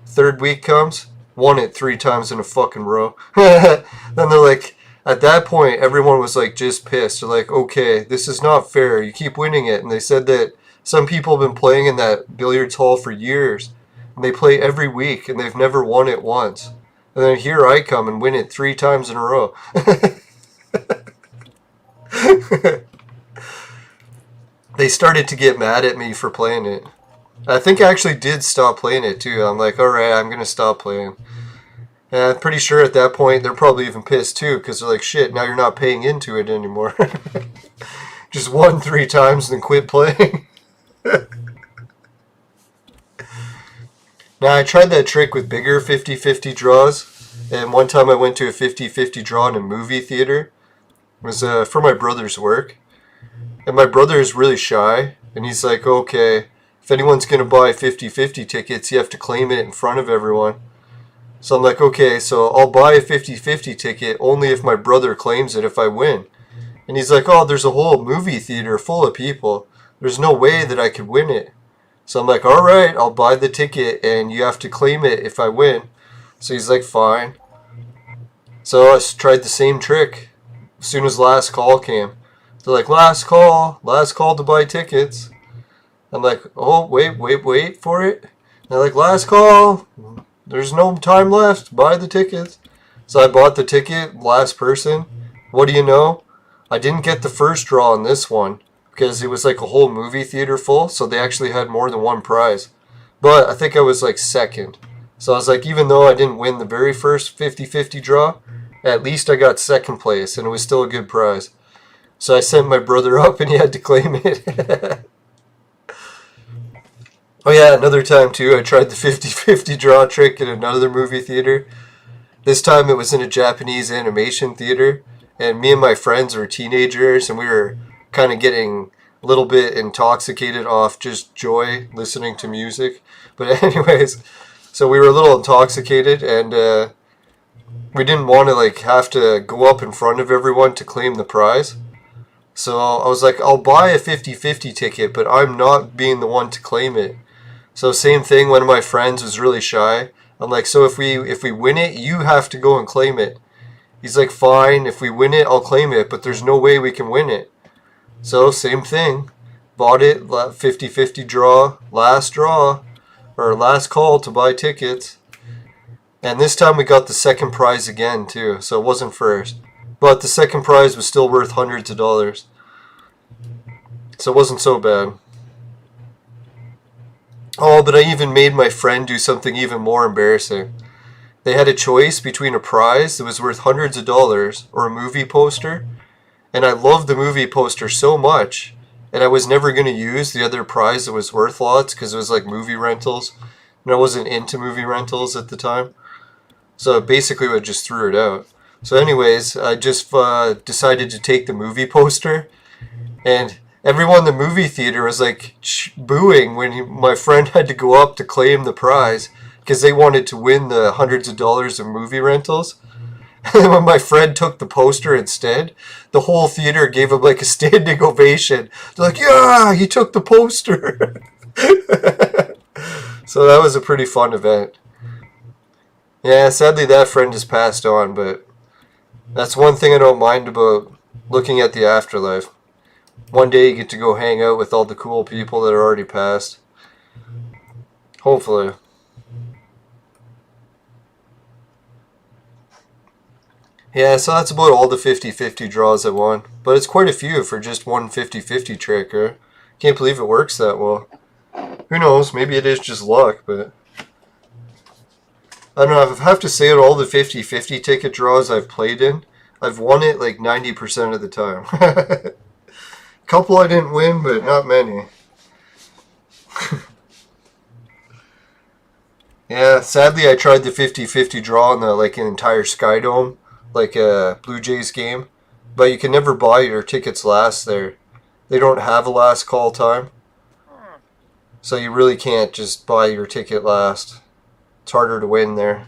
Third week comes. Won it 3 times in a fucking row. Then they're like, at that point, everyone was like just pissed. They're like, okay, this is not fair. You keep winning it. And they said that some people have been playing in that billiards hall for years. And they play every week and they've never won it once. And then here I come and win it 3 times in a row. They started to get mad at me for playing it. I think I actually did stop playing it too. I'm like, alright, I'm going to stop playing. And I'm pretty sure at that point they're probably even pissed too, because they're like, shit, now you're not paying into it anymore. Just won 3 times and then quit playing. Now I tried that trick with bigger 50-50 draws. And one time I went to a 50-50 draw in a movie theater. It was for my brother's work. And my brother is really shy. And he's like, okay, if anyone's going to buy 50-50 tickets, you have to claim it in front of everyone. So I'm like, okay, so I'll buy a 50-50 ticket only if my brother claims it if I win. And he's like, oh, there's a whole movie theater full of people. There's no way that I could win it. So I'm like, alright, I'll buy the ticket and you have to claim it if I win. So he's like, fine. So I tried the same trick as soon as last call came. They're like, last call to buy tickets. I'm like, oh, wait for it. And they're like, last call, there's no time left, buy the tickets. So I bought the ticket, last person. What do you know? I didn't get the first draw on this one because it was like a whole movie theater full, so they actually had more than 1 prize. But I think I was like second. So I was like, even though I didn't win the very first 50-50 draw, at least I got second place, and it was still a good prize. So I sent my brother up and he had to claim it. Oh yeah, another time too, I tried the 50-50 draw trick in another movie theater. This time it was in a Japanese animation theater, and me and my friends were teenagers, and we were kind of getting a little bit intoxicated off just joy listening to music. But anyways, so we were a little intoxicated, and we didn't want to like have to go up in front of everyone to claim the prize. So I was like, I'll buy a 50-50 ticket, but I'm not being the one to claim it. So same thing, one of my friends was really shy. I'm like, so if we win it, you have to go and claim it. He's like, fine, if we win it, I'll claim it, but there's no way we can win it. So same thing. Bought it, 50-50 draw, or last call to buy tickets. And this time we got the second prize again too, so it wasn't first. But the second prize was still worth hundreds of dollars. So it wasn't so bad. Oh, but I even made my friend do something even more embarrassing. They had a choice between a prize that was worth hundreds of dollars or a movie poster. And I loved the movie poster so much. And I was never going to use the other prize that was worth lots because it was like movie rentals. And I wasn't into movie rentals at the time. So basically I just threw it out. So anyways, I just decided to take the movie poster. And everyone in the movie theater was like booing when my friend had to go up to claim the prize because they wanted to win the hundreds of dollars of movie rentals. And when my friend took the poster instead, the whole theater gave him like a standing ovation. They're like, yeah, he took the poster. So that was a pretty fun event. Yeah, sadly that friend has passed on, but that's one thing I don't mind about looking at the afterlife. One day you get to go hang out with all the cool people that are already passed. Hopefully. Yeah, so that's about all the 50-50 draws I won. But it's quite a few for just one 50-50 trick, right? Can't believe it works that well. Who knows, maybe it is just luck, but I don't know, I have to say out all the 50-50 ticket draws I've played in, I've won it like 90% of the time. Couple I didn't win, but not many. Yeah, sadly I tried the 50-50 draw on the like an entire Sky Dome, like a Blue Jays game, but you can never buy your tickets last there. They don't have a last call time, so you really can't just buy your ticket last. It's harder to win there.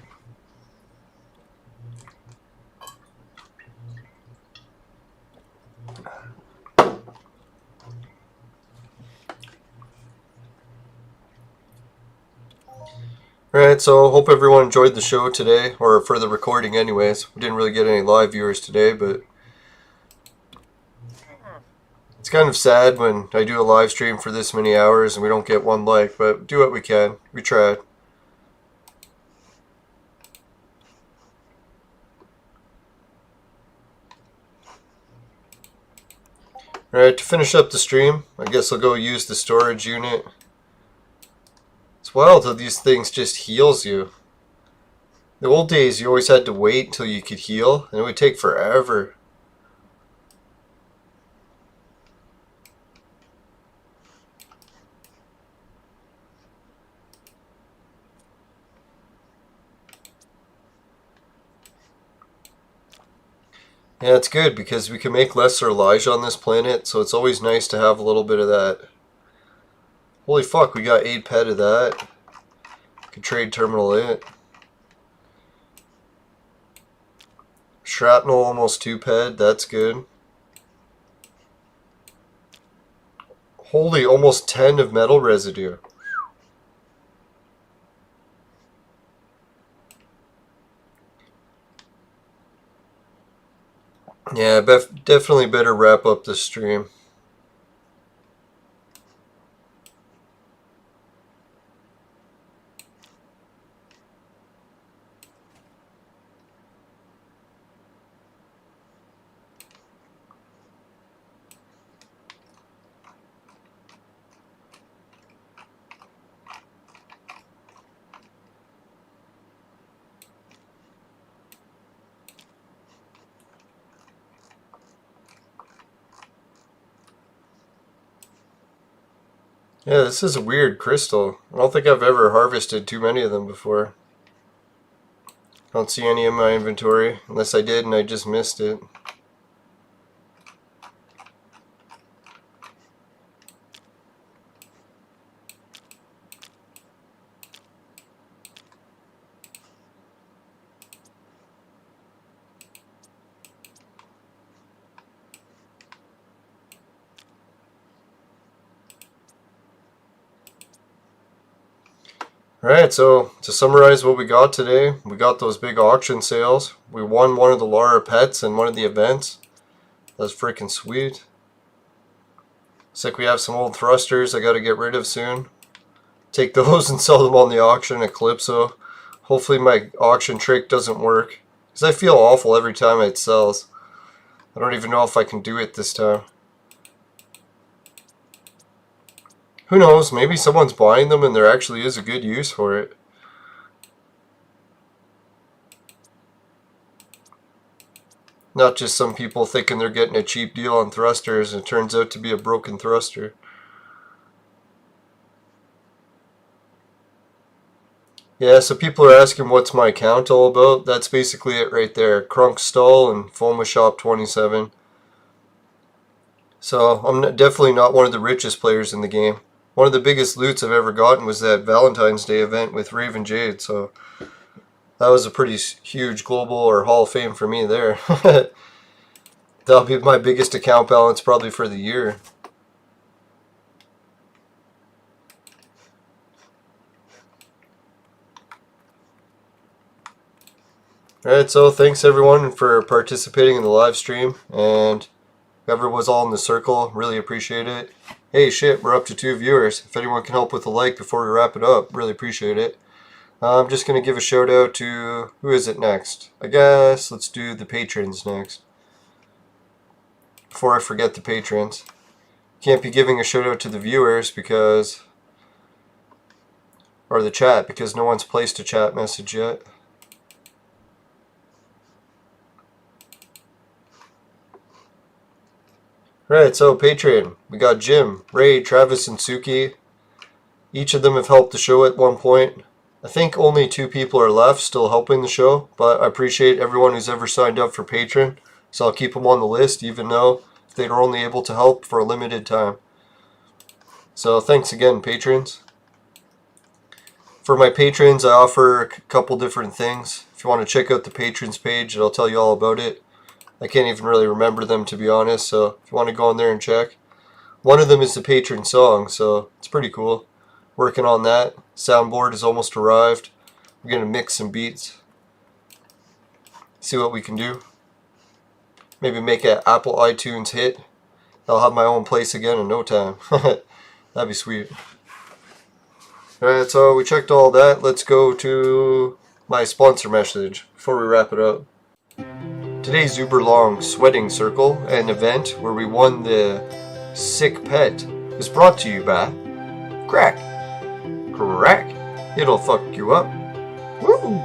Alright, so hope everyone enjoyed the show today, or for the recording anyways. We didn't really get any live viewers today, but it's kind of sad when I do a live stream for this many hours and we don't get one like, but do what we can. We tried. Alright, to finish up the stream, I guess I'll go use the storage unit. It's wild how these things just heals you. The old days you always had to wait until you could heal, and it would take forever. Yeah, it's good because we can make less serlage on this planet, so it's always nice to have a little bit of that. Holy fuck, we got 8 pet of that. Could trade terminal it. Shrapnel almost 2 ped, that's good. Holy, almost 10 of metal residue. Yeah, definitely better wrap up the stream. Yeah, this is a weird crystal. I don't think I've ever harvested too many of them before. I don't see any in my inventory, unless I did and I just missed it. Alright, so to summarize what we got today, we got those big auction sales. We won one of the Laura pets in one of the events. That's freaking sweet. Looks like we have some old thrusters I gotta get rid of soon. Take those and sell them on the auction at Calypso. Hopefully my auction trick doesn't work, because I feel awful every time it sells. I don't even know if I can do it this time. Who knows, maybe someone's buying them and there actually is a good use for it. Not just some people thinking they're getting a cheap deal on thrusters and it turns out to be a broken thruster. Yeah, so people are asking what's my account all about. That's basically it right there. Crunk Stall and FOMA Shop 27. So I'm definitely not one of the richest players in the game. One of the biggest loots I've ever gotten was that Valentine's Day event with Raven Jade, so that was a pretty huge global or Hall of Fame for me there. That'll be my biggest account balance probably for the year. Alright, so thanks everyone for participating in the live stream, and whoever was all in the circle, really appreciate it. Hey, shit, we're up to 2 viewers. If anyone can help with a like before we wrap it up, really appreciate it. I'm just going to give a shout out to, who is it next? I guess let's do the patrons next. Before I forget the patrons. Can't be giving a shout out to the viewers because, or the chat, because no one's placed a chat message yet. Right, so Patreon, we got Jim, Ray, Travis, and Suki. Each of them have helped the show at one point. I think only 2 people are left still helping the show, but I appreciate everyone who's ever signed up for Patreon, so I'll keep them on the list even though they were only able to help for a limited time. So thanks again, patrons. For my patrons, I offer a couple different things. If you want to check out the patrons page, it'll tell you all about it. I can't even really remember them, to be honest, so if you want to go on there and check. One of them is the patron song, so it's pretty cool. Working on that. Soundboard has almost arrived. We're going to mix some beats. See what we can do. Maybe make an Apple iTunes hit. I'll have my own place again in no time. That'd be sweet. Alright, so we checked all that. Let's go to my sponsor message before we wrap it up. Today's uber long sweating circle, an event where we won the sick pet, is brought to you by Crack. Crack. It'll fuck you up. Woo!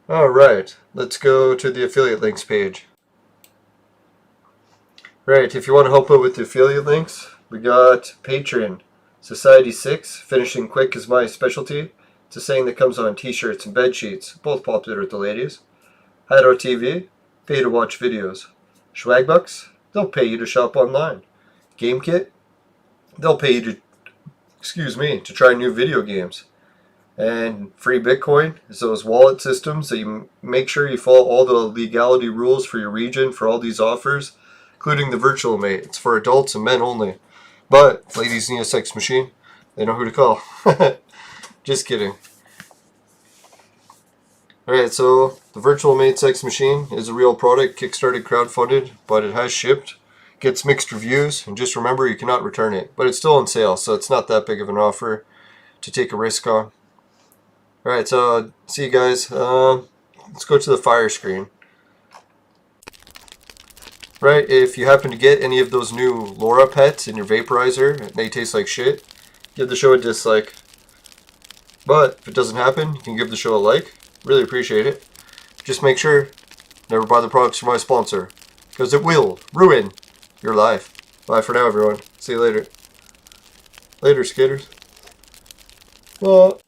Alright, let's go to the affiliate links page. Right, if you want to help out with the affiliate links, we got Patreon, Society 6, finishing quick is my specialty. It's a saying that comes on t-shirts and bed sheets, both popular with the ladies. Hideout TV, pay to watch videos. Swagbucks, they'll pay you to shop online. GameKit, they'll pay you to try new video games. And Free Bitcoin is those wallet systems that you make sure you follow all the legality rules for your region for all these offers, including the virtual mate. It's for adults and men only. But if ladies need a sex machine, they know who to call. Just kidding. Alright, so the virtual mate sex machine is a real product, Kickstarted, crowdfunded, but it has shipped. Gets mixed reviews, and just remember you cannot return it. But it's still on sale, so it's not that big of an offer to take a risk on. Alright, so see you guys. Let's go to the fire screen. Right, if you happen to get any of those new Laura pets in your vaporizer and they taste like shit, give the show a dislike. But if it doesn't happen, you can give the show a like. Really appreciate it. Just make sure never buy the products from my sponsor, because it will ruin your life. Bye for now, everyone. See you later. Later, skaters. Well.